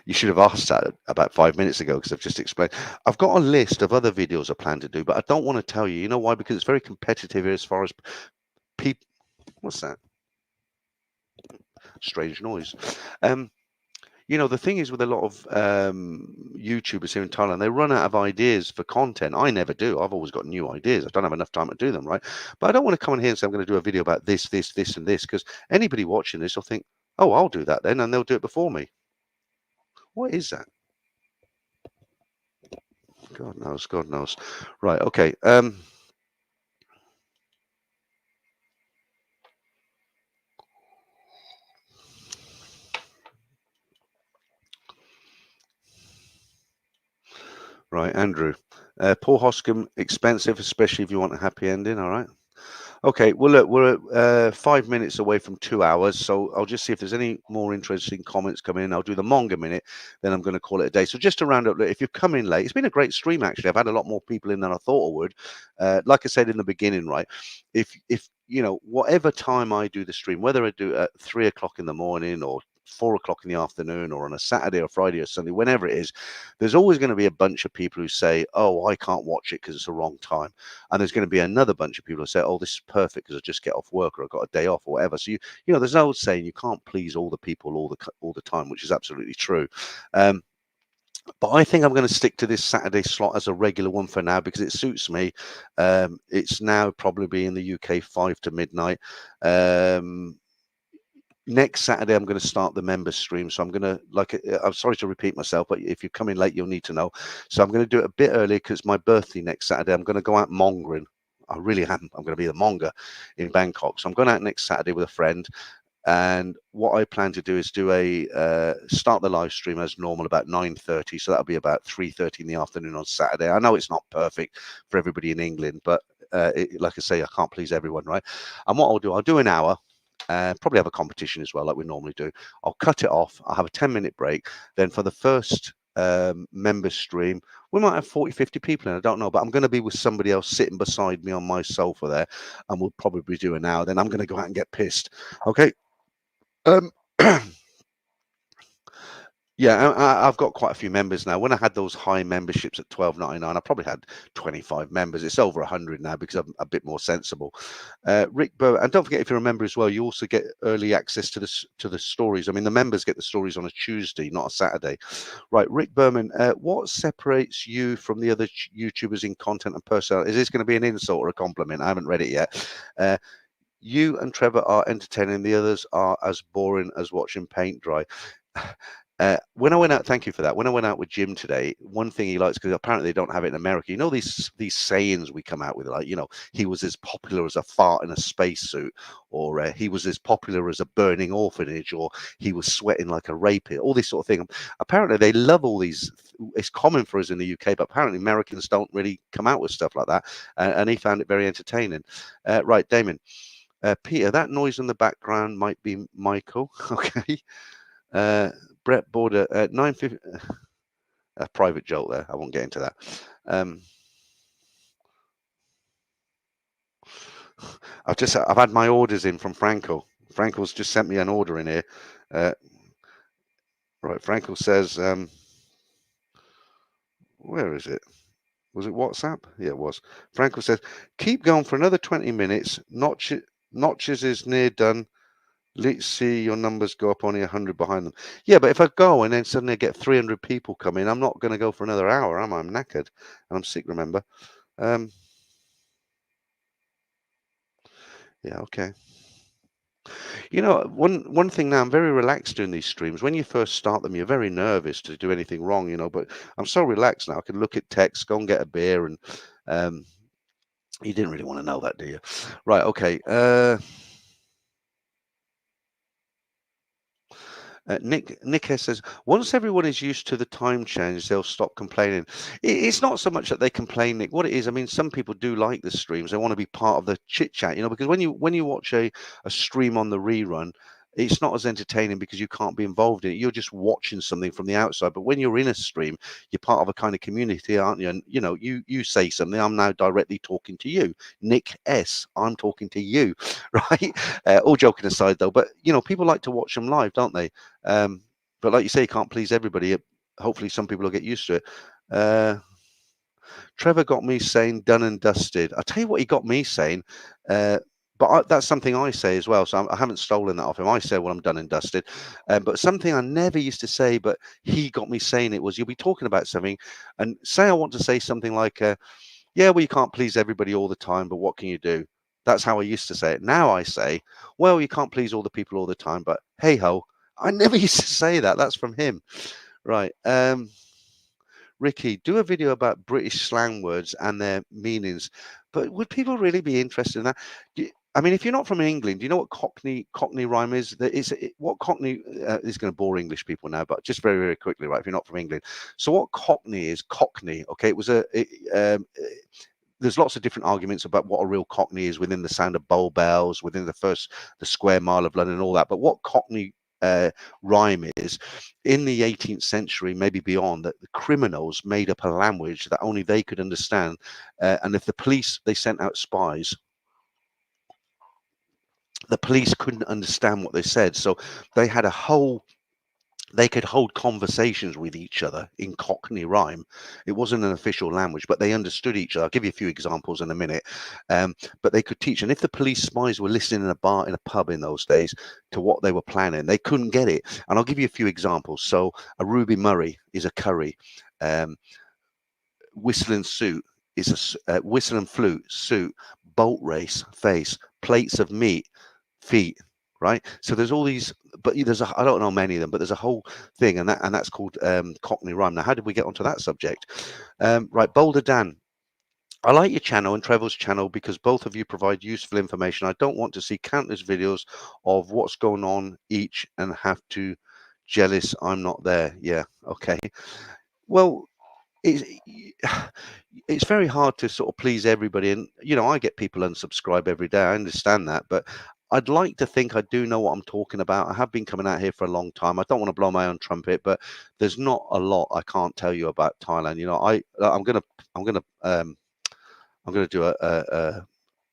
You should have asked that about 5 minutes ago because I've just explained. I've got a list of other videos I plan to do, but I don't want to tell you. You know why? Because it's very competitive as far as people. What's that? Strange noise. The thing is with a lot of YouTubers here in Thailand, they run out of ideas for content. I never do. I've always got new ideas. I don't have enough time to do them, right? But I don't want to come in here and say I'm going to do a video about this, and this, because anybody watching this will think, oh, I'll do that then, and they'll do it before me. What is that? God knows, God knows. Right, okay. Right, Andrew. Paul Hoscom, expensive, especially if you want a happy ending, all right? Okay, well, look, we're at 5 minutes away from 2 hours, so I'll just see if there's any more interesting comments coming in. I'll do the manga minute, then I'm going to call it a day. So just to round up, if you've come in late, it's been a great stream, actually. I've had a lot more people in than I thought I would. Like I said in the beginning, right, if whatever time I do the stream, whether I do it at 3 o'clock in the morning or 4 o'clock in the afternoon or on a Saturday or Friday or Sunday, whenever it is, there's always going to be a bunch of people who say, oh, I can't watch it because it's the wrong time. And there's going to be another bunch of people who say, oh, this is perfect because I just get off work or I've got a day off or whatever. So, there's an old saying, you can't please all the people all the time, which is absolutely true. But I think I'm going to stick to this Saturday slot as a regular one for now because it suits me. It's now probably in the UK 5 to midnight. Next Saturday, I'm going to start the members stream. So I'm going to, I'm sorry to repeat myself, but if you're coming late, you'll need to know. So I'm going to do it a bit early because it's my birthday next Saturday. I'm going to go out mongering. I really am. I'm going to be the monger in Bangkok. So I'm going out next Saturday with a friend. And what I plan to do is start the live stream as normal about 9:30. So that'll be about 3:30 in the afternoon on Saturday. I know it's not perfect for everybody in England, but like I say, I can't please everyone, right? And what I'll do an hour. Probably have a competition as well, like we normally do. I'll cut it off. I'll have a 10-minute break. Then for the first member stream, we might have 40, 50 people in. I don't know, but I'm going to be with somebody else sitting beside me on my sofa there, and we'll probably do an hour. Then I'm going to go out and get pissed. Okay. Yeah, I've got quite a few members now. When I had those high memberships at $12.99, I probably had 25 members. It's over 100 now because I'm a bit more sensible. Rick Burr, and don't forget, if you're a member as well, you also get early access to the stories. I mean, the members get the stories on a Tuesday, not a Saturday. Right, Rick Berman, what separates you from the other YouTubers in content and personality? Is this going to be an insult or a compliment? I haven't read it yet. You and Trevor are entertaining. The others are as boring as watching paint dry. When I went out, thank you for that. When I went out with Jim today, one thing he likes, because apparently they don't have it in America, these sayings we come out with, like, he was as popular as a fart in a spacesuit, or he was as popular as a burning orphanage, or he was sweating like a rapist, all this sort of thing. Apparently they love all these. It's common for us in the UK, but apparently Americans don't really come out with stuff like that, and he found it very entertaining. Right, Damon. Peter, that noise in the background might be Michael. Okay. Brett Border at 9:50. A private joke there. I won't get into that. I've had my orders in from Franco. Franco's just sent me an order in here. Right, Franco says, where is it? Was it WhatsApp? Yeah, it was. Franco says, keep going for another 20 minutes. Notches is near done. Let's see your numbers go up, only 100 behind them. Yeah, but if I go and then suddenly I get 300 people come in, I'm not going to go for another hour, am I? I'm knackered and I'm sick, remember? Yeah, okay. One thing now, I'm very relaxed doing these streams. When you first start them, you're very nervous to do anything wrong, but I'm so relaxed now. I can look at text, go and get a beer, and you didn't really want to know that, do you? Right, okay. Nick S says, once everyone is used to the time change, they'll stop complaining. It's not so much that they complain, Nick. What it is, I mean, some people do like the streams. They want to be part of the chit chat, because when you watch a stream on the rerun, it's not as entertaining because you can't be involved in it. You're just watching something from the outside. But when you're in a stream, you're part of a kind of community, aren't you? And you say something. I'm now directly talking to you, Nick S. I'm talking to you, right? All joking aside, though. But people like to watch them live, don't they? But like you say, you can't please everybody. Hopefully, some people will get used to it. Trevor got me saying done and dusted. I'll tell you what he got me saying. But that's something I say as well. So I haven't stolen that off him. I say, well, I'm done and dusted. But something I never used to say, but he got me saying it, was you'll be talking about something and say I want to say something like, yeah, well, you can't please everybody all the time, but what can you do? That's how I used to say it. Now I say, well, you can't please all the people all the time, but hey ho. I never used to say that. That's from him. Right. Ricky, do a video about British slang words and their meanings. But would people really be interested in that? I mean, if you're not from England, do you know what Cockney rhyme is? What Cockney is going to bore English people now, but just very, very quickly, right? If you're not from England, so what Cockney is? Cockney, okay? There's lots of different arguments about what a real Cockney is within the sound of bowl bells, within the square mile of London, and all that. But what Cockney rhyme is, in the 18th century, maybe beyond, that the criminals made up a language that only they could understand, and if the police, they sent out spies, the police couldn't understand what they said, so they had a whole they could hold conversations with each other in Cockney rhyme. It wasn't an official language, but they understood each other. I'll give you a few examples in a minute. But they could teach. And if the police spies were listening in a bar, in a pub in those days, to what they were planning, they couldn't get it. And I'll give you a few examples. So a Ruby Murray is a curry. Um, whistling suit is a whistling flute, suit, boat race, face, plates of meat, feet, right? So there's all these, but there's I don't know many of them, but there's a whole thing, and that's called Cockney rhyme. Now, how did we get onto that subject? Right, Boulder Dan. I like your channel and Trevor's channel because both of you provide useful information. I don't want to see countless videos of what's going on each and have to jealous I'm not there. Yeah, okay. Well, it's it's very hard to sort of please everybody, and I get people unsubscribe every day. I understand that, but I'd like to think I do know what I'm talking about. I have been coming out here for a long time. I don't want to blow my own trumpet, but there's not a lot I can't tell you about Thailand. I'm gonna do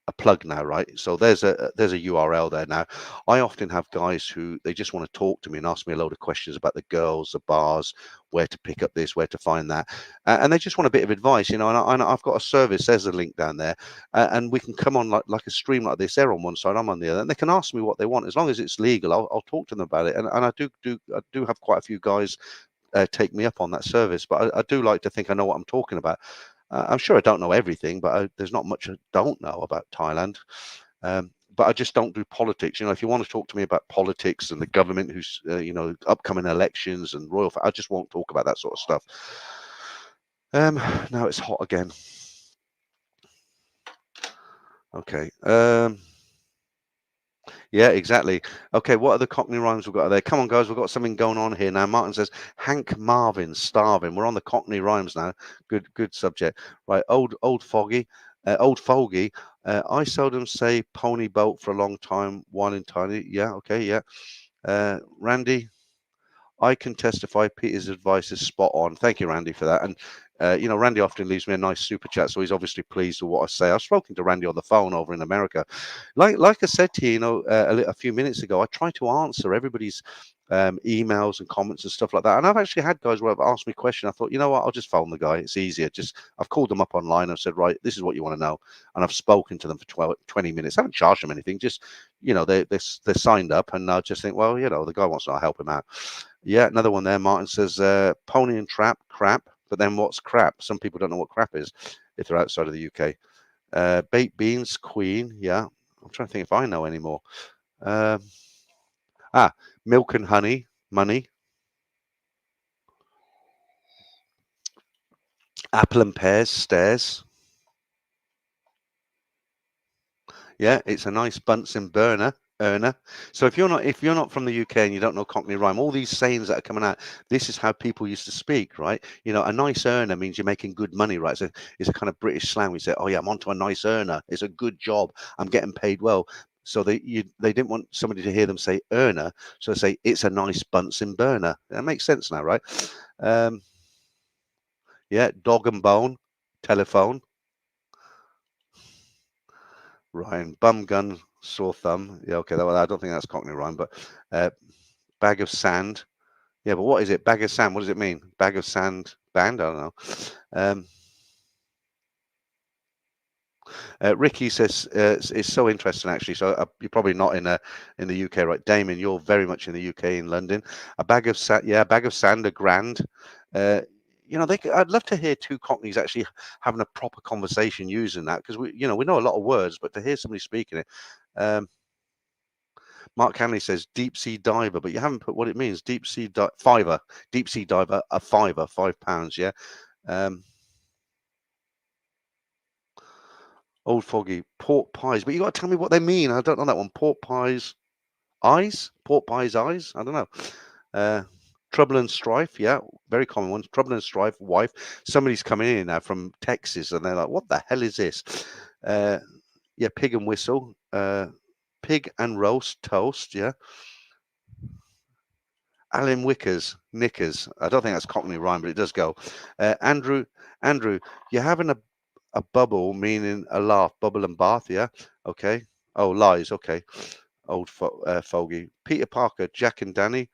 a plug now, right? So there's a URL there now. I often have guys who they just want to talk to me and ask me a load of questions about the girls, the bars, where to pick up this, where to find that, and they just want a bit of advice, And I've got a service. There's a link down there, and we can come on like a stream like this. They're on one side, I'm on the other, and they can ask me what they want as long as it's legal. I'll talk to them about it, and I do have quite a few guys take me up on that service, but I do like to think I know what I'm talking about. I'm sure I don't know everything, but there's not much I don't know about Thailand. But I just don't do politics. If you want to talk to me about politics and the government, who's upcoming elections and I just won't talk about that sort of stuff. Now it's hot again. Okay. Yeah, exactly. Okay, what are the Cockney rhymes we've got there? Come on, guys, we've got something going on here now. Martin says, Hank Marvin, starving. We're on the Cockney rhymes now. Good subject. Right, old foggy, old fogey. I seldom say pony boat for a long time while in tiny. Yeah, okay, yeah. Randy, I can testify Peter's advice is spot on. Thank you, Randy, for that. And, Randy often leaves me a nice super chat, so he's obviously pleased with what I say. I've spoken to Randy on the phone over in America. Like I said to you, a few minutes ago, I try to answer everybody's emails and comments and stuff like that. And I've actually had guys where have asked me a question. I thought, you know what, I'll just phone the guy. It's easier. I've called them up online. I've said, right, this is what you want to know. And I've spoken to them for 20 minutes. I haven't charged them anything. Just, they're signed up, and I just think, well, the guy wants to help him out. Yeah, another one there. Martin says, pony and trap, crap. But then what's crap? Some people don't know what crap is if they're outside of the UK. Baked beans, queen. Yeah. I'm trying to think if I know any more. Milk and honey, money. Apple and pears, stairs. Yeah, it's a nice Bunsen burner. Earner. So if you're not from the UK and you don't know Cockney rhyme, all these sayings that are coming out, this is how people used to speak, right? A nice earner means you're making good money, right? So it's a kind of British slang. We say, oh yeah, I'm onto a nice earner. It's a good job. I'm getting paid well. So they didn't want somebody to hear them say earner, so they say it's a nice Bunsen burner. That makes sense now, right? Yeah, dog and bone, telephone. Ryan, bum gun, sore thumb. Yeah, okay. I don't think that's Cockney rhyme, but bag of sand. Yeah, but what is it? Bag of sand. What does it mean? Bag of sand band? I don't know. Ricky says it's so interesting actually. So you're probably not in the UK, right? Damon, you're very much in the UK in London. A bag of sand. Yeah, a bag of sand, a grand. I'd love to hear two Cockneys actually having a proper conversation using that, because we know a lot of words, but to hear somebody speaking it. Mark Hanley says deep sea diver, but you haven't put what it means. Deep sea fiver, deep sea diver, a fiver, £5. Yeah. Old foggy, pork pies, but you got to tell me what they mean. I don't know that one. Pork pies, eyes, pork pies, eyes. I don't know. Trouble and strife, yeah, very common one. Trouble and strife, wife. Somebody's coming in now from Texas, and they're like, "What the hell is this?" Yeah, pig and whistle. Pig and roast, toast. Yeah. Alan Wickers, knickers. I don't think that's Cockney rhyme, but it does go. Andrew, you're having a bubble, meaning a laugh. Bubble and bath, yeah. Okay. Oh, lies. Okay. Old fogey. Peter Parker, Jack and Danny.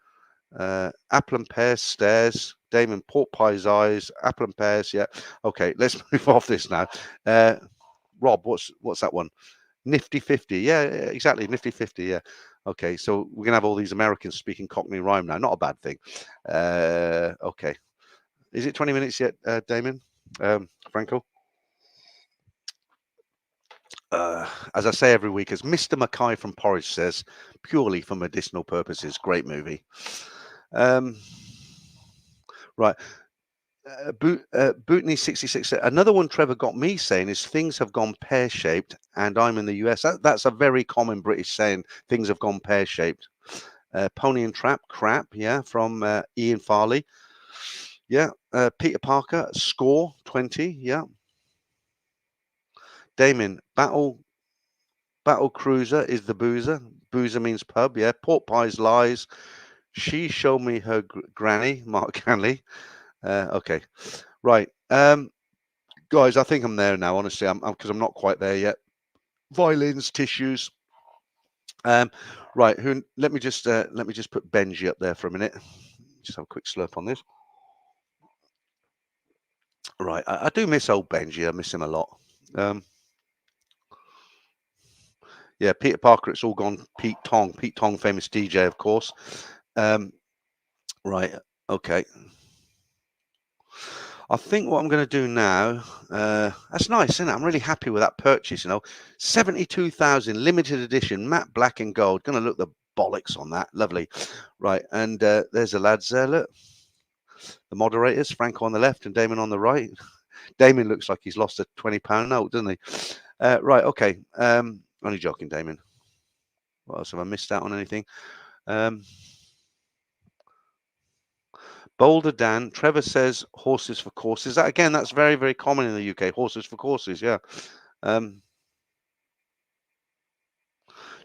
Apple and pears stairs. Damon, pork pie's eyes. Apple and pears. Yeah. Okay, let's move off this now. Rob, what's that one? Nifty 50. Yeah, exactly. Nifty 50. Yeah. Okay, so we're gonna have all these Americans speaking Cockney rhyme now. Not a bad thing. Okay. Is it 20 minutes yet, Damon? Franco? As I say every week, as Mr. Mackay from Porridge says, purely for medicinal purposes. Great movie. Right. Bootney66 said, another one Trevor got me saying is things have gone pear-shaped and I'm in the US. That's a very common British saying, things have gone pear-shaped. Pony and Trap, crap, yeah, from Ian Farley. Yeah. Peter Parker, score 20, yeah. Damien, battle cruiser is the boozer. Boozer means pub, yeah. Pork pies lies. She showed me her granny, Mark Hanley. Okay, right. Guys, I think I'm there now. Honestly, I'm because I'm not quite there yet. Violins, tissues. Right. Let me just put Benji up there for a minute. Just have a quick slurp on this. Right. I do miss old Benji. I miss him a lot. Yeah, Peter Parker. It's all gone. Pete Tong, famous DJ, of course. Right. Okay. I think what I'm going to do now, that's nice, isn't it? I'm really happy with that purchase, 72,000 limited edition, matte black and gold. Going to look the bollocks on that. Lovely. Right. And there's the lads there. Look, the moderators, Franco on the left and Damon on the right. Damon looks like he's lost a £20 note, doesn't he? Right. Okay. Only joking, Damon. What else have I missed out on anything? Boulder Dan, Trevor says horses for courses. That's very, very common in the UK. Horses for courses, yeah.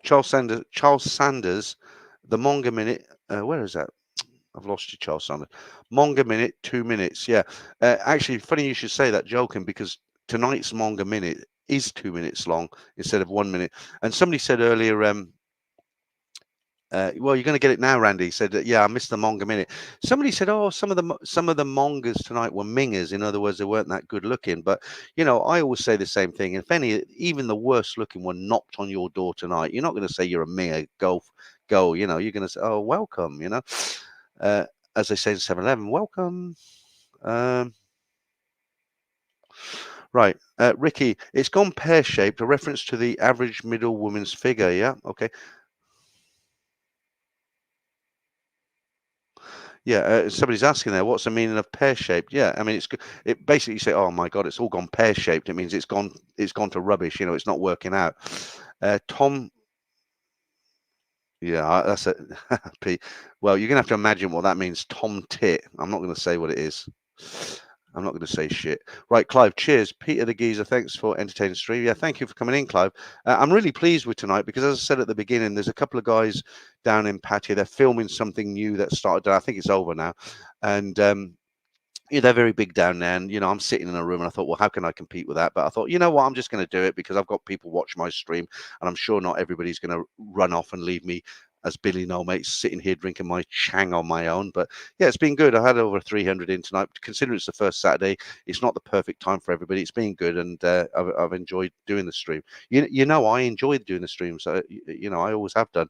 Charles Sanders, the Monga Minute. Where is that? I've lost you, Charles Sanders. Monga Minute, 2 minutes. Yeah. Actually, funny you should say that, joking, because tonight's Monga Minute is 2 minutes long instead of 1 minute. And somebody said earlier, well, you're going to get it now, Randy. Said, yeah, I missed the Monga Minute. Somebody said, oh, some of the Mongas tonight were mingers. In other words, they weren't that good looking. But I always say the same thing. If any, even the worst looking one knocked on your door tonight, you're not going to say you're a minger. Go. You're going to say, oh, welcome. As they say in 7-Eleven, welcome. Right, Ricky, it's gone pear-shaped. A reference to the average middle woman's figure. Yeah. Okay. Yeah, somebody's asking there, what's the meaning of pear-shaped? Yeah, I mean, it basically you say, oh my God, it's all gone pear-shaped. It means it's gone to rubbish. It's not working out. Tom, yeah, that's it. Pete. Well, you're gonna have to imagine what that means. Tom Tit. I'm not going to say what it is. I'm not going to say shit. Right, Clive, cheers. Peter the Geezer, thanks for entertaining the stream. Yeah, thank you for coming in, Clive. I'm really pleased with tonight because, as I said at the beginning, there's a couple of guys down in Pattaya. They're filming something new that started. I think it's over now. And yeah, they're very big down there. And, I'm sitting in a room and I thought, well, how can I compete with that? But I thought, you know what, I'm just going to do it because I've got people watch my stream and I'm sure not everybody's going to run off and leave me as Billy No Mates sitting here drinking my Chang on my own. But yeah, it's been good. I had over 300 in tonight. Considering it's the first Saturday, it's not the perfect time for everybody. It's been good, and I've enjoyed doing the stream. I enjoyed doing the stream, so I always have done.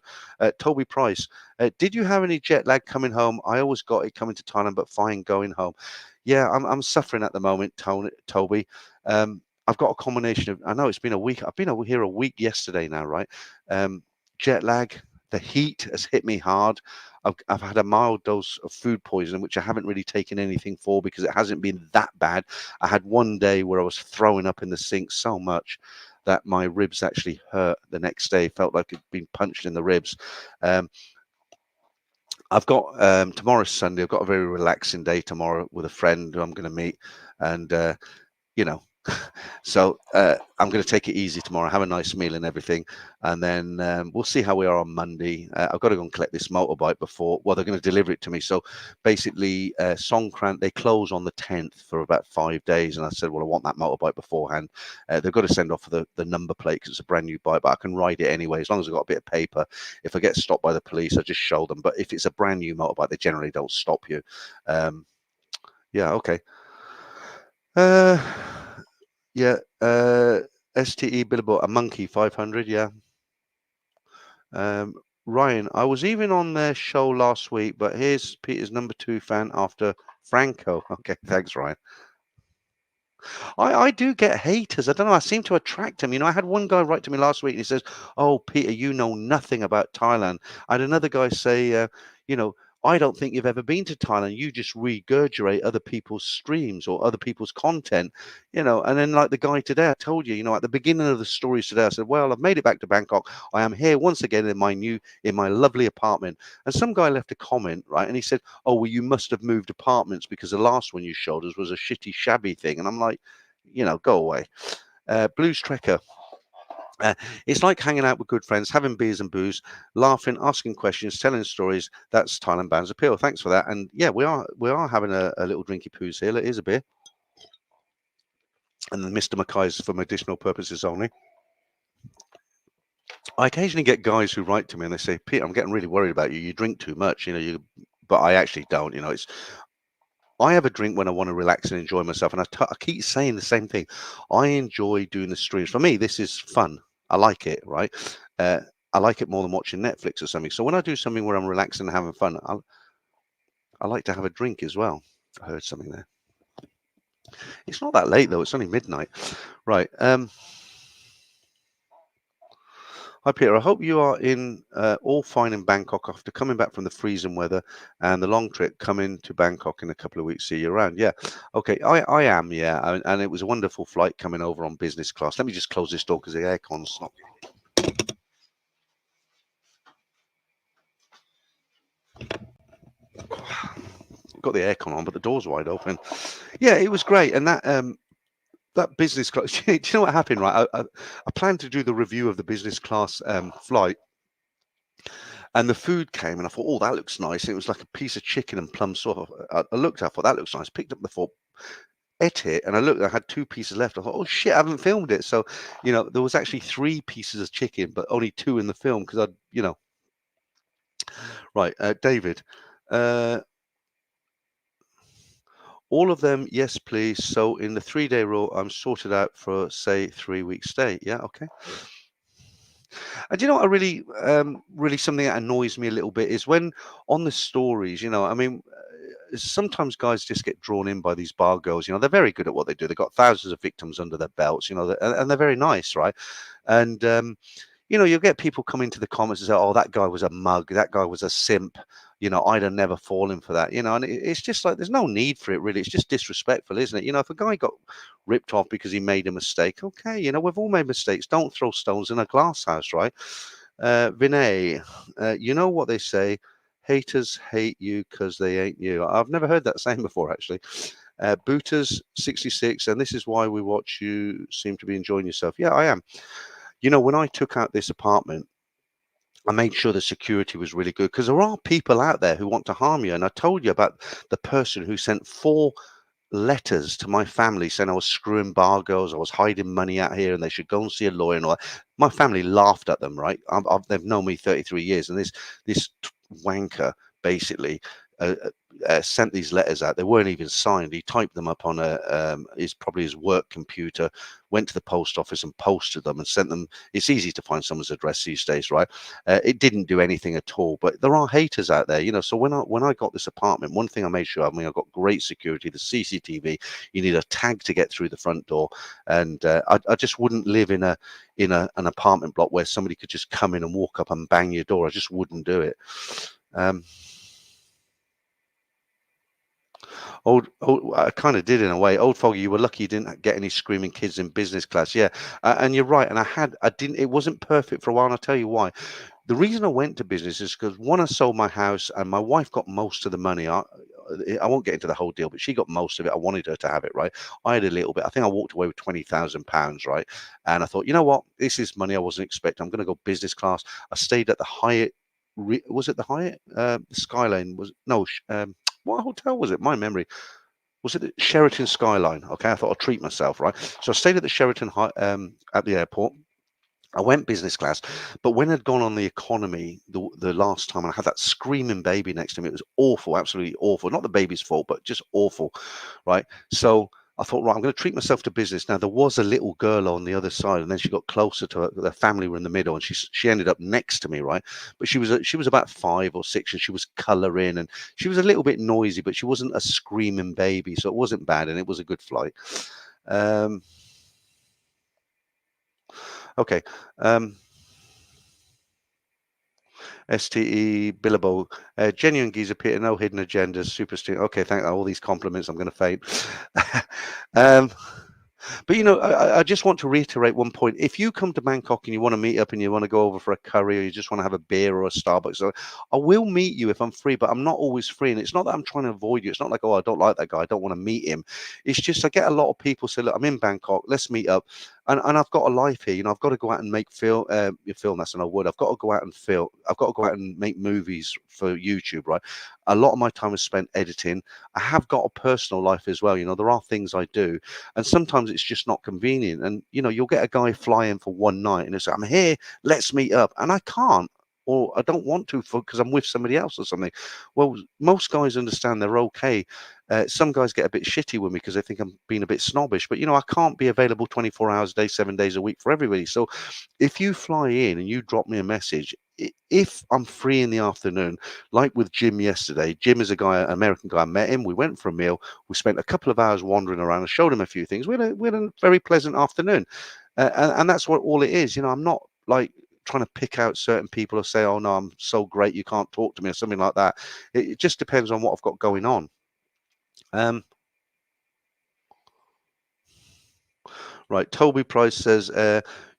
Toby Price, did you have any jet lag coming home? I always got it coming to Thailand, but fine going home. Yeah, I'm suffering at the moment, Toby. I've got a combination of. I know it's been a week. I've been here a week yesterday now, right? Jet lag. The heat has hit me hard. I've had a mild dose of food poisoning, which I haven't really taken anything for because it hasn't been that bad. I had one day where I was throwing up in the sink so much that my ribs actually hurt the next day. Felt like I'd been punched in the ribs. I've got tomorrow's Sunday. I've got a very relaxing day tomorrow with a friend who I'm going to meet, and So I'm going to take it easy tomorrow, have a nice meal and everything, and then we'll see how we are on Monday. I've got to go and collect this motorbike before. Well, they're going to deliver it to me. So basically, Songkran, they close on the 10th for about 5 days, and I said, well, I want that motorbike beforehand. They've got to send off the number plate because it's a brand new bike, but I can ride it anyway as long as I've got a bit of paper. If I get stopped by the police, I just show them. But if it's a brand new motorbike, they generally don't stop you. Yeah, okay. Uh, yeah, STE billable, a monkey 500, yeah. Ryan, I was even on their show last week, but here's Peter's number 2 fan after Franco. Okay, thanks, Ryan. I do get haters. I don't know. I seem to attract them. I had one guy write to me last week and he says, "Oh, Peter, you know nothing about Thailand." I had another guy say, you know, "I don't think you've ever been to Thailand. You just regurgitate other people's streams or other people's content." And then like the guy today, I told you, at the beginning of the stories today, I said, "Well, I've made it back to Bangkok. I am here once again in my lovely apartment." And some guy left a comment, right? And he said, "Oh, well, you must have moved apartments because the last one you showed us was a shitty, shabby thing." And I'm like, go away. Blues Trekker. It's like hanging out with good friends, having beers and booze, laughing, asking questions, telling stories. That's Thailand Band's appeal. Thanks for that. And yeah, we are having a little drinky poos here. It is a beer. And then Mr. Mackay's for medicinal purposes only. I occasionally get guys who write to me and they say, "Peter, I'm getting really worried about you. You drink too much, but I actually don't. I have a drink when I want to relax and enjoy myself. And I keep saying the same thing. I enjoy doing the streams. For me, this is fun. I like it, right? Uh, I like it more than watching Netflix or something. So when I do something where I'm relaxing and having fun, I like to have a drink as well. I heard something there. It's not that late, though. It's only midnight. Right. Hi, Peter. I hope you are all fine in Bangkok after coming back from the freezing weather and the long trip coming to Bangkok in a couple of weeks. See you around. Yeah. Okay. I am. Yeah. And it was a wonderful flight coming over on business class. Let me just close this door because the aircon's not. Got the aircon on, but the door's wide open. Yeah, it was great. And that business class, do you know what happened, right? I planned to do the review of the business class flight. And the food came, and I thought, "Oh, that looks nice." And it was like a piece of chicken and plum sauce. I looked at it, I thought, "That looks nice." Picked up the fork, ate it, and I looked, I had 2 pieces left. I thought, "Oh, shit, I haven't filmed it." So, there was actually 3 pieces of chicken, but only 2 in the film because Right, David. All of them, yes, please. So in the 3-day rule, I'm sorted out for, say, 3-week stay. Yeah, okay. And you know what, I really something that annoys me a little bit is when on the stories, I mean, sometimes guys just get drawn in by these bar girls. They're very good at what they do. They've got thousands of victims under their belts. And they're very nice, right? And you'll get people come into the comments and say, "Oh, that guy was a mug. That guy was a simp. I'd have never fallen for that." And it's just like there's no need for it, really. It's just disrespectful, isn't it? If a guy got ripped off because he made a mistake, okay, we've all made mistakes. Don't throw stones in a glass house, right? Vinay, you know what they say, haters hate you because they ain't you. I've never heard that saying before, actually. Booters 66, and this is why we watch you seem to be enjoying yourself. Yeah, I am. When I took out this apartment, I made sure the security was really good because there are people out there who want to harm you. And I told you about the person who sent 4 letters to my family saying I was screwing bar girls, I was hiding money out here, and they should go and see a lawyer and all that. My family laughed at them, right? They've known me 33 years, and this wanker basically sent these letters out. They weren't even signed. He typed them up on probably his work computer, went to the post office and posted them and sent them. It's easy to find someone's address these days, right? It didn't do anything at all, but there are haters out there, so when I got this apartment, one thing I made sure, I got great security, the CCTV, you need a tag to get through the front door, and I just wouldn't live in an apartment block where somebody could just come in and walk up and bang your door. I just wouldn't do it. I kind of did in a way. Old Foggy, you were lucky you didn't get any screaming kids in business class. Yeah, and you're right. And I didn't. It wasn't perfect for a while, and I'll tell you why. The reason I went to business is because one, I sold my house, and my wife got most of the money. I won't get into the whole deal, but she got most of it. I wanted her to have it, right? I had a little bit. I think I walked away with £20,000, right? And I thought, you know what? This is money I wasn't expecting. I'm going to go business class. I stayed at the Hyatt. Was it the Hyatt? Skyline was no. What hotel was it? My memory. Was it the Sheraton Skyline? Okay, I thought I'd treat myself, right? So I stayed at the Sheraton at the airport. I went business class, but when I'd gone on the economy the last time, and I had that screaming baby next to me, it was awful, absolutely awful. Not the baby's fault, but just awful, right? So I thought, right, I'm going to treat myself to business. Now there was a little girl on the other side, and then she got closer to her. The family were in the middle, and she ended up next to me, right? But she was about 5 or 6, and she was colouring, and she was a little bit noisy, but she wasn't a screaming baby, so it wasn't bad, and it was a good flight. Okay. STE Billabo, genuine geezer Peter, no hidden agendas, super student. Okay, thank all these compliments. I'm going to faint. But I just want to reiterate one point. If you come to Bangkok and you want to meet up and you want to go over for a curry, or you just want to have a beer or a Starbucks, so I will meet you if I'm free, but I'm not always free. And it's not that I'm trying to avoid you. It's not like, oh, I don't like that guy, I don't want to meet him. It's just I get a lot of people say, look, I'm in Bangkok, let's meet up. And I've got a life here. I've got to go out and make film. That's an old word. I've got to go out and film. I've got to go out and make movies for YouTube, right? A lot of my time is spent editing. I have got a personal life as well. There are things I do, and sometimes it's just not convenient. And you'll get a guy flying for one night, and he'll say, "I'm here. Let's meet up," and I can't, or I don't want to because I'm with somebody else or something. Well, most guys understand they're okay. Some guys get a bit shitty with me because they think I'm being a bit snobbish, but I can't be available 24 hours a day, 7 days a week for everybody. So if you fly in and you drop me a message, if I'm free in the afternoon, like with Jim yesterday. Jim is an American guy. I met him. We went for a meal. We spent a couple of hours wandering around. I showed him a few things. We had a very pleasant afternoon. And that's what all it is. I'm not like trying to pick out certain people or say, oh, no, I'm so great, you can't talk to me or something like that. It just depends on what I've got going on. Right, Toby Price says,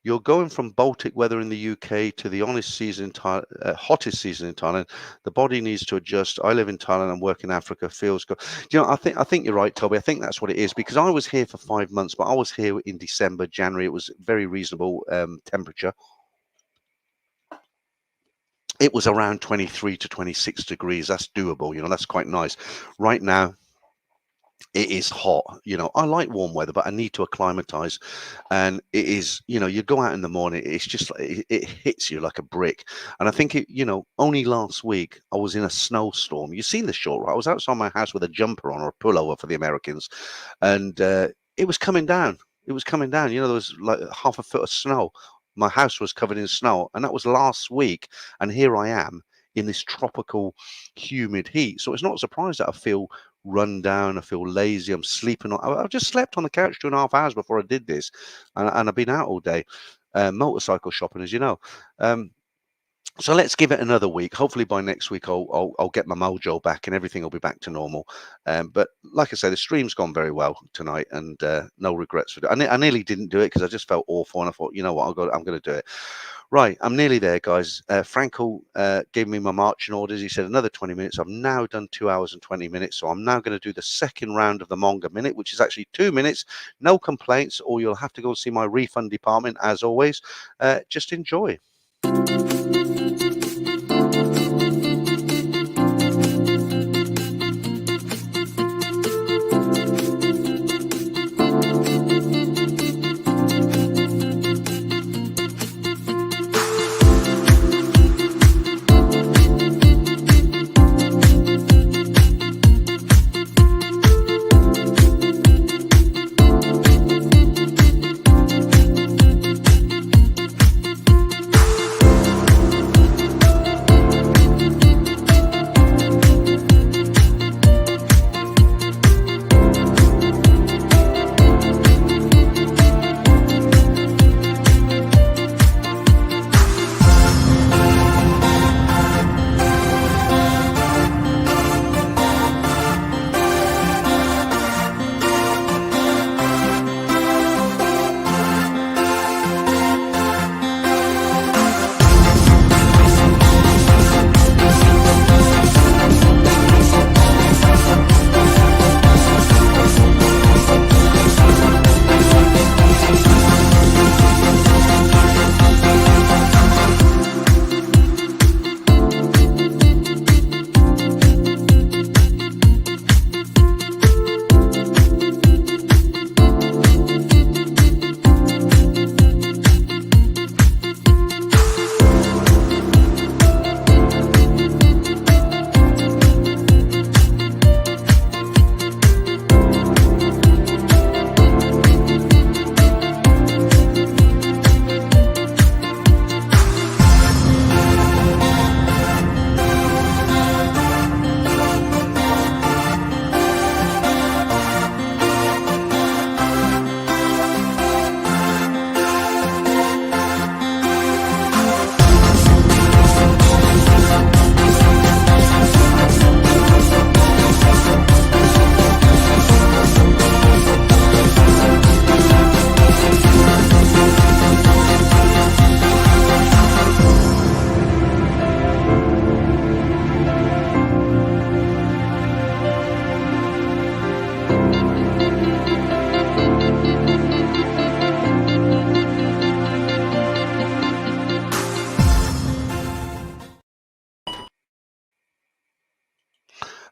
you're going from Baltic weather in the UK to the hottest season in Thailand. The body needs to adjust. I live in Thailand and work in Africa. Feels good. I think you're right, Toby. I think that's what it is, because I was here for 5 months, but I was here in December, January. It was very reasonable temperature. It was around 23 to 26 degrees. That's doable. That's quite nice. Right now, it is hot. I like warm weather, but I need to acclimatize. And it is, you go out in the morning, it's just like it hits you like a brick. And I think only last week I was in a snowstorm. You've seen the short, right? I was outside my house with a jumper on, or a pullover for the Americans, and it was coming down. There was like half a foot of snow. My house was covered in snow, and that was last week. And here I am in this tropical, humid heat. So it's not a surprise that I feel run down, I feel lazy, I'm sleeping. I've just slept on the couch 2.5 hours before I did this, and I've been out all day, motorcycle shopping, as you know. So let's give it another week. Hopefully by next week I'll get my mojo back and everything will be back to normal. But like I say, the stream's gone very well tonight, and no regrets for it. I nearly didn't do it because I just felt awful, and I thought, you know what, I'm going to do it. Right, I'm nearly there, guys. Frankel gave me my marching orders. He said another 20 minutes. I've now done 2 hours and 20 minutes. So I'm now going to do the second round of the Monga Minute, which is actually 2 minutes. No complaints, or you'll have to go see my refund department, as always. Just enjoy.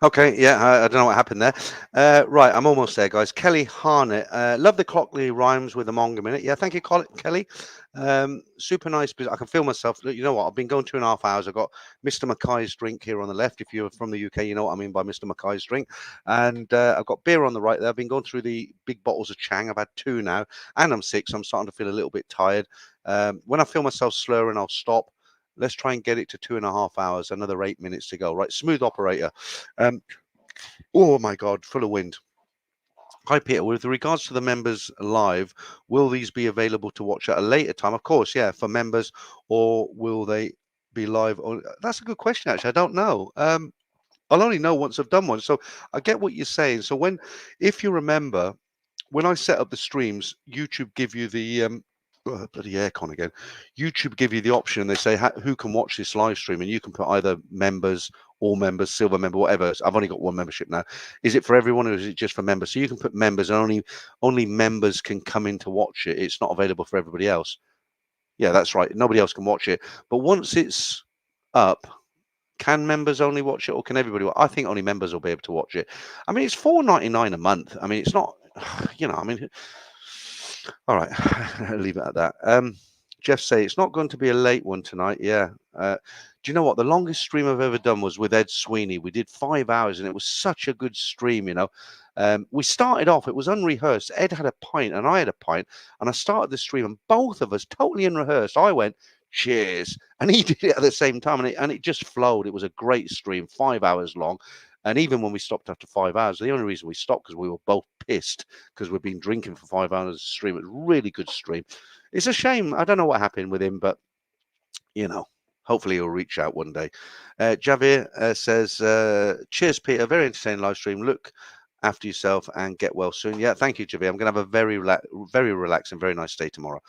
Okay, yeah, I don't know what happened there. Right, I'm almost there, guys. Kelly Harnett, love the Clockley rhymes with the mongum in it. Yeah, thank you, Kelly. Super nice. I can feel myself. Look, you know what? I've been going 2.5 hours. I've got Mr. Mackay's drink here on the left. If you're from the UK, you know what I mean by Mr. Mackay's drink. And I've got beer on the right there. I've been going through the big bottles of Chang. I've had 2 now, and I'm 6. I'm starting to feel a little bit tired. When I feel myself slurring, I'll stop. Let's try and get it to 2.5 hours. Another 8 minutes to go. Right, smooth operator. Um, oh my God, full of wind. Hi, Peter. With regards to the members live, will these be available to watch at a later time? Of course, yeah, for members, or will they be live? That's a good question, actually. I don't know. I'll only know once I've done one. So I get what you're saying. So if you remember, when I set up the streams, YouTube give you the bloody aircon again. YouTube give you the option. They say who can watch this live stream, and you can put either members, all members, silver member, whatever. I've only got one membership now. Is it for everyone, or is it just for members? So you can put members, and only members can come in to watch it. It's not available for everybody else. Yeah, that's right. Nobody else can watch it. But once it's up, can members only watch it, or can everybody? I think only members will be able to watch it. I mean, it's $4.99 a month. I mean, it's not, I mean, all right, leave it at that. Jeff say it's not going to be a late one tonight. Yeah. Do you know what? The longest stream I've ever done was with Ed Sweeney. We did 5 hours, and it was such a good stream. We started off. It was unrehearsed. Ed had a pint, and I had a pint, and I started the stream, and both of us totally unrehearsed. I went, cheers, and he did it at the same time, and it just flowed. It was a great stream, 5 hours long. And even when we stopped after 5 hours, the only reason we stopped because we were both pissed because we've been drinking for 5 hours of stream. It was a really good stream. It's a shame. I don't know what happened with him, but hopefully he'll reach out one day. Javier says, cheers, Peter. Very entertaining live stream. Look after yourself and get well soon. Yeah, thank you, Javier. I'm going to have a very relaxed and very nice day tomorrow.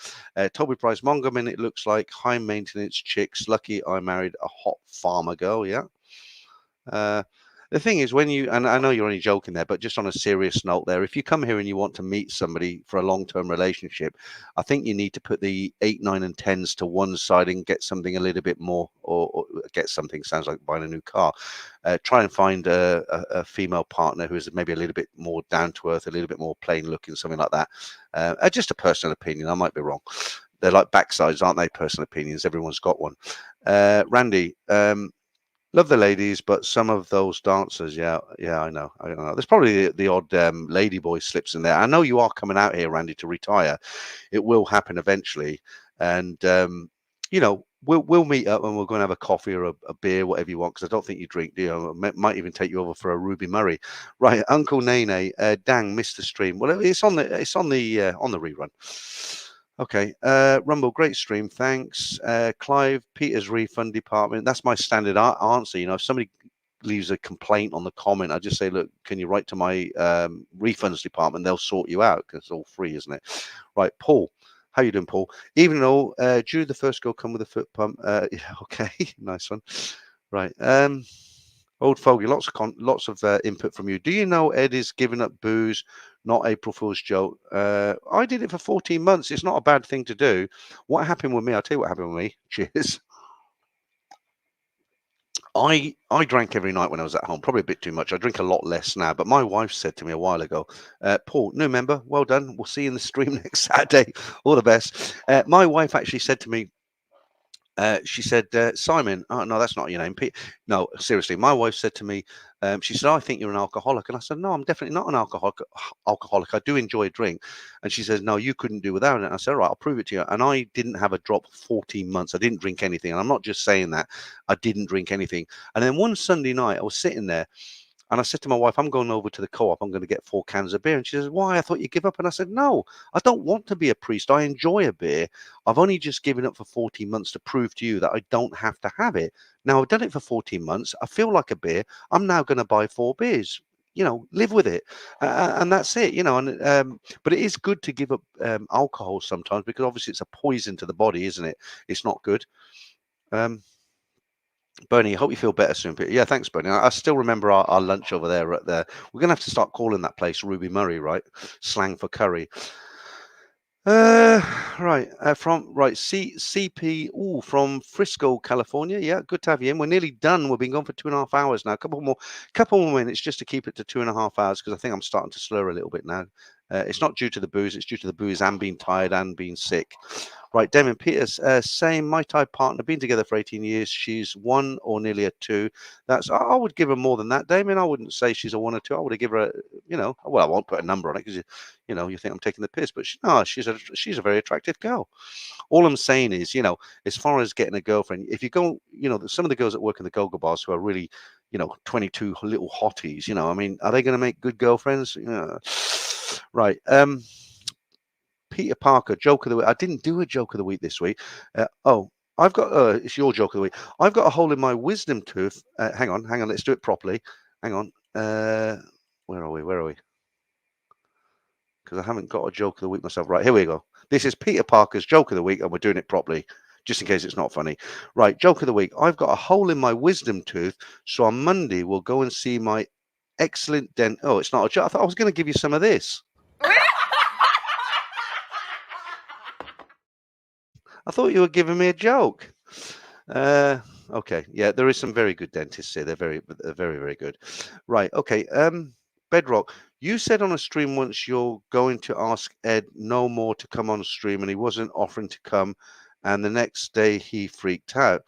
Toby Price Mongerman, it looks like high maintenance chicks. Lucky I married a hot farmer girl. Yeah. The thing is, and I know you're only joking there, but just on a serious note there, if you come here and you want to meet somebody for a long-term relationship, I think you need to put the 8, 9, and 10s to one side and get something a little bit more, or get something, sounds like buying a new car. Try and find a female partner who is maybe a little bit more down to earth, a little bit more plain looking, something like that. Just a personal opinion. I might be wrong. They're like backsides, aren't they? Personal opinions. Everyone's got one. Randy, love the ladies, but some of those dancers, yeah, I know. There's probably the odd lady boy slips in there. I know you are coming out here, Randy, to retire. It will happen eventually, and we'll meet up and we're going to have a coffee or a beer, whatever you want, because I don't think you drink, do you? I might even take you over for a Ruby Murray. Right, Uncle Nene, dang, missed the stream. Well, it's on the rerun. Okay, Rumble, great stream, thanks. Clive, Peter's refund department. That's my standard answer. If somebody leaves a complaint on the comment, I just say, look, can you write to my refunds department? They'll sort you out because it's all free, isn't it? Right, Paul. How you doing, Paul? Even though Jude, the first girl, come with a foot pump. Yeah, okay, nice one. Right. Old Fogey, lots of input from you. Do you know Ed is giving up booze, not April Fool's joke? I did it for 14 months. It's not a bad thing to do. What happened with me? I'll tell you what happened with me. Cheers. I drank every night when I was at home, probably a bit too much. I drink a lot less now. But my wife said to me a while ago, Paul, new member, well done. We'll see you in the stream next Saturday. All the best. My wife actually said to me, she said, Simon, oh, no, that's not your name. No, seriously, my wife said to me, she said, I think you're an alcoholic. And I said, no, I'm definitely not an alcoholic. I do enjoy a drink. And she says, no, you couldn't do without it. And I said, all right, I'll prove it to you. And I didn't have a drop for 14 months. I didn't drink anything. And I'm not just saying that. I didn't drink anything. And then one Sunday night, I was sitting there, and I said to my wife, I'm going over to the co-op. I'm going to get 4 cans of beer. And she says, why? I thought you'd give up. And I said, no, I don't want to be a priest. I enjoy a beer. I've only just given up for 14 months to prove to you that I don't have to have it. Now, I've done it for 14 months. I feel like a beer. I'm now going to buy 4 beers. Live with it. And that's it, but it is good to give up alcohol sometimes, because obviously it's a poison to the body, isn't it? It's not good. Bernie, hope you feel better soon, Peter. Yeah, thanks, Bernie. I still remember our lunch over there We're going to have to start calling that place Ruby Murray, right? Slang for curry. Uh, CP. Ooh, from Frisco, California. Yeah, good to have you in. We're nearly done. We've been gone for 2.5 hours now. Couple more minutes just to keep it to 2.5 hours because I think I'm starting to slur a little bit now. It's not due to the booze. It's due to the booze and being tired and being sick. Right, Damien Peters, same. My Thai partner, been together for 18 years. She's 1 or nearly a 2. I would give her more than that, Damien. I wouldn't say she's a 1 or 2. I would have given her, well, I won't put a number on it because you think I'm taking the piss, but she's a very attractive girl. All I'm saying is, as far as getting a girlfriend, if you go, some of the girls that work in the go-go bars who are really, 22 little hotties, I mean, are they going to make good girlfriends? Yeah. Right. Peter Parker, joke of the week. I didn't do a joke of the week this week. I've got, it's your joke of the week. I've got a hole in my wisdom tooth. Hang on. Let's do it properly. Hang on. Where are we? Because I haven't got a joke of the week myself. Right, here we go. This is Peter Parker's joke of the week, and we're doing it properly, just in case it's not funny. Right, joke of the week. I've got a hole in my wisdom tooth, so on Monday we'll go and see my excellent dent. Oh, it's not a joke. I thought I was going to give you some of this. I thought you were giving me a joke. Okay, yeah, there is some very good dentists here. They're very, very good. Right, okay. Bedrock, you said on a stream once you're going to ask Ed no more to come on stream, and he wasn't offering to come, and the next day he freaked out.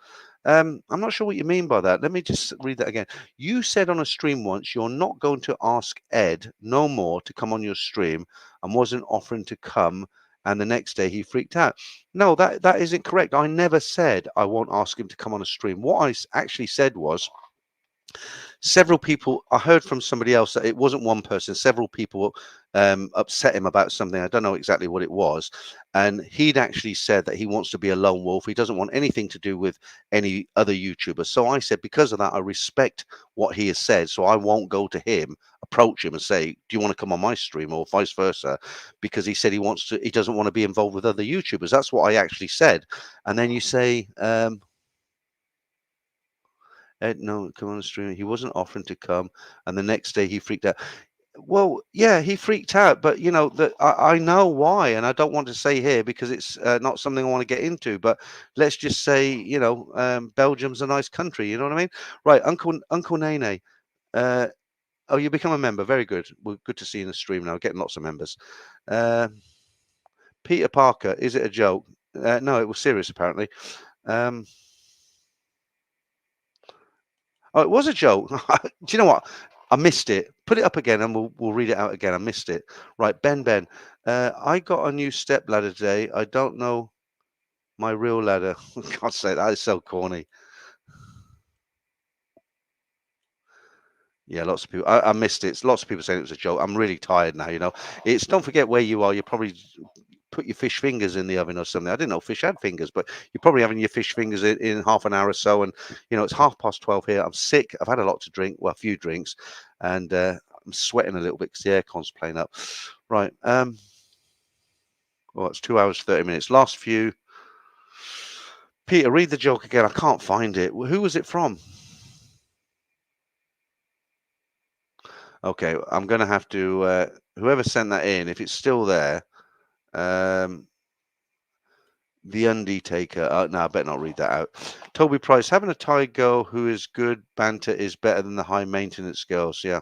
I'm not sure what you mean by that. Let me just read that again. You said on a stream once you're not going to ask Ed no more to come on your stream, and wasn't offering to come, and the next day he freaked out. No, that isn't correct. I never said I won't ask him to come on a stream. What I actually said was, several people, I heard from somebody else that it wasn't one person, several people upset him about something. I don't know exactly what it was. And he'd actually said that he wants to be a lone wolf. He doesn't want anything to do with any other YouTubers. So I said, because of that, I respect what he has said. So I won't go to him, approach him and say, do you want to come on my stream, or vice versa? Because he said he doesn't want to be involved with other YouTubers. That's what I actually said. And then you say, Ed, no, come on the stream. He wasn't offering to come, and the next day he freaked out. Well, yeah, he freaked out, but that I know why, and I don't want to say here because it's not something I want to get into. But let's just say, Belgium's a nice country. You know what I mean? Right, Uncle Nene. Oh, you become a member. Very good. Well, good to see you in the stream now. Getting lots of members. Uh, Peter Parker. Is it a joke? No, it was serious apparently. Oh, it was a joke. Do you know what? I missed it. Put it up again and we'll read it out again. I missed it. Right, Ben. I got a new step ladder today. I don't know my real ladder. God's sake, that is so corny. Yeah, lots of people. I missed it. Lots of people saying it was a joke. I'm really tired now. It's, don't forget where you are. You're probably put your fish fingers in the oven or something. I didn't know fish had fingers, but you're probably having your fish fingers in half an hour or so. And it's 12:30 here. I'm sick. I've had a lot to drink, well, a few drinks, and I'm sweating a little bit because the aircon's playing up. Right. Well, it's 2 hours 30 minutes. Last few. Peter, read the joke again. I can't find it. Who was it from? Okay, I'm gonna have to. Whoever sent that in, if it's still there. The Undertaker. No, I better not read that out. Toby Price, having a Thai girl who is good banter is better than the high maintenance girls. Yeah.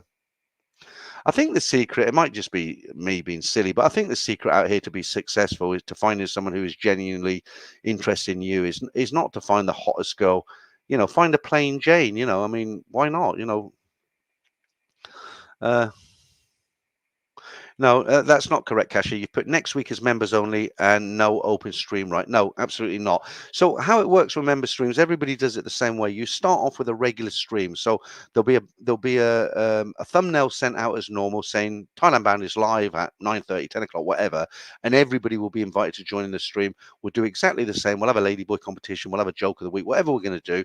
I think the secret, it might just be me being silly, but I think the secret out here to be successful is to finding someone who is genuinely interested in you, is not to find the hottest girl, find a plain Jane, I mean, why not? Uh, No, that's not correct, Kasia. You put next week as members only and no open stream, right? No, absolutely not. So how it works with member streams, everybody does it the same way. You start off with a regular stream. So there'll be a thumbnail sent out as normal saying Thailand Bound is live at 9:30, 10 o'clock, whatever. And everybody will be invited to join in the stream. We'll do exactly the same. We'll have a ladyboy competition. We'll have a joke of the week, whatever we're going to do.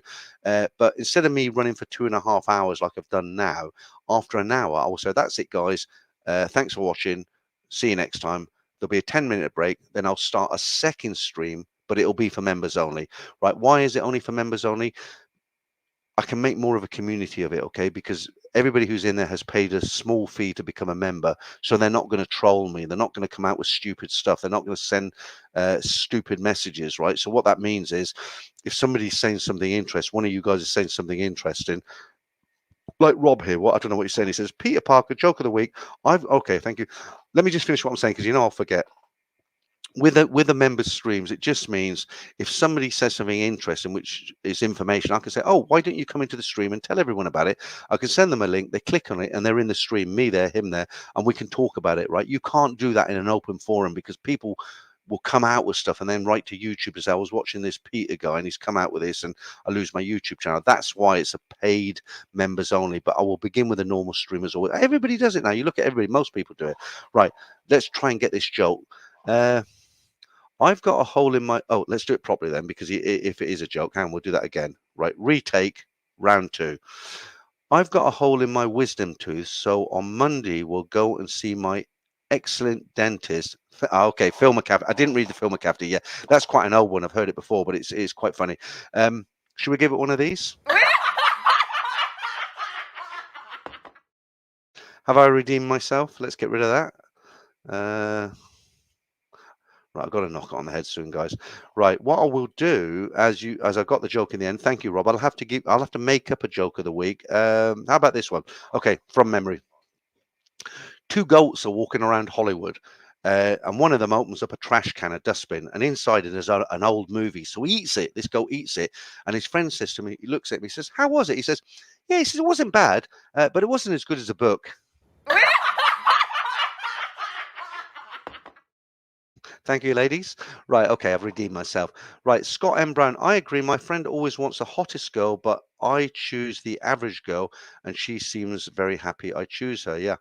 But instead of me running for 2.5 hours like I've done now, after an hour, I will say, that's it, guys. Thanks for watching. See you next time. There'll be a 10-minute break. Then I'll start a second stream, but it'll be for members only. Right? Why is it only for members only? I can make more of a community of it, okay? Because everybody who's in there has paid a small fee to become a member, so they're not going to troll me. They're not going to come out with stupid stuff. They're not going to send stupid messages, right? So what that means is, if somebody's saying something interesting, one of you guys is saying something interesting, like Rob here, I don't know what he's saying. He says, Peter Parker, joke of the week. Okay, thank you. Let me just finish what I'm saying, because I'll forget. With the members streams, it just means if somebody says something interesting, which is information, I can say, oh, why don't you come into the stream and tell everyone about it? I can send them a link, they click on it, and they're in the stream, me there, him there, and we can talk about it, right? You can't do that in an open forum, because people will come out with stuff and then write to YouTube and say, I was watching this Peter guy and he's come out with this and I lose my YouTube channel. That's why it's a paid members only. But I will begin with the normal streamers. Everybody does it now. You look at everybody, most people do it. Right, let's try and get this joke. I've got a hole in my... Oh, let's do it properly then, because if it is a joke, we'll do that again. Right, retake, round 2. I've got a hole in my wisdom tooth, so on Monday we'll go and see my excellent dentist. Okay, Phil McCafferty. I didn't read the Phil McCafferty yet. That's quite an old one. I've heard it before, but it's quite funny. Should we give it one of these? Have I redeemed myself? Let's get rid of that. Right, I've got to knock it on the head soon, guys. Right, what I will do, as I got the joke in the end, thank you, Rob. I'll have to make up a joke of the week. How about this one? Okay, from memory. 2 goats are walking around Hollywood, and one of them opens up a trash can, a dustbin, and inside it is an old movie. So he eats it. This goat eats it, and his friend says to me, he looks at me, he says, "How was it?" He says, "Yeah," he says, "it wasn't bad, but it wasn't as good as a book." Thank you, ladies. Right, okay, I've redeemed myself. Right, Scott M. Brown, I agree. My friend always wants the hottest girl, but I choose the average girl, and she seems very happy I choose her. Yeah.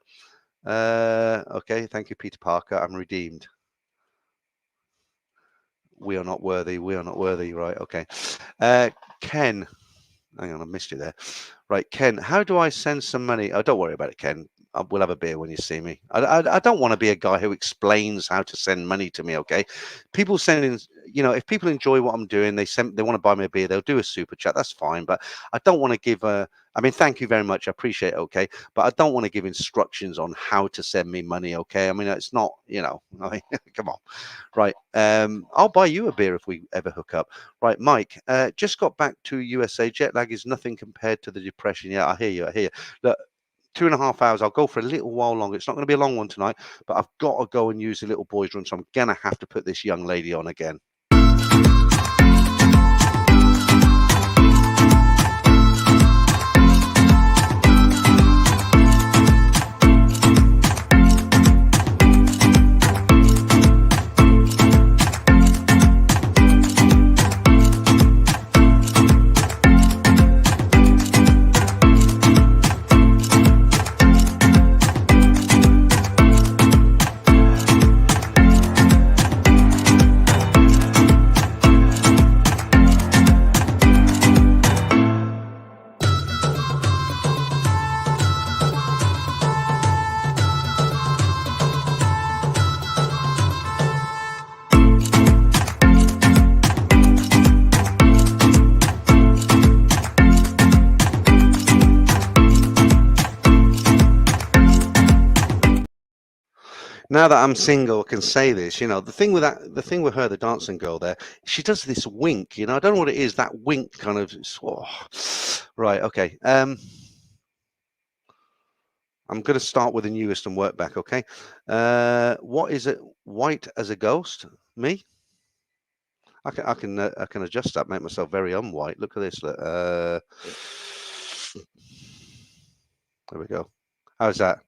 Okay, thank you, Peter Parker. I'm redeemed. We are not worthy. We are not worthy. Right, okay. Ken, hang on, I missed you there. Right, Ken, how do I send some money? Oh, don't worry about it, Ken. We'll have a beer when you see me. I don't want to be a guy who explains how to send money to me, okay? People sending, if people enjoy what I'm doing, they want to buy me a beer, they'll do a super chat, that's fine. But I don't want to give thank you very much, I appreciate it, okay? But I don't want to give instructions on how to send me money, okay? I mean, it's not, come on. Right, I'll buy you a beer if we ever hook up. Right, Mike, just got back to USA. Jet lag is nothing compared to the depression. Yeah, I hear you. Look, 2.5 hours. I'll go for a little while longer. It's not going to be a long one tonight, but I've got to go and use the little boys' room, so I'm going to have to put this young lady on again. Now that I'm single, I can say this. The thing with her, the dancing girl there, she does this wink. I don't know what it is. That wink kind of. Right. Okay. I'm going to start with the newest and work back. Okay. What is it? White as a ghost? Me? I can adjust that. Make myself very unwhite. Look at this. Look. There we go. How's that?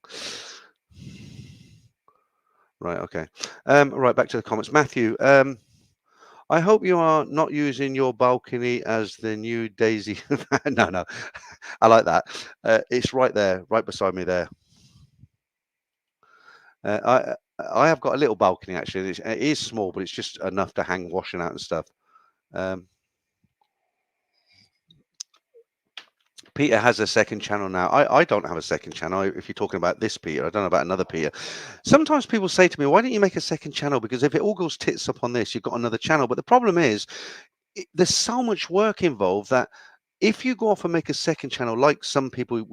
Right, okay. Right, back to the comments. Matthew, I hope you are not using your balcony as the new Daisy. No, I like that. It's right there, right beside me there. I have got a little balcony, actually. It is small, but it's just enough to hang washing out and stuff. Peter has a second channel now. I don't have a second channel. If you're talking about this Peter, I don't know about another Peter. Sometimes people say to me, why don't you make a second channel? Because if it all goes tits up on this, you've got another channel. But the problem is, there's so much work involved that If you go off and make a second channel, like some people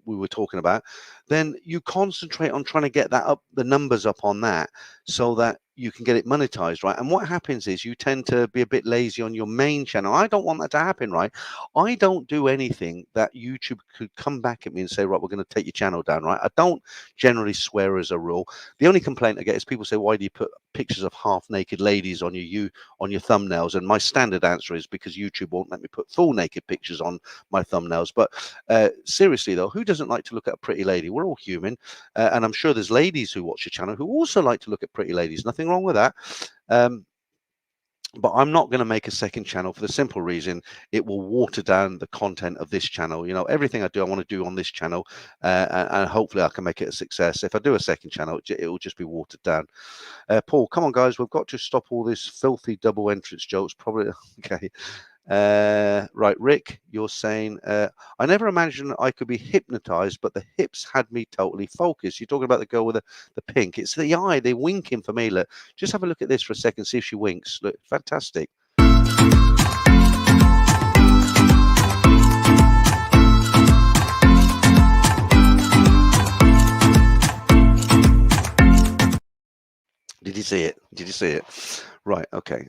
we were talking about, then you concentrate on trying to get that up, the numbers up on that, so that you can get it monetized, right? And what happens is you tend to be a bit lazy on your main channel. I don't want that to happen, right? I don't do anything that YouTube could come back at me and say, right, we're going to take your channel down, right? I don't generally swear as a rule. The only complaint I get is people say, why do you put pictures of half-naked ladies on your thumbnails? And my standard answer is because YouTube won't let me put full naked pictures on my thumbnails. But seriously though, who doesn't like to look at a pretty lady? We're all human, and I'm sure there's ladies who watch your channel who also like to look at pretty ladies. Nothing wrong with that. But I'm not going to make a second channel for the simple reason it will water down the content of this channel. You know, everything I do, I want to do on this channel, and hopefully I can make it a success. If I do a second channel, it will just be watered down. Paul, come on, guys, we've got to stop all this filthy double entrance jokes. Probably okay. Right, Rick, you're saying I never imagined I could be hypnotized, but the hips had me totally focused. You're talking about the girl with the pink. It's the eye. They're winking for me. Look, just have a look at this for a second. See if she winks. Look, fantastic. Did you see it? Did you see it? Right. Okay.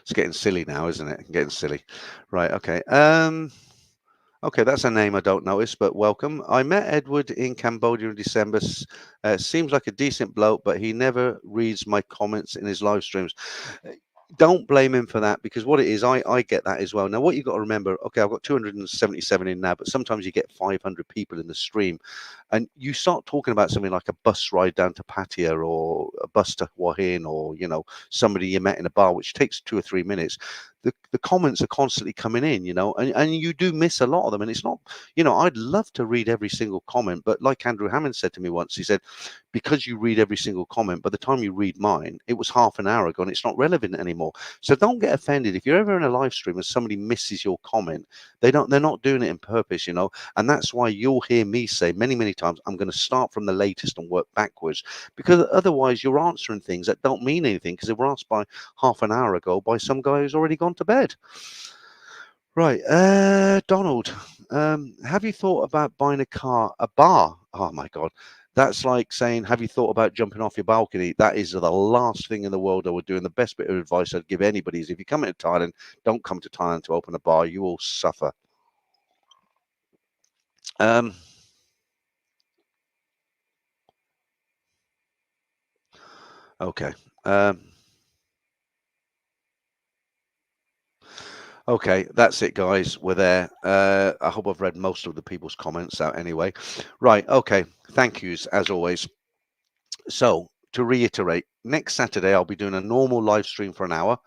It's getting silly now, isn't it? Getting silly. Right, okay. Okay, that's a name I don't notice, but welcome. I met Edward in Cambodia in December. Seems like a decent bloke, but he never reads my comments in his live streams. Don't blame him for that, because what it is, I get that as well. Now, what you've got to remember, okay, I've got 277 in now, but sometimes you get 500 people in the stream, and you start talking about something like a bus ride down to Pattaya or a bus to Hua Hin, or, you know, somebody you met in a bar, which takes 2 or 3 minutes. The comments are constantly coming in, you know, and you do miss a lot of them. And it's not, you know, I'd love to read every single comment, but like Andrew Hammond said to me once, he said, because you read every single comment, by the time you read mine, it was half an hour ago and it's not relevant anymore. So don't get offended. If you're ever in a live stream and somebody misses your comment, they're not doing it in purpose, you know, and that's why you'll hear me say many, many times, I'm going to start from the latest and work backwards, because otherwise you're answering things that don't mean anything, because they were asked by half an hour ago by some guy who's already gone to bed. Right, Donald, have you thought about buying a bar? Oh my God, that's like saying, have you thought about jumping off your balcony? That is the last thing in the world I would do. And the best bit of advice I'd give anybody is, if you come into Thailand, don't come to Thailand to open a bar. You will suffer. Okay. Okay, that's it, guys. We're there. I hope I've read most of the people's comments out anyway. Right, okay. Thank yous, as always. So, to reiterate, next Saturday, I'll be doing a normal live stream for an hour.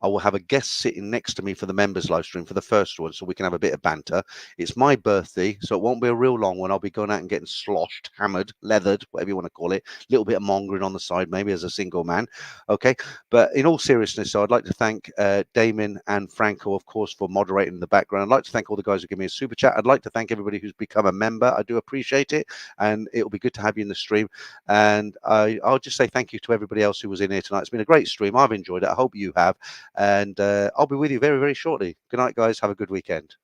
I will have a guest sitting next to me for the members live stream for the first one, so we can have a bit of banter. It's my birthday, so it won't be a real long one. I'll be going out and getting sloshed, hammered, leathered, whatever you want to call it. A little bit of mongering on the side, maybe, as a single man. Okay, but in all seriousness, so I'd like to thank Damon and Franco, of course, for moderating in the background. I'd like to thank all the guys who give me a super chat. I'd like to thank everybody who's become a member. I do appreciate it, and it'll be good to have you in the stream. And I'll just say thank you to everybody else who was in here tonight. It's been a great stream. I've enjoyed it. I hope you have. And I'll be with you very, very shortly. Good night, guys. Have a good weekend.